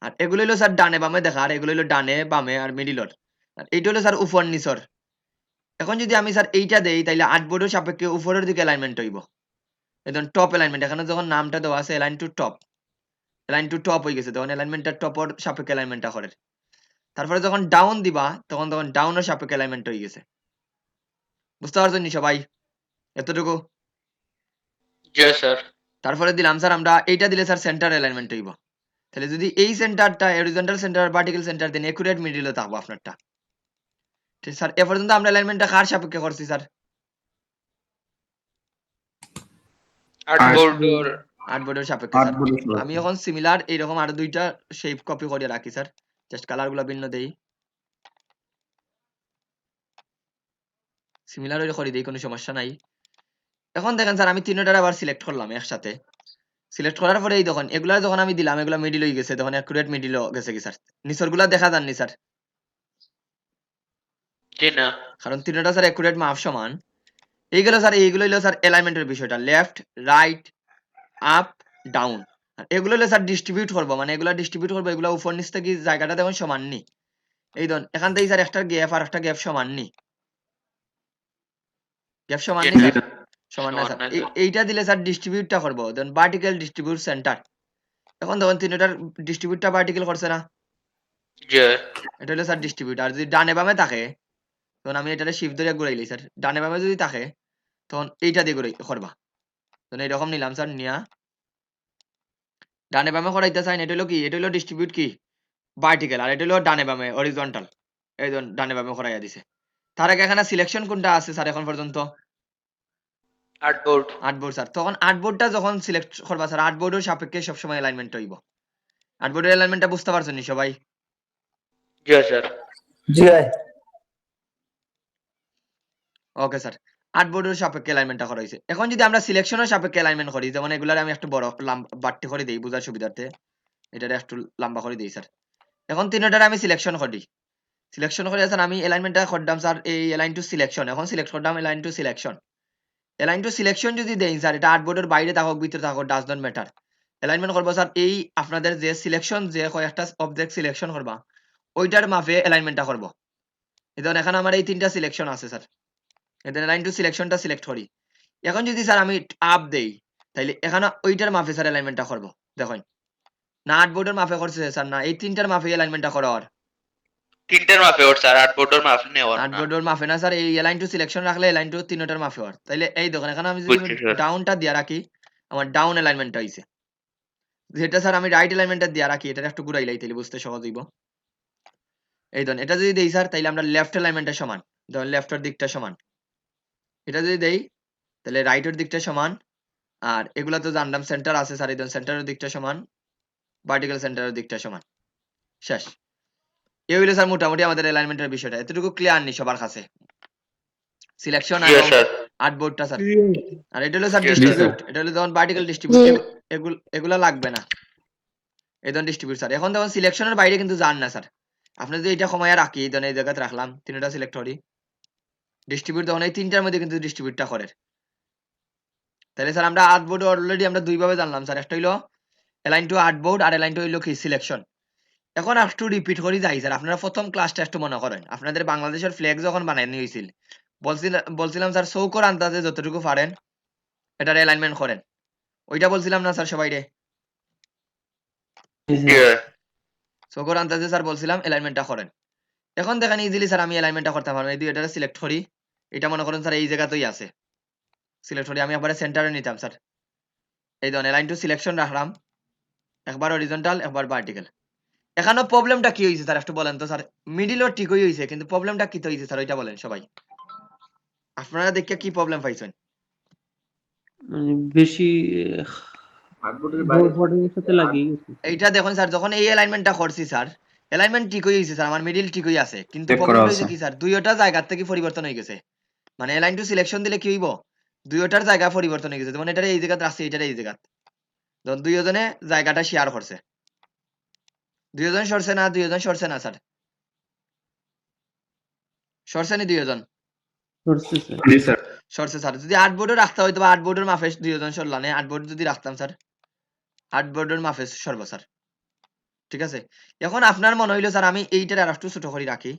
আর এগুলো হলো স্যার ডানে বামে দেখা, আর এগুলো হলো ডানে বামে আর মিডিলর। আর এইটা হলো স্যার উপর নিচর। এখন যদি আমি স্যার এইটা দেই, তাইলে আর্টবোর্ডের সাপেক্ষে উপরের দিকে অ্যালাইনমেন্ট হইব। এখন টপ অ্যালাইনমেন্ট, এখানে যখন নামটা দেওয়া আছে align to top, align to top হয়ে গেছে, তখন অ্যালাইনমেন্টটা টপর সাপেক্ষে অ্যালাইনমেন্টটা করে। তারপরে যখন ডাউন দিবা, তখন ডাউনের সাপেক্ষে অ্যালাইনমেন্ট হয়ে গেছে। বুঝতে পারছেন নি সবাই এতটুকু? জি স্যার। তারপরে দিলাম স্যার আমরা এইটা দিলে স্যার সেন্টার অ্যালাইনমেন্ট হইব। তাহলে যদি এই সেন্টারটা হরিজন্টাল সেন্টার ভার্টিক্যাল সেন্টার দেন, একুরেট মিডলে থাকবো আপনারটা। ঠিক স্যার, এ পর্যন্ত আমরা অ্যালাইনমেন্টটা কার সাপেক্ষে করছি স্যার? আর্টবোর্ডের আর্টবোর্ডের সাপেক্ষে স্যার। আর্টবোর্ডের সাপেক্ষে। আমি এখন সিমিলার এইরকম আরো দুইটা শেপ কপি করে রাখি স্যার, জাস্ট কালার গুলা ভিন্ন দেই, সিমিলার করে দেই, কোনো সমস্যা নাই। এখন দেখেন স্যার আমি তিনটার আবার সিলেক্ট করলাম একসাথে। সিলেক্ট করার পরে এই দেখুন এগুলা যখন আমি দিলাম, এগুলা মিডিল হয়ে গেছে, তখন অ্যাকুরেট মিডিল গেছে কি স্যার? নিচর গুলা দেখা যাননি স্যার, জি না। কারণ তিনটা স্যার অ্যাকুরেট মাপ সমান। এইগুলো স্যার, এইগুলো হলো স্যার অ্যালাইনমেন্টের বিষয়টা, লেফট রাইট আপ ডাউন। আর এগুলো হলো স্যার ডিস্ট্রিবিউট করবো, মানে এগুলা ডিস্ট্রিবিউট করবো, এগুলা উপর নিচ থেকে জায়গাটা দেখুন সমান নি। এই ধরুন এখান থেকে স্যার একটা গ্যাপ আর একটা গ্যাপ সমান নি, গ্যাপ সমান নি স্যার, সমান না স্যার। এইটা দিলে স্যার ডিস্ট্রিবিউটটা করবো, দেন ভার্টিক্যাল ডিস্ট্রিবিউট সেন্টার। এখন দেখুন তিনটার ডিস্ট্রিবিউটটা ভার্টিক্যাল করছে না, জি। এটা হলো স্যার ডিস্ট্রিবিউট। আর যদি ডানে বামে থাকে, তখন আমি এটাতে শিফট ধরে ঘুরাইলি স্যার, ডানে বামে যদি থাকে তখন এইটা দিয়ে ঘুরাই করবা। তখন এইরকম নিলাম স্যার, নিয়া ডানে বামে করাইতে চাই, এটা হলো কি, এটা হলো ডিস্ট্রিবিউট কি ভার্টিক্যাল, আর এটা হলো ডানে বামে হরিজন্টাল। এই ধরুন ডানে বামে করাইয়া দিছে। তার আগে এখানে সিলেকশন কোনটা আছে স্যার এখন পর্যন্ত? আর্টবোর্ড। Artboard sir. তখন আর্টবোর্ডটা যখন সিলেক্ট করবা স্যার, আর্টবোর্ডের সাপেক্ষে সবসময় অ্যালাইনমেন্ট হইব। আর্টবোর্ডের অ্যালাইনমেন্টটা বুঝতে পারছেন নি সবাই? জি স্যার। জি ভাই। ওকে স্যার, আর্টবোর্ডের সাপেক্ষে অ্যালাইনমেন্টটা করা হয়েছে। এখন যদি আমরা সিলেকশনের সাপেক্ষে অ্যালাইনমেন্ট করি, যেমন এগুলার আমি একটু বড় বাড়তি করে দিই বোঝার সুবিধার্থে, এটারে একটু লম্বা করে দিই স্যার। এখন তিনটারে আমি সিলেকশন করি, সিলেকশন করে স্যার আমি অ্যালাইনমেন্টটা করলাম স্যার এই অ্যালাইন টু সিলেকশন। এখন সিলেক্ট করলাম align two selection. Align two selection যদি দেই স্যার, এটা আর্টবোর্ডের বাইরে থাকুক ভিতরে থাকুক ডাজ নট ম্যাটার। অ্যালাইনমেন্ট করবো স্যার এই আপনাদের যে সিলেকশন, যে কয়েকটা অবজেক্ট সিলেকশন করবা ওইটার মাপে অ্যালাইনমেন্টটা করবো। ধরুন এখানে আমার এই তিনটা সিলেকশন আছে স্যার, এদের অ্যালাইন টু সিলেকশনটা সিলেক্ট করি। এখন যদি স্যার আমি আপ দেই, তাইলে এখানে ওইটার মাপে স্যার অ্যালাইনমেন্টটা করবো। দেখুন না আর্টবোর্ডের মাপে করছে স্যার, না এই তিনটার মাপে অ্যালাইনমেন্টটা করার। তিনটার মাপে ওর স্যার, আর্টবোর্ডের মাপ নেওয়ার না। আর্টবোর্ডের মাপে না স্যার, এই অ্যালাইন টু সিলেকশন রাখলে অ্যালাইন টু তিনটার মাপে হওয়ার। তাইলে এই দেখুন এখানে আমি যদি বুঝছি স্যার। ডাউনটা দিয়ে রাখি, আমার ডাউন অ্যালাইনমেন্টটা হইছে। যেটা স্যার আমি রাইট অ্যালাইনমেন্টটা দিয়ে রাখি, এটা একটু ঘুরাইলাই তাইলে বুঝতে সহজ হইব। এই ধরুন এটা যদি দেই স্যার, তাইলে আমরা লেফট অ্যালাইনমেন্টটা সমান, ধরুন লেফটের দিকটা সমান। এটা যদি দেই তাহলে রাইটের দিকটা সমান। আর এগুলা তো জানলাম সেন্টার আছে স্যার, এই ধরুন সেন্টারের দিকটা সমান, ভার্টিক্যাল সেন্টারের দিকটা সমান। শেষ। এই হইলো স্যার মোটামুটি আমাদের অ্যালাইনমেন্টের বিষয়টা। এতটুকু ক্লিয়ার নি সবার কাছে? সিলেকশন আর জি স্যার। আর্টবোর্ডটা স্যার। আর এটা হলো স্যার জি স্যার। ডিস্ট্রিবিউট, এটা হলো যখন ভার্টিক্যাল ডিস্ট্রিবিউট, এগুলা লাগবে না। এই ধরুন ডিস্ট্রিবিউট স্যার। এখন তখন সিলেকশনের বাইরে কিন্তু যান না স্যার, আপনি যদি এটা কমায়া রাখি ধরেন এই জায়গাতে রাখলাম তিনটা সিলেক্ট করি ডিস্ট্রিবিউট তখন এই তিনটার মধ্যে কিন্তু ডিস্ট্রিবিউটটা করে তাহলে স্যার আমরা আর্টবোর্ড অলরেডি আমরা দুই ভাবে জানলাম স্যার একটা হইলো অ্যালাইন টু আর্টবোর্ড আর অ্যালাইন টু হইলো কি সিলেকশন এখন একটু রিপিট করি যাই স্যার আপনারা প্রথম ক্লাসটা একটু মনে করেন আপনাদের বাংলাদেশের ফ্ল্যাগ যখন বানাইনি হয়েছিল বলছিলাম স্যার চৌকোর আন্দাজে যতটুকু পারেন এটার অ্যালাইনমেন্ট করেন ওইটা বলছিলাম না স্যার সবাই রে চৌকোর আন্দাজে স্যার বলছিলাম অ্যালাইনমেন্টটা করেন এখন দেখেন ইজিলি স্যার আমি অ্যালাইনমেন্টটা করতে পারবো এই দুইটা সিলেক্ট করি এটা মনে করেন স্যার এই জায়গাতেই আছে সিলেক্ট করি আমি একবারে সেন্টারে নিতাম স্যার এই ধরনের অ্যালাইন টু সিলেকশন রাখলাম একবার হরিজন্টাল একবার ভার্টিক্যাল এখানে প্রবলেমটা কি হয়েছে স্যার একটু বলেন তো স্যার মিডিলও ঠিকই হয়েছে কিন্তু প্রবলেমটা কি হয়েছে স্যার ওইটা বলেন সবাই আপনারা দেখে কি প্রবলেম পাইছেন মানে বেশি আর্টবোর্ডের বাইরে বোর্ডের সাথে লাগিয়ে গেছে এইটা দেখুন স্যার যখন এই অ্যালাইনমেন্টটা করছি স্যার অ্যালাইনমেন্ট ঠিকই হয়েছে স্যার আমার মিডিল ঠিকই আছে কিন্তু Check করা প্রবলেম হয়েছে আছে। কি স্যার দুইটা জায়গা থেকে পরিবর্তন হয়ে গেছে মানে অ্যালাইন টু সিলেকশন দিলে কি হইব দুইটার জায়গা পরিবর্তন হয়ে গেছে যেমন এটার এই জায়গাতে আছে এটার এই জায়গাতে যখন দুইজনে জায়গাটা শেয়ার করছে দুইজন সরছে না স্যার সরছে নি দুইজন করছে স্যার জি স্যার সরছে স্যার যদি আর্টবোর্ডও রাখতে হয়তো বা আর্টবোর্ডের মাফে দুইজন সরলানে আর্টবোর্ড যদি রাখতাম স্যার আর্টবোর্ডের মাফে সরব স্যার ঠিক আছে এখন আপনার মনে হইলো স্যার আমি এইটার আর একটু ছোট করে রাখি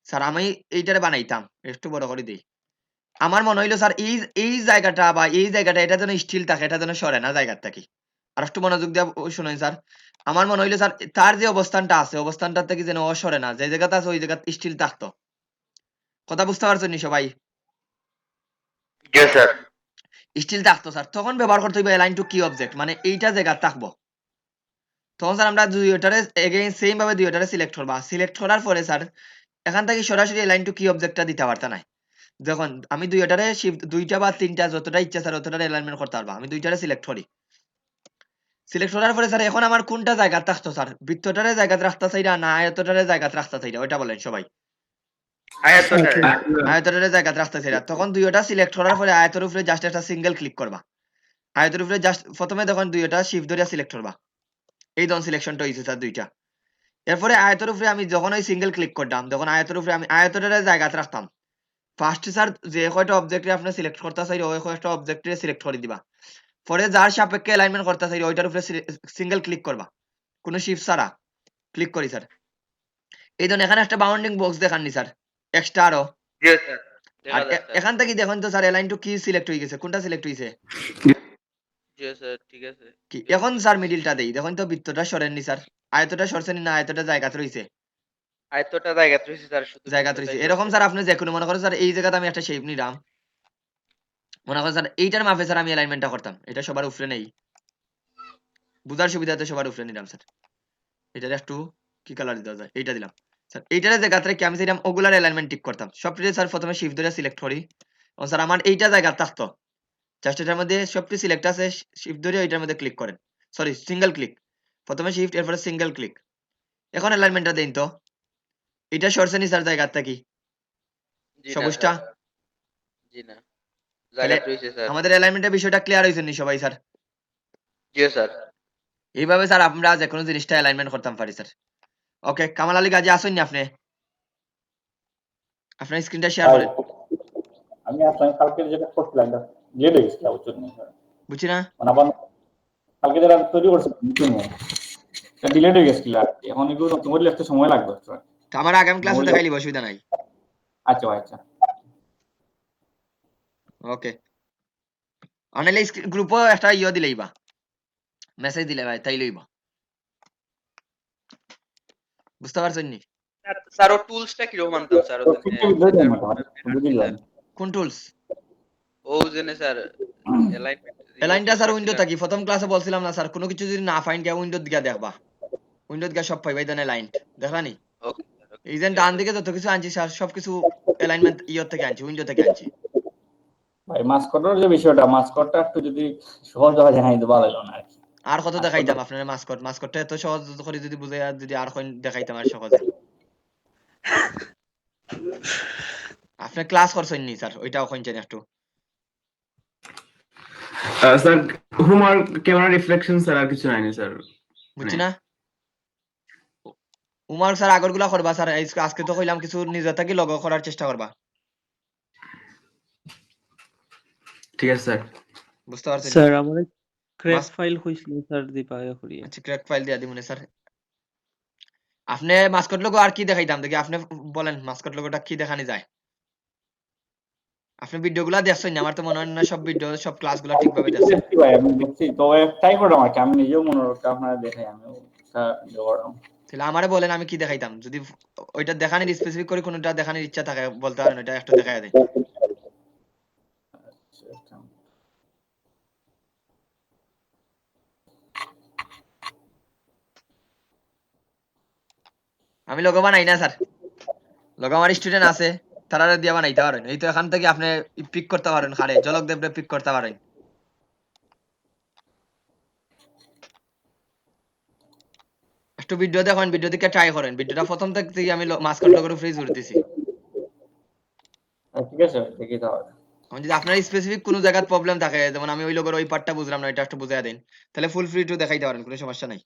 স্যার আমি এইটারে বানাইতাম একটু বড় করে দিই আমার মনে হইলো স্যার এই জায়গাটা বা এই জায়গাটা এটা যেন স্টিল থাকে এটা যেন সরে না জায়গার থাকি আর একটু মনোযোগ দিয়ে শুনুন স্যার আমার মনে হইলো স্যার তার যে অবস্থানটা আছে অবস্থানটা থেকে যেন ও সরে না যে জায়গাতে আছে ওই জায়গাতে স্টিল থাকতো কথা বুঝতে পারছেন নি সবাই স্যার স্টিল থাকতো স্যার তখন ব্যবহার করতে হইবে অ্যালাইন টু কি অবজেক্ট মানে এইটা জায়গা থাকবো তখন স্যার আমরা দুইটারে এগেইন সেম ভাবে দুইটারে সিলেক্ট করবা সিলেক্ট করার পরে স্যার এখান থেকে সরাসরি অ্যালাইন টু কি অবজেক্টটা দিতে পারতা না যখন আমি দুইটারে শিফট দুইটা বা তিনটা যতটা ইচ্ছা স্যার ততটা অ্যালাইনমেন্ট করতে পারবা আমি দুইটারে সিলেক্ট করি সিলেক্ট করার পরে স্যার এখন আমার কোনটা জায়গা থাকতো স্যার বৃত্তটারে জায়গাতে রাখতে চাইরা না আয়তটারে জায়গাতে রাখতে চাইরা ওইটা বলেন সবাই আয়তটারে জায়গাতে রাখতে চাইরা তখন দুইটা সিলেক্ট করার পরে আয়তের উপরে জাস্ট একটা সিঙ্গেল ক্লিক করবা আয়তের উপরে জাস্ট প্রথমে তখন দুইটা শিফট ধরে সিলেক্ট করবা এই ধরনের সিলেকশনটা হয়েছে স্যার দুইটা এরপরে আয়তের উপরে আমি যখন ওই সিঙ্গেল ক্লিক করতাম তখন আয়তের উপরে আমি আয়তটারে জায়গাতে রাখতাম ফার্স্ট স্যার যে কয়টা অবজেক্টে আপনি সিলেক্ট করতে চাই ওই কয়টা অবজেক্টে সিলেক্ট করে দিবা পরে যার সাপেক্ষে অ্যালাইনমেন্ট করতে চাই ওইটার উপরে সিঙ্গেল ক্লিক করবা কোনো শিফট ছাড়া ক্লিক করি স্যার এই ধরুন এখানে একটা বাউন্ডিং বক্স দেখাননি স্যার এক্সট্রা আরো আর এখান থেকে দেখুন তো স্যার অ্যালাইন টু কি সিলেক্ট হয়ে গেছে কোনটা সিলেক্ট হয়েছে ঠিক আছে কি এখন স্যার মিডিলটা দেই দেখুন তো বৃত্তটা সরেননি স্যার আয়তটা সরছেন না আয়তটা জায়গাতে রয়েছে আয়তটা জায়গাতে রয়েছে স্যার শুধু জায়গাতে রয়েছে এরকম স্যার আপনি যে কোনো মনে করেন স্যার এই জায়গাতে আমি একটা শেপ নিলাম মনে করেন স্যার এইটার মাপে স্যার আমি অ্যালাইনমেন্টটা করতাম এটা সবার উপরে নেই বুঝার সুবিধাতে সবার উপরে নিলাম স্যার এটার একটু কি কালার দিতে যায় এইটা দিলাম স্যার এইটার জায়গাতে কি আমি সেটা ওগুলার অ্যালাইনমেন্ট টিক করতাম সবটিতে স্যার প্রথমে শিফট ধরে সিলেক্ট করি ও স্যার আমার এইটা জায়গা থাকতো জাস্ট এটার মধ্যে সবটি সিলেক্ট আছে শিফট ধরে ওইটার মধ্যে ক্লিক করেন সরি সিঙ্গেল ক্লিক প্রথমে শিফট এরপরে সিঙ্গেল ক্লিক এখন অ্যালাইনমেন্টটা দেন তো এটা সরছে নি স্যার জায়গা থাকি সবুজটা জি না তাহলে জায়গাতে রয়েছে স্যার আমাদের অ্যালাইনমেন্টের বিষয়টা ক্লিয়ার হয়েছে নি সবাই স্যার জি স্যার এইভাবে স্যার আমরা যে কোনো জিনিসটা অ্যালাইনমেন্ট করতাম পারি স্যার ওকে কামাল আলী গাজী আসুন নি আপনি আপনার স্ক্রিনটা শেয়ার করেন আমি আসলে কালকে যেটা করছিলাম এটা দিয়ে দেখছিলাম উচ্চ বুঝছি না মানে আবার কালকে যেটা তৈরি করছিলাম ডিলেট হয়ে গেছিল আর কি। এখন এগুলো নতুন করে লিখতে সময় লাগবে আমার আগামী ক্লাসে দেখাইলি অসুবিধা নাই আচ্ছা আচ্ছা ওকে আনাইলে গ্রুপও একটা ইয়ে দিলেই বা মেসেজ দিলে ভাই তাই লইবা বুঝতে পারছেন নি স্যার ও টুলসটা কি রকম আনতাম স্যার কোন টুলস ও জেনে স্যার অ্যালাইনটা স্যার উইন্ডো থাকি প্রথম ক্লাসে বলছিলাম না স্যার কোনো কিছু যদি না ফাইন গিয়া উইন্ডো দিকে দেখবা উইন্ডো দিকে সব পাইবা দেন অ্যালাইন দেখলানি এই যে ডান দিকে যত কিছু আনছি স্যার সবকিছু অ্যালাইনমেন্ট ইয়ে থেকে আনছি উইন্ডো থেকে আনছি ভাই মাস্কটের যে বিষয়টা মাস্কটটা একটু যদি সহজ হয় জানাই তো ভালো হলো না আর কি আর কত দেখাইতাম আপনার মাস্কটটা এত সহজ করে যদি বুঝে যদি আর কোন দেখাইতাম আর সহজে আপনি ক্লাস করছেন নি স্যার ওইটাও কইছেন একটু sir homework camera reflection sir আর কিছু নাই স্যার বুঝছি না উমার স্যার আগরগুলা করবা স্যার, আজকে তো কইলাম কিছু নিজে থেকে লগো করার চেষ্টা করবা। ঠিক আছে স্যার। বুঝতে পারছেন? স্যার আমার ক্র্যাক মাস- ফাইল হইছিল স্যার দিবা করিয়া। আচ্ছা ক্র্যাক ফাইল দিয়া দিমুনে স্যার। আপনি মাস্কট লোগো আর কি দেখাইতাম দেখি, আপনি বলেন মাস্কট লোগোটা কি দেখানি যায়। আপনি ভিডিওগুলা দেখছেন, আমার তো মনে হয় না সব ভিডিও সব ক্লাসগুলা ঠিকভাবে দেখছেন। দেখছি ভাই, আমি দেখছি তো ট্রাই করলাম আর কি, আমি নিজেও মনে রাখতে আপনারা দেখাই আমি করলাম। তাহলে আমারে বলেন আমি কি দেখাইতাম, যদি ওইটা দেখানির স্পেসিফিক করে কোনটা দেখানির ইচ্ছা থাকে বলতে পারেন, ওইটা একটু দেখাই দেয়। আমি লোগো বানাই না স্যার, লোগো আমার স্টুডেন্ট আছে, তারা দিয়ে বানাইতে পারেন। এই তো এখান থেকে আপনি পিক করতে পারেন, খারে ঝলক দেবরে পিক করতে পারেন। একটু ভিডিও দেখেন, ভিডিও দিকে ট্রাই করেন। ভিডিওটা প্রথম থেকে আমি মাস্কট লোগোর উপরে জোর দিছি। ঠিক আছে দেখি তাহলে। এখন যদি আপনার স্পেসিফিক কোনো জায়গায় প্রবলেম থাকে, যেমন আমি ওই লোগোর ওই পার্টটা বুঝলাম না, এটা একটু বুঝাই দেন, তাহলে ফুল ফ্রি টু দেখাইতে পারেন, কোনো সমস্যা নাই।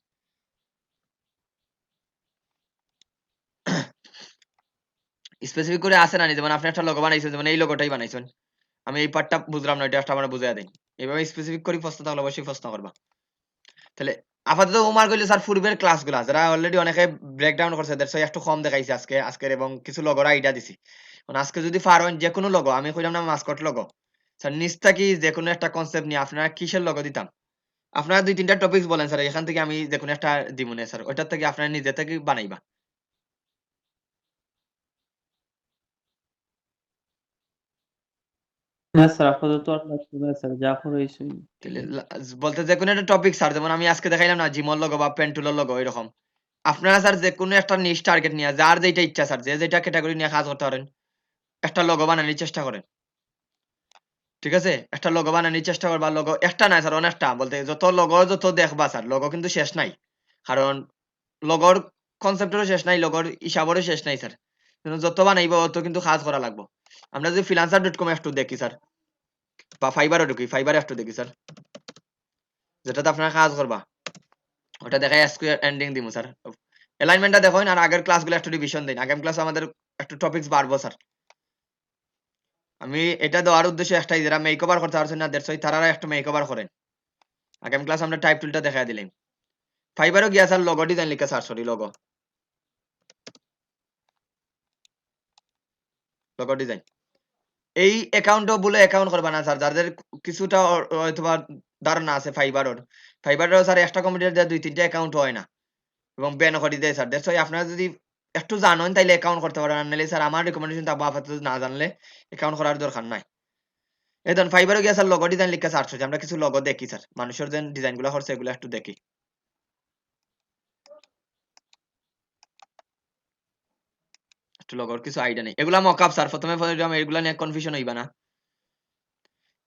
স্পেসিফিক করে আসে না, যেমন আপনি একটা লোগো বানাইছেন, যেমন এই লোগোটাই বানাইছেন, আমি এই পার্টটা বুঝলাম না, এটা একটা আমার বুঝাই দেন। এইভাবে স্পেসিফিক করে প্রশ্ন তাহলে অবশ্যই প্রশ্ন করবা। তাহলে আপাতত উমার কইলে স্যার পূর্বের ক্লাসগুলা যারা অলরেডি অনেকে ব্রেকডাউন করছে, দ্যাটস একটু কম দেখাইছে আজকের, এবং কিছু লগোর আইডিয়া দিছি। কারণ আজকে যদি পারেন যে কোনো লগো, আমি কইলাম না মাস্কট লগো, স্যার নিচ থেকে যে কোনো একটা কনসেপ্ট নিয়ে আপনারা কিসের লগো দিতাম, আপনারা 2-3টা টপিকস বলেন স্যার, এখান থেকে আমি যে কোনো একটা দিমুনে স্যার, ওইটার থেকে আপনারা নিজে থেকে বানাইবা। না স্যার আপাতত আর লাগবে না স্যার, যা করাইছেন ঠিক তাহলে আছে। বলতে যে কোনো একটা টপিক স্যার, যেমন আমি আজকে দেখাইলাম না জিমল লগো বা পেন্টুলের লগো, এরকম আপনারা স্যার যে কোনো একটা নিশ টার্গেট নিয়ে, যার যেটা ইচ্ছা স্যার, যে যেটা ক্যাটাগরি নিয়ে কাজ করতে পারেন, একটা লগো বানানোর চেষ্টা করেন। ঠিক আছে, একটা লগো বানানোর চেষ্টা করবা। লগো একটা নাই স্যার, অনেকটা, বলতে যত লগো যত দেখবা স্যার, লগো কিন্তু শেষ নাই। কারণ লগোর কনসেপ্টেরও শেষ নাই, লগোর হিসাবেরও শেষ নাই স্যার। কিন্তু যত বানাইবা অত কিন্তু কাজ করা লাগবে। আমরা যদি freelancer.com একটু দেখি স্যার, বা ফাইবারও ঢুকি, ফাইবারে একটু দেখি স্যার, যেটাতে আপনারা কাজ করবা, ওটা দেখাই স্কোয়ার এন্ডিং দিমু স্যার। অ্যালাইনমেন্টটা দেখুন, আর আগের ক্লাসগুলো একটু রিভিশন দিন, আগামী ক্লাসে আমাদের একটু টপিকস বাড়বো স্যার। আমি এটা দেওয়ার উদ্দেশ্য একটাই, যারা মেক ওভার করতে পারছেন না, দেড়শো তারা একটু মেক ওভার করেন। আগামী ক্লাস আমরা টাইপ টুলটা দেখা দিলাম। ফাইবারও গিয়া স্যার লগো ডিজাইন লিখে স্যার, সরি লগো ডিজাইন। এই অ্যাকাউন্টও বলে অ্যাকাউন্ট করবা না স্যার, যাদের কিছুটা হয়তোবা ধারণা আছে ফাইবারও, স্যার এক্সট্রা কম্পিউটার দেওয়া 2-3টা অ্যাকাউন্ট হয় না, এবং ব্যান করে দেয় স্যার। দ্যাটস ওয়াই আপনারা যদি একটু জানেন তাইলে অ্যাকাউন্ট করতে পারেন, নাহলে স্যার আমার রিকমেন্ডেশন থাকবে আপাতত না জানলে অ্যাকাউন্ট করার দরকার নাই। এই ধরুন ফাইবারও গিয়া স্যার লগো ডিজাইন লিখে সার্চ হচ্ছে, আমরা কিছু লগো দেখি স্যার, মানুষের যে ডিজাইন গুলো করছে এগুলো একটু দেখি। একটু লগোর কিছু আইডিয়া নেই, এগুলা মকআপ স্যার, প্রথমে এগুলা নিয়ে কনফিউশন হইবা না।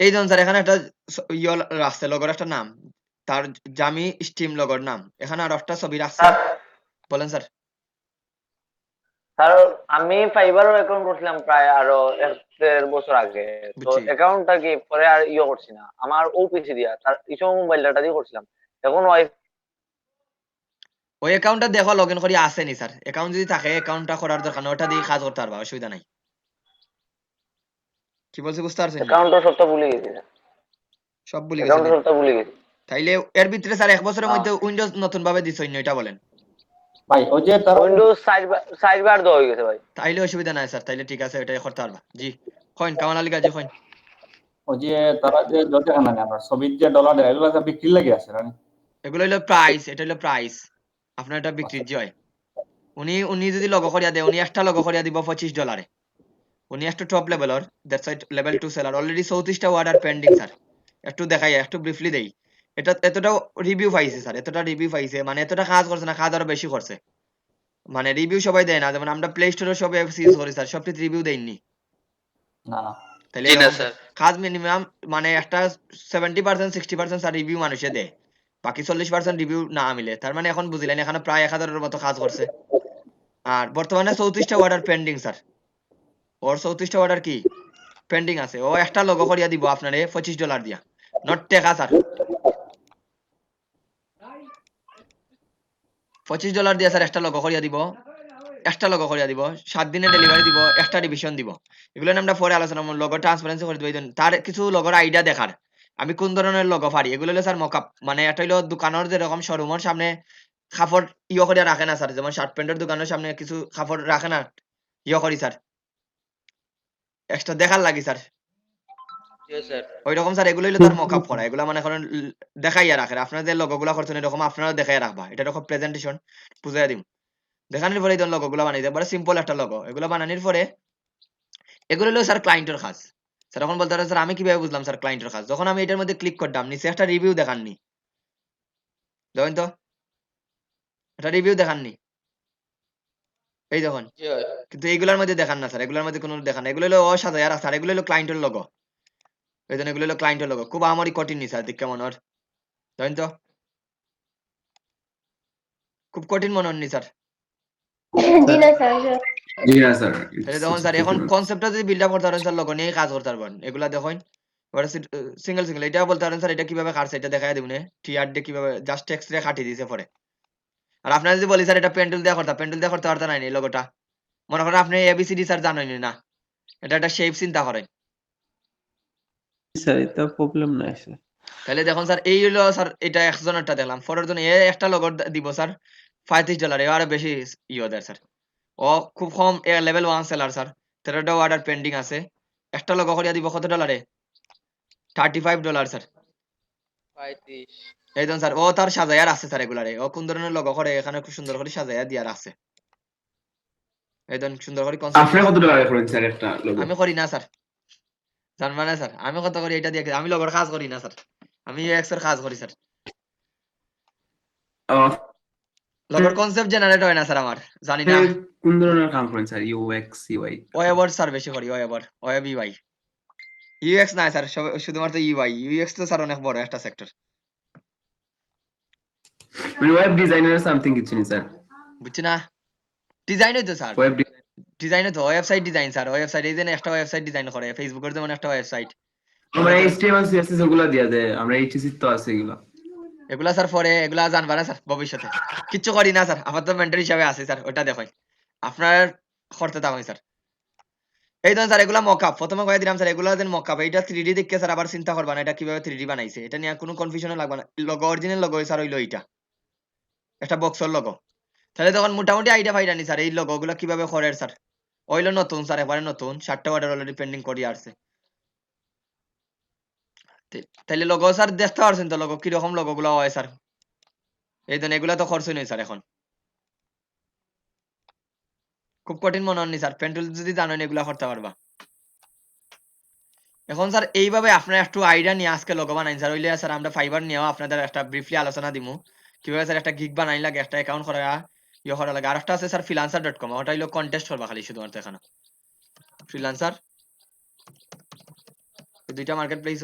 এই ধরুন স্যার এখানে একটা ইয়ে রাখছে লগোর একটা নাম, তার জামি স্টিম লগোর নাম, এখানে আর একটা ছবি রাখছে। স্যার বলেন স্যার। স্যার আমি ফাইবারও অ্যাকাউন্ট করছিলাম প্রায় আরো 1-1.5 বছর আগে। তো বুঝছি, অ্যাকাউন্টটা কি পরে আর করছি না, আমার ওপিসি দিয়া তার এই সময় মোবাইল ডাটা দিয়ে করছিলাম। এখন ওই অ্যাকাউন্টটা দেখো লগ ইন করি আসেনি স্যার, অ্যাকাউন্ট যদি থাকে অ্যাকাউন্টটা করার দরকার না, ওটা দিয়ে কাজ করতে পারবা, অসুবিধা নাই। কি বলছি বুঝতে পারছেন? অ্যাকাউন্টটা সবটা ভুলে গেছি স্যার, সব ভুলে গেছেন? অ্যাকাউন্টটা সবটা ভুলে গেছি। তাইলে এর ভিতরে স্যার 1 বছরের হ্যাঁ মধ্যে উইন্ডোজ নতুন ভাবে দিছেন এটা বলেন। ভাই ওই যে তারা উইন্ডোজ সাইড বার দেওয়া হয়ে গেছে ভাই। তাইলে অসুবিধা নাই স্যার, তাইলে ঠিক আছে, এটাই করতে পারবা। জি কইন কামাল আলী গাজী কইন। ওই যে তারা যে যত খানা আমরা ছবির যে ডলার দেয় এগুলো তো বিক্রি লাগে আছে না? এগুলো হলো প্রাইস, এটা হলো প্রাইস, আপনার এটা বিক্রির জয়। উনি যদি লগো করিয়া দেয়, উনি একটা লগো করিয়া দিব $25। উনি একটা টপ লেভেলর, that's why level 2 seller, already 34টা অর্ডার পেন্ডিং স্যার। একটু দেখাই, একটু ব্রিফলি দেই। এটা এতটা রিভিউ পাইছে স্যার, এতটা রিভিউ পাইছে, মানে এতটা কাজ করছে না, কাজ আরো বেশি করছে। মানে রিভিউ সবাই দেয় না, যেমন আমরা প্লে স্টোরে সব অ্যাপস ইউজ করি স্যার, সবটিতে রিভিউ দেননি। না না তাহলে জি না এরকম স্যার। কাজ মিনিমাম মানে একটা 70% 60% স্যার রিভিউ মানুষে দেয়, বাকি 40% রিভিউ না মিলে। তার মানে এখন বুঝলেন এখানে প্রায় 1000-এর মতো কাজ করছে। আর বর্তমানে 34টা অর্ডার পেন্ডিং স্যার, ওর 34টা অর্ডার কি পেন্ডিং আছে। ও একটা লগো করিয়া দিব আপনারে $25 দিয়া, নট টাকা স্যার। $25 দিয়া স্যার একটা লগো করিয়া দিব, একটা লগো করিয়া দিব, 7 দিনে ডেলিভারি দিব, একটা ডিভিশন দিব। এগুলো নিয়ে আমরা পরে আলোচনা করব। লগো ট্রান্সপারেন্সি করে দিব। তার কিছু লগোর আইডিয়া দেখার আমি কোন ধরনের লগো পারি এগুলো হলো স্যার মকআপ, মানে এটা হলো দোকানের যেরকম শোরুমের সামনে কাপড় করিয়া রাখে না স্যার, যেমন শার্ট প্যান্টের দোকানের সামনে কিছু কাপড় রাখে না করি স্যার, এক্সট্রা দেখার লাগি স্যার, জি স্যার। ওই রকম স্যার এগুলো হলো তার মকআপ করা। এগুলো মানে করেন দেখাইয়া রাখে, আপনারা যে লোগোগুলো করছেন এরকম আপনারা দেখাইয়া রাখবা, এটা রকম প্রেজেন্টেশন বুঝাইয়া দিম। দেখানোর পরে এই লোগোগুলো বানাই দেয়, বড় সিম্পল একটা লোগো। এগুলো বানানোর পরে এগুলো হলো স্যার ক্লায়েন্টের কাজ। স্যার এখন বলতে পারেন স্যার আমি কিভাবে বুঝলাম স্যার ক্লায়েন্টের কাজ, যখন আমি এটার মধ্যে ক্লিক করতাম নিচে একটা রিভিউ দেখাননি, দেখেন তো একটা রিভিউ দেখাননি, এই দেখুন, জি হয়। কিন্তু এইগুলোর মধ্যে দেখান না স্যার, এগুলোর মধ্যে কোনো দেখান না, এগুলো হলো অসাজায় রাখা, এগুলো হলো ক্লায়েন্টের লোগো। এই জন্য এগুলো হলো ক্লায়েন্টের লোগো, খুব আমারই কঠিন নি স্যার, দেখ কেমন ওর, দেখেন তো খুব কঠিন মনে হননি স্যার। জি না স্যার, তাহলে দেখুন স্যার এখন কনসেপ্টটা যদি বিল্ড আপ করতে পারেন স্যার, লোগো নিয়ে কাজ করতে পারবেন। এগুলা দেখুন এবারে সিঙ্গেল সিঙ্গেল এটা বলতে পারেন স্যার, এটা কিভাবে কাটছে এটা দেখাই দিব না, টিআর ডে কিভাবে জাস্ট টেক্সট রে কাটি দিয়েছে পরে। আর আপনারা যদি বলি স্যার এটা পেন্টুল দিয়ে করতে, পেন্টুল দিয়ে করতে পারতেন না এই লোগোটা, মনে করেন আপনি এবিসিডি স্যার জানেন না, এটা একটা শেপ চিন্তা করেন, স্যার এটা প্রবলেম নাই স্যার। তাহলে দেখুন স্যার এই হলো স্যার, এটা একজনেরটা দেখলাম, পরের জন এ একটা লোগো দিব স্যার $35, এ আরো বেশি দেয় স্যার। ও খুব কম লেভেল 1 সেলার স্যার, 13টা অর্ডার পেন্ডিং আছে, একটা লোগো করিয়া দিব কত ডলারে, $35 স্যার। 35। এই দেখুন স্যার ও তার সাজাইয়া রাখছে স্যার, এগুলারে ও কোন ধরনের লোগো করে এখানে খুব সুন্দর করে সাজাইয়া দিয়া রাখছে, এই দেখুন সুন্দর করে আপনি কত টাকা করেন স্যার একটা লোগো? আমি করি না স্যার, জানবা না স্যার আমি কত করি এটা দিয়ে, আমি লোগোর কাজ করি না স্যার, আমি ইউএক্স এর কাজ করি স্যার, লোগোর কনসেপ্ট জেনারেট হয় না স্যার আমার, জানি না। কোন ধরনের কাম করেন স্যার? UX UI? ওয়েবার স্যার বেশি করি, ওয়েব ইউআই, ইউএক্স না স্যার, শুধুমাত্র ইউআই, ইউএক্স তো স্যার অনেক বড় একটা সেক্টর, মানে ওয়েব ডিজাইনার সামথিং কিছু নেই স্যার? বুঝছি না, ডিজাইন হইতো স্যার, ওয়েব ডিজাইন হতো ওয়েবসাইট ডিজাইন স্যার, ওয়েবসাইট এই যে একটা ওয়েবসাইট ডিজাইন করে ফেসবুকের যেমন একটা ওয়েবসাইট, আমরা এইচটিএমএল সিএসএস ওগুলা দিয়া দেয়, আমরা এইচটিসি তো আছে এগুলা। এগুলা স্যার পরে এগুলা জানবা না স্যার ভবিষ্যতে, কিচ্ছু করি না স্যার, আপাতত মেন্টর হিসাবে আছে স্যার, ওটা দেখেন আপনার করতে দাম স্যার। এই ধরুন স্যার এগুলা মকআপ, প্রথমে কয়ে দিলাম স্যার এগুলা দেন মকআপ, এটা 3D দেখে স্যার আবার চিন্তা করবা না এটা কিভাবে 3D বানাইছে, এটা নিয়ে কোনো কনফিউশনও লাগবে না, লোগো অরিজিনাল লোগো স্যার হইলো এইটা একটা বক্সর লোগো। তাহলে তখন মোটামুটি আইডিয়া পাইরানি স্যার এই লোগো গুলো কিভাবে করে স্যার, ওইলো নতুন স্যার, একবারে নতুন 7টা অর্ডার অলরেডি পেন্ডিং করি আসছে। তাহলে লোগো স্যার দেখতে পারছেন তো লোগো কিরকম লোগো গুলো হয় স্যার, এই ধরনের এগুলা তো খরচই নয় স্যার, এখন খুব কঠিন মনে হয়নি স্যার, পেন্টুল যদি জানেন এগুলা করতে পারবা। এখন স্যার এইভাবে আপনার একটু আইডিয়া নিয়ে আজকে লোগো বানাই স্যার, ওইলে স্যার আমরা ফাইবার নিয়েও আপনাদের একটা ব্রিফলি আলোচনা দিমু কিভাবে স্যার একটা গিগ বানাই লাগে, একটা অ্যাকাউন্ট করা করা লাগে। আর একটা আছে স্যার freelancer.com, ওটা হইলো কন্টেস্ট করবা খালি শুধুমাত্র, এখানে ফ্রিল্যান্সার দুইটা মার্কেট প্লেস।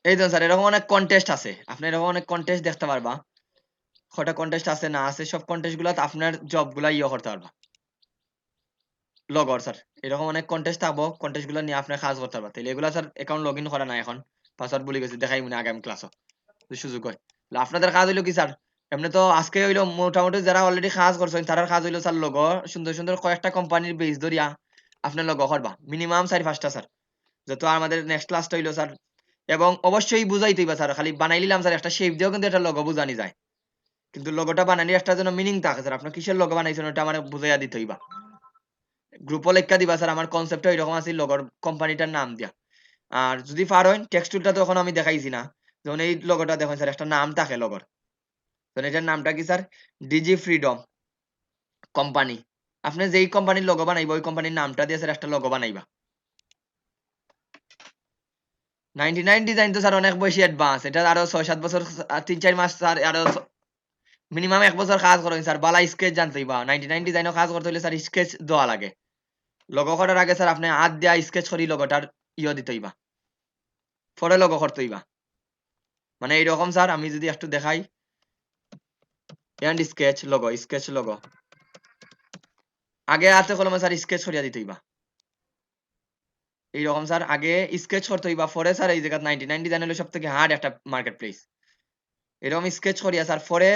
এই তো স্যার এরকম অনেক কন্টেস্ট আছে, আপনি এরকম অনেক কন্টেস্ট দেখতে পারবা, কটা কন্টেস্ট আছে না আছে, সব কন্টেস্ট গুলা আপনার জব গুলা করতে পারবা লগর স্যার, এরকম অনেক কন্টেস্ট থাকবো, কন্টেস্ট গুলা নিয়ে আপনার কাজ করতে পারবা। তাহলে এগুলা স্যার অ্যাকাউন্ট লগ ইন করা না এখন, পাসওয়ার্ড ভুলে গেছি, দেখাই মনে আগামী ক্লাসও সুযোগ হয়। তাহলে আপনাদের কাজ হইলো কি স্যার, এমনি তো আজকে হইলো মোটামুটি যারা অলরেডি কাজ করছেন তার কাজ হইলো স্যার লগো সুন্দর সুন্দর কয়েকটা কোম্পানির বেস ধরিয়া আপনার লগো করবা, মিনিমাম 4-5টা স্যার, যত আমাদের নেক্সট ক্লাসটা হইলো স্যার। এবং অবশ্যই বুঝাই দিবা স্যার, খালি বানাই নিলাম স্যার একটা শেপ দিয়েও কিন্তু একটা লগো বুঝানি যায়, কিন্তু লোগোটা বানানি একটা যেন মিনিং থাকে স্যার, আপনার কিসের লগো বানাইছেন ওটা আমার বুঝাইয়া দিতে হইবা, গ্রুপও লেখা দিবা স্যার, আমার কনসেপ্ট এরকম আছে লগোর কোম্পানিটার নাম দিয়া। আর যদি পারেন টেক্সট টুলটা তো এখন আমি দেখাইছি না, যেমন এই লগোটা দেখেন স্যার একটা নাম থাকে লগোর, তো এটার নামটা কি স্যার, ডিজি ফ্রিডম কোম্পানি, আপনি যেই কোম্পানির লগো বানাইবা ওই কোম্পানির নামটা দিয়ে স্যার একটা লগো বানাইবা। 99 ডিজাইন তো স্যার অনেক বেশি অ্যাডভান্স, এটা আরো 6-7 বছর 3-4 মাস স্যার, আরো মিনিমাম 1 বছর কাজ করেন স্যার, বালা স্কেচ জানতে হইবা। 99 ডিজাইনও কাজ করতে হইলে স্যার স্কেচ দেওয়া লাগে, লগো করার আগে স্যার আপনি হাত দিয়া স্কেচ করি লগোটার দিতে হইবা, পরে লগো করতে হইবা। মানে এইরকম স্যার, আমি যদি একটু দেখাই, এন্ড স্কেচ লগো আগে হাতে কলমে স্যার স্কেচ করিয়া দিতে হইবা এইরকম স্যার আগে স্কেচ করতে হইবা পরে স্যার এই জায়গা 99 ডিজাইন হলো সব থেকে হার্ড একটা মার্কেট প্লেস এরকম স্কেচ করিয়া স্যার পরে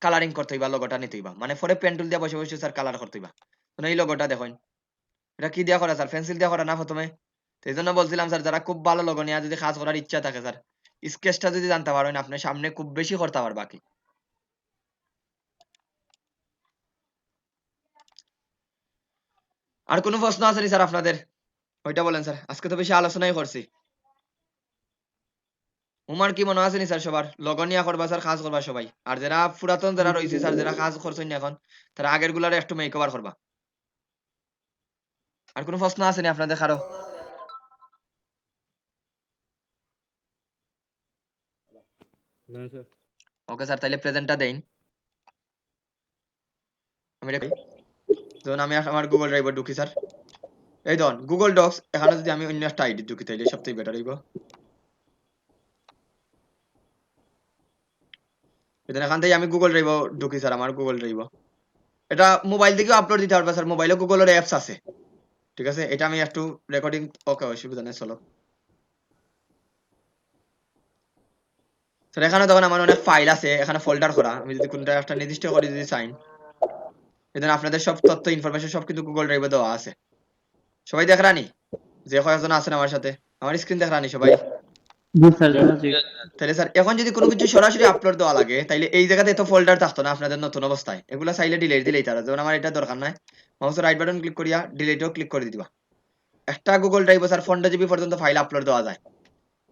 কালারিং করতে হইবা লগোটা নিতে হইবা মানে পরে পেন টুল দিয়া বসে বসে স্যার কালার করতে হইবা মানে এই লগোটা দেখুন এটা কি দিয়া করা স্যার পেন্সিল দিয়া করা না প্রথমে তো এই জন্য বলছিলাম স্যার যারা খুব ভালো লগো নিয়ে যদি কাজ করার ইচ্ছা থাকে স্যার স্কেচটা যদি জানতে পারেন আপনি সামনে খুব বেশি করতে পারবা কি আর কোনো প্রশ্ন আছে নি স্যার আপনাদের ওইটা বলেন স্যার আজকে তো বেশি আলোচনাই করছি উমার কি মনে আছে নি স্যার সবার লগন নিয়ে করবা স্যার কাজ করবা সবাই আর যারা পুরাতন যারা রয়েছে স্যার যারা কাজ করছেন না এখন তারা আগের গুলার একটু মেক ওভার করবা আর কোনো প্রশ্ন আছে নি আপনাদের কারো ওকে স্যার তাহলে প্রেজেন্টটা দেন আমি যখন আমি আমার গুগল ড্রাইভে ঢুকি স্যার এই ধরুন গুগল ডক্স এখানে যদি আমি অন্য একটা আইডি ঢুকি তাইলে সবথেকে বেটার হইব এখান থেকে আমি গুগল ড্রাইভ ঢুকি স্যার আমার গুগল ড্রাইভ এটা মোবাইল থেকেও আপলোড দিতে পারবে স্যার মোবাইলে গুগলের অ্যাপস আছে ঠিক আছে এটা আমি একটু রেকর্ডিং ওকে অসুবিধা নেই চলো স্যার এখানে তখন আমার অনেক ফাইল আছে এখানে ফোল্ডার করা আমি যদি কোনটা একটা নির্দিষ্ট করে যদি চাই এখানে আপনাদের সব তথ্য ইনফরমেশন সব কিন্তু গুগল ড্রাইভে দেওয়া আছে সবাই দেখ রানি যে কয়েকজন আছেন আমার সাথে আমার স্ক্রিন দেখ রানি সবাই জি স্যার দেখা যায়। তাহলে স্যার এখন যদি কোনো কিছু সরাসরি আপলোড দেওয়া লাগে তাইলে এই জায়গাতে এত ফোল্ডার থাকতো না আপনাদের নতুন অবস্থায় এগুলো চাইলে ডিলিট দিলেই তারা যেমন আমার এটা দরকার নাই মাউসের রাইট বাটন ক্লিক করিয়া ডিলিটও ক্লিক করে দিবা একটা গুগল ড্রাইভ স্যার 50 জিবি পর্যন্ত ফাইল আপলোড দেওয়া যায়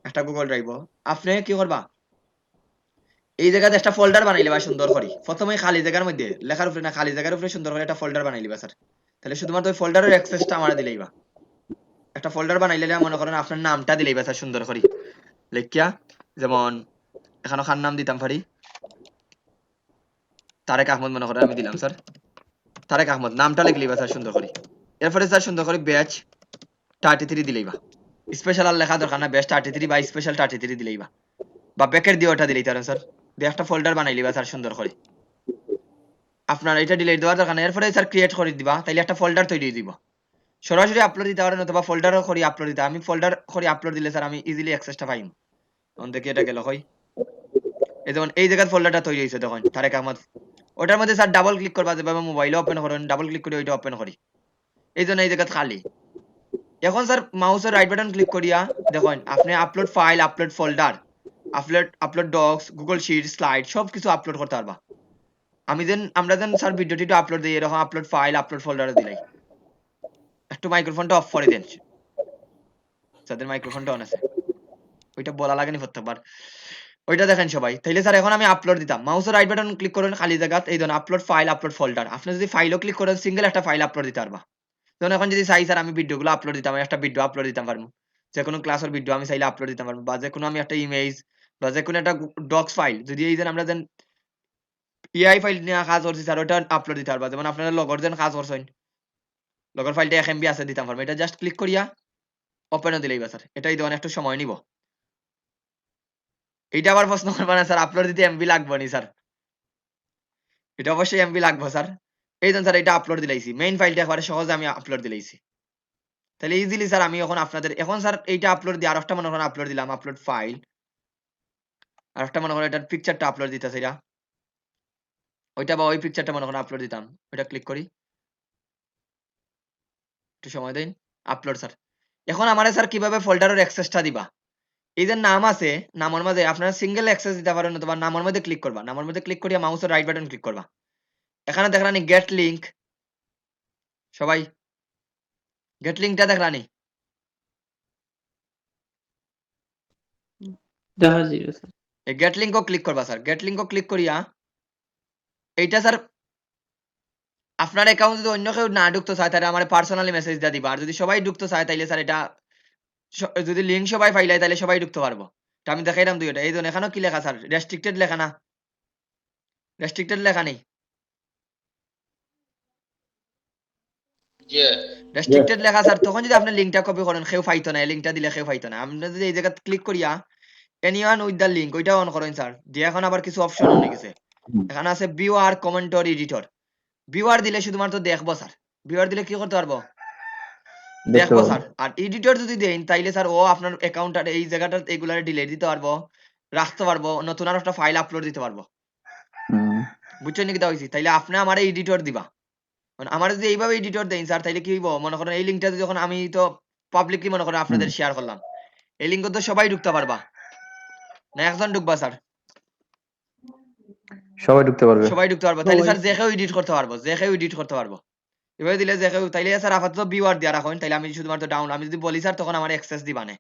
একটা গুগল ড্রাইভ আপনি কি করবা এই জায়গাতে একটা ফোল্ডার বানাই লিবা সুন্দর করে প্রথমে খালি জায়গার মধ্যে লেখার উপরে না খালি জায়গার উপরে সুন্দর করে একটা ফোল্ডার বানাই লিবা স্যার তাহলে শুধুমাত্র ওই ফোল্ডারের অ্যাক্সেসটা আমার দিলেইবা একটা ফোল্ডার বানাইলে মনে করেন আপনার নামটা দিলেইবা স্যার সুন্দর করে লেখিয়া যেমন এখানে খান নাম দিতাম পারি তারেক আহমদ মনে করেন আমি দিলাম স্যার তারেক আহমদ নামটা লিখলিবা স্যার সুন্দর করে এরপরে স্যার সুন্দর করে ব্যাচ 33 দিলেইবা স্পেশাল আর লেখা দরকার না ব্যাচ 33 বা স্পেশাল 33 দিলেইবা বা ব্যাকের দিয়ে ওটা দিলেই তারেন স্যার দিয়ে একটা ফোল্ডার বানাই লিবা স্যার সুন্দর করে আপনার এটা ডিলিট দেওয়ার দরকার না এরপরে স্যার ক্রিয়েট করে দিবা তাইলে একটা ফোল্ডার তৈরি দিব সরাসরি আপলোড দিতে পারেন অথবা ফোল্ডারও করে আপলোড দিতে আমি ফোল্ডার করে আপলোড দিলে স্যার আমি ইজিলি অ্যাক্সেসটা পাইম তখন দেখি এটা গেল হয় এই যেমন এই জায়গার ফোল্ডারটা তৈরি হয়েছে তখন তারেক আহমদ ওটার মধ্যে স্যার ডাবল ক্লিক করবা যেভাবে মোবাইলে ওপেন করেন ডাবল ক্লিক করে ওইটা ওপেন করি এই জন্য এই জায়গা খালি এখন স্যার মাউসের রাইট বাটন ক্লিক করিয়া দেখুন আপনি upload file upload folder upload docs Google sheet slide সব কিছু আপলোড করতে পারবা আমরা যেন স্যার ভিডিওটি আপলোড দিই এরকম আপলোড ফাইল আপলোড ফোল্ডারে দিলাই একটু মাইক্রোফোনটা অফ করে দেন যাদের মাইক্রোফোনটা অন আছে ওইটা বলা লাগেনি প্রত্যেকবার ওইটা দেখেন সবাই তাইলে স্যার এখন আমি আপলোড দিতাম মাউসের রাইট বাটন ক্লিক করেন খালি জায়গা এই ধরুন আপলোড ফাইল আপলোড ফোল্ডার আপনি যদি ফাইলও ক্লিক করেন সিঙ্গেল একটা ফাইল আপলোড দিতে পারবা যেমন এখন যদি চাই স্যার আমি ভিডিওগুলো আপলোড দিতাম একটা ভিডিও আপলোড দিতাম পারবো যে কোনো ক্লাসের ভিডিও আমি চাইলে আপলোড দিতে পারবো বা যে কোনো আমি একটা ইমেজ বা যে কোনো একটা ডক্স ফাইল যদি এই যে আমরা যেন ইআই ফাইল নিয়ে কাজ করছি স্যার ওটা আপলোড দিতে পারবা যেমন আপনারা লগর যেন কাজ করছেন লগর ফাইলটা 1 MB আছে দিতাম পারবো এটা জাস্ট ক্লিক করিয়া ওপেনও দিলেই বা স্যার এটাই দেওয়ান একটু সময় নিব এইটা আবার প্রশ্ন করবা না স্যার আপলোড দিতে এমবি লাগবে নি স্যার এটা অবশ্যই এমবি লাগবে স্যার এই দেন স্যার এটা আপলোড দিলাইছি মেইন ফাইলটা একবারে সহজে আমি আপলোড দিলাইছি তাহলে ইজিলি স্যার আমি এখন আপনাদের এখন স্যার এইটা আপলোড দিয়ে আরেকটা মনে করেন আপলোড দিলাম আপলোড ফাইল আরেকটা মনে করেন এটার পিকচারটা আপলোড দিতেছে এটা ওইটা বা ওই পিকচারটা মনে করেন আপলোড দিতাম ওইটা ক্লিক করি একটু সময় দিন আপলোড স্যার এখন আমারে স্যার কিভাবে ফোল্ডারের অ্যাক্সেসটা দিবা এই যে নাম আছে নামের মধ্যে আপনারা সিঙ্গেল অ্যাক্সেস দিতে পারেন অথবা নামের মধ্যে ক্লিক করবা নামের মধ্যে ক্লিক করিয়া মাউসের রাইট বাটন ক্লিক করবা এখানে দেখলানি গেট লিংক সবাই গেট লিংকটা দেখলানি দেখা যায় স্যার। এই গেট লিংকও ক্লিক করবা স্যার গেট লিংকও ক্লিক করিয়া এইটা স্যার আপনার অ্যাকাউন্ট যদি অন্য কেউ না ঢুকতে চায় তাহলে আমার পার্সোনালি মেসেজ দিয়ে দিবা আর যদি সবাই ঢুকতে চায় তাইলে স্যার এটা যদি লিংক সবাই ফাইলাই তাহলে সবাই ঢুকতে পারবো এটা আমি দেখাইলাম দুইটা এই জন্য এখানেও কি লেখা স্যার রেস্ট্রিক্টেড লেখা না রেস্ট্রিক্টেড লেখা নেই রেস্ট্রিক্টেড লেখা স্যার তখন যদি আপনি লিংকটা কপি করেন কেউ পাইতো না লিংকটা দিলে কেউ পাইতো না আপনি যদি এই জায়গা ক্লিক করিয়া এনিওয়ান উইথ দা লিংক ওইটা অন করেন স্যার যে এখন আবার কিছু অপশন হয়ে গেছে এখানে আছে ভিউয়ার কমেন্টর এডিটর ভিউয়ার দিলে শুধুমাত্র দেখবো স্যার ভিউয়ার দিলে কি করতে পারবো দেখবো স্যার আর এডিটর যদি দেন তাইলে স্যার ও আপনার অ্যাকাউন্ট আর এই জায়গাটা এগুলারে ডিলিট দিতে পারবো রাখতে পারবো নতুন আর একটা ফাইল আপলোড দিতে পারবো বুঝছেন নাকি হইছি তাইলে আপনি আমার এডিটর দিবা মানে আমার যদি এইভাবে এডিটর দেন স্যার তাইলে কি হইব মনে করেন এই লিঙ্কটা যখন আমি তো পাবলিকলি মনে করেন আপনাদের শেয়ার করলাম এই লিঙ্ক তো সবাই ঢুকতে পারবা না একজন ঢুকবা স্যার সবাই ঢুকতে পারবে। সবাই ঢুকতে পারবো তাইলে স্যার যে কেউ এডিট করতে পারবো যে কেউ এডিট করতে পারবো এভাবে দিলে যে কেউ তাইলে স্যার আপাতত ভিউয়ার দিয়া রাখুন তাইলে আমি শুধুমাত্র ডাউন আমি যদি বলি স্যার তখন আমার অ্যাক্সেস দিবা না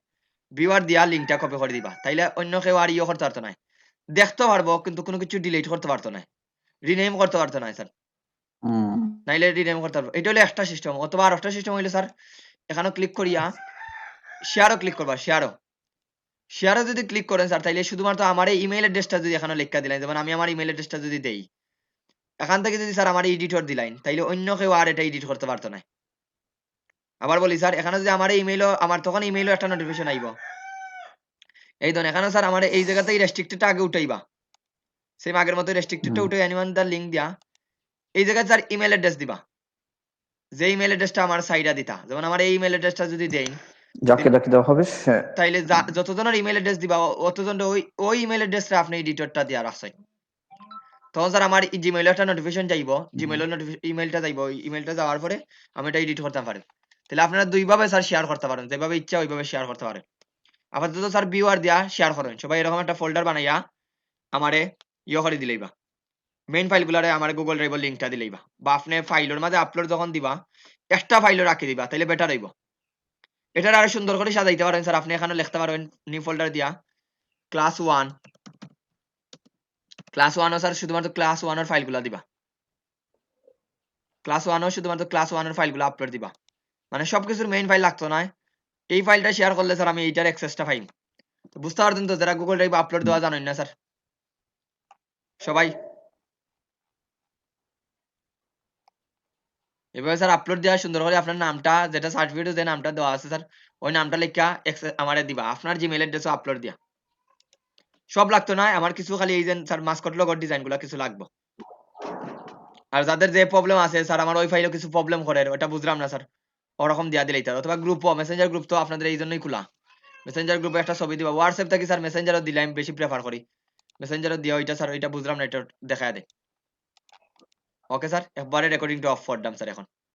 ভিউয়ার দিয়া লিঙ্কটা কপি করে দিবা তাইলে অন্য কেউ আর ইয়ে করতে পারতো না দেখতে পারবো কিন্তু কোনো কিছু ডিলিট করতে পারতো না রিনেম করতে পারতো না স্যার নাইলে রিনেম করতে পারবো এটা হলো একটা সিস্টেম অথবা আর একটা সিস্টেম হইলো স্যার এখানে ক্লিক করিয়া শেয়ারও ক্লিক করবা শেয়ারও যদি ক্লিক করেন স্যার তাইলে শুধুমাত্র আমার এই ইমেল অ্যাড্রেসটা যদি এখানে লেখা দিলেন যেমন আমি আমার ইমেল অ্যাড্রেসটা যদি দেই এখান থেকে যদি স্যার আমার এডিটর দিলাইন তাইলে অন্য কেউ আর এটা এডিট করতে পারতো না আবার বলি স্যার এখানে যদি আমার ইমেইলও আমার তখন ইমেইলও একটা নোটিফিকেশন আইব এই ধরুন এখানে স্যার আমার এই জায়গাতেই রেস্ট্রিক্টেডটা আগে উঠাইবা সেম আগের মতো রেস্ট্রিক্টেডটা উঠে অ্যানিওয়ান দা লিঙ্ক দিয়া এই জায়গায় স্যার ইমেল অ্যাড্রেস দিবা যে ইমেল অ্যাড্রেসটা আমার সাইডা দিতা যেমন আমার এই ইমেল অ্যাড্রেসটা যদি দেই যাকে ডাকে দেওয়া হবে সে তাইলে যতজনের ইমেল অ্যাড্রেস দিবা অতজনের ওই ইমেল অ্যাড্রেসটা আপনি এডিটরটা দিয়া রাখছেন তখন স্যার আমার জিমেইলে একটা নোটিফিকেশন যাইব জিমেইলের ইমেলটা যাইব ওই ইমেলটা যাওয়ার পরে আমি এটা এডিট করতে পারি তাহলে আপনারা দুইভাবে স্যার শেয়ার করতে পারেন যেভাবে ইচ্ছা ওইভাবে শেয়ার করতে পারেন আপাতত স্যার ভিউয়ার দিয়া শেয়ার করেন সবাই এরকম একটা ফোল্ডার বানাইয়া আমারে ইয়ে করে দিলেইবা মেইন ফাইলগুলারে আমার গুগল ড্রাইভের লিঙ্কটা দিলেইবা বা আপনি ফাইলের মাঝে আপলোড যখন দিবা একটা ফাইলও রাখি দিবা তাহলে বেটার হইব এটার আরো সুন্দর করে সাজাইতে পারেন স্যার আপনি এখানে লিখতে পারবেন নিউ ফোল্ডার দিয়া ক্লাস 1 স্যার শুধুমাত্র ক্লাস 1 এর ফাইলগুলো দিবা ক্লাস 1 শুধুমাত্র ক্লাস 1 এর ফাইলগুলো আপলোড দিবা মানে সবকিছুর মেইন ফাইল লাগতো না এই ফাইলটা শেয়ার করলে স্যার আমি এইটার অ্যাক্সেসটা পাই তো বুঝতে পারতেন তো যারা গুগল ড্রাইভ আপলোড দেওয়া জানেন না স্যার সবাই এভাবে স্যার আপলোড দেওয়া সুন্দর করে আপনার নামটা যেটা সার্টিফিকেট যে নামটা দেওয়া আছে স্যার ওই নামটা লেখা আমারে দিবা আপনার জিমেইল অ্যাড্রেসও আপলোড দিয়া সব লাগতো না আমার কিছু খালি এই যে স্যার মাসকট লগর ডিজাইনগুলো কিছু লাগবে আর যাদের যে প্রবলেম আছে স্যার আমার ওই ফাইলে কিছু প্রবলেম করে ওটা বুঝলাম না স্যার ওরকম দিয়া দিলেই তার অথবা গ্রুপও মেসেঞ্জার গ্রুপ তো আপনাদের এই জন্যই খোলা মেসেঞ্জার গ্রুপে একটা ছবি দিবা হোয়াটসঅ্যাপ থেকে স্যার মেসেঞ্জারও দিলে আমি বেশি প্রেফার করি মেসেঞ্জারও দিয়া ওইটা স্যার ওইটা বুঝলাম না এটা দেখা দেয় ওকে স্যার একবারে রেকর্ডিংটা অফ করলাম স্যার এখন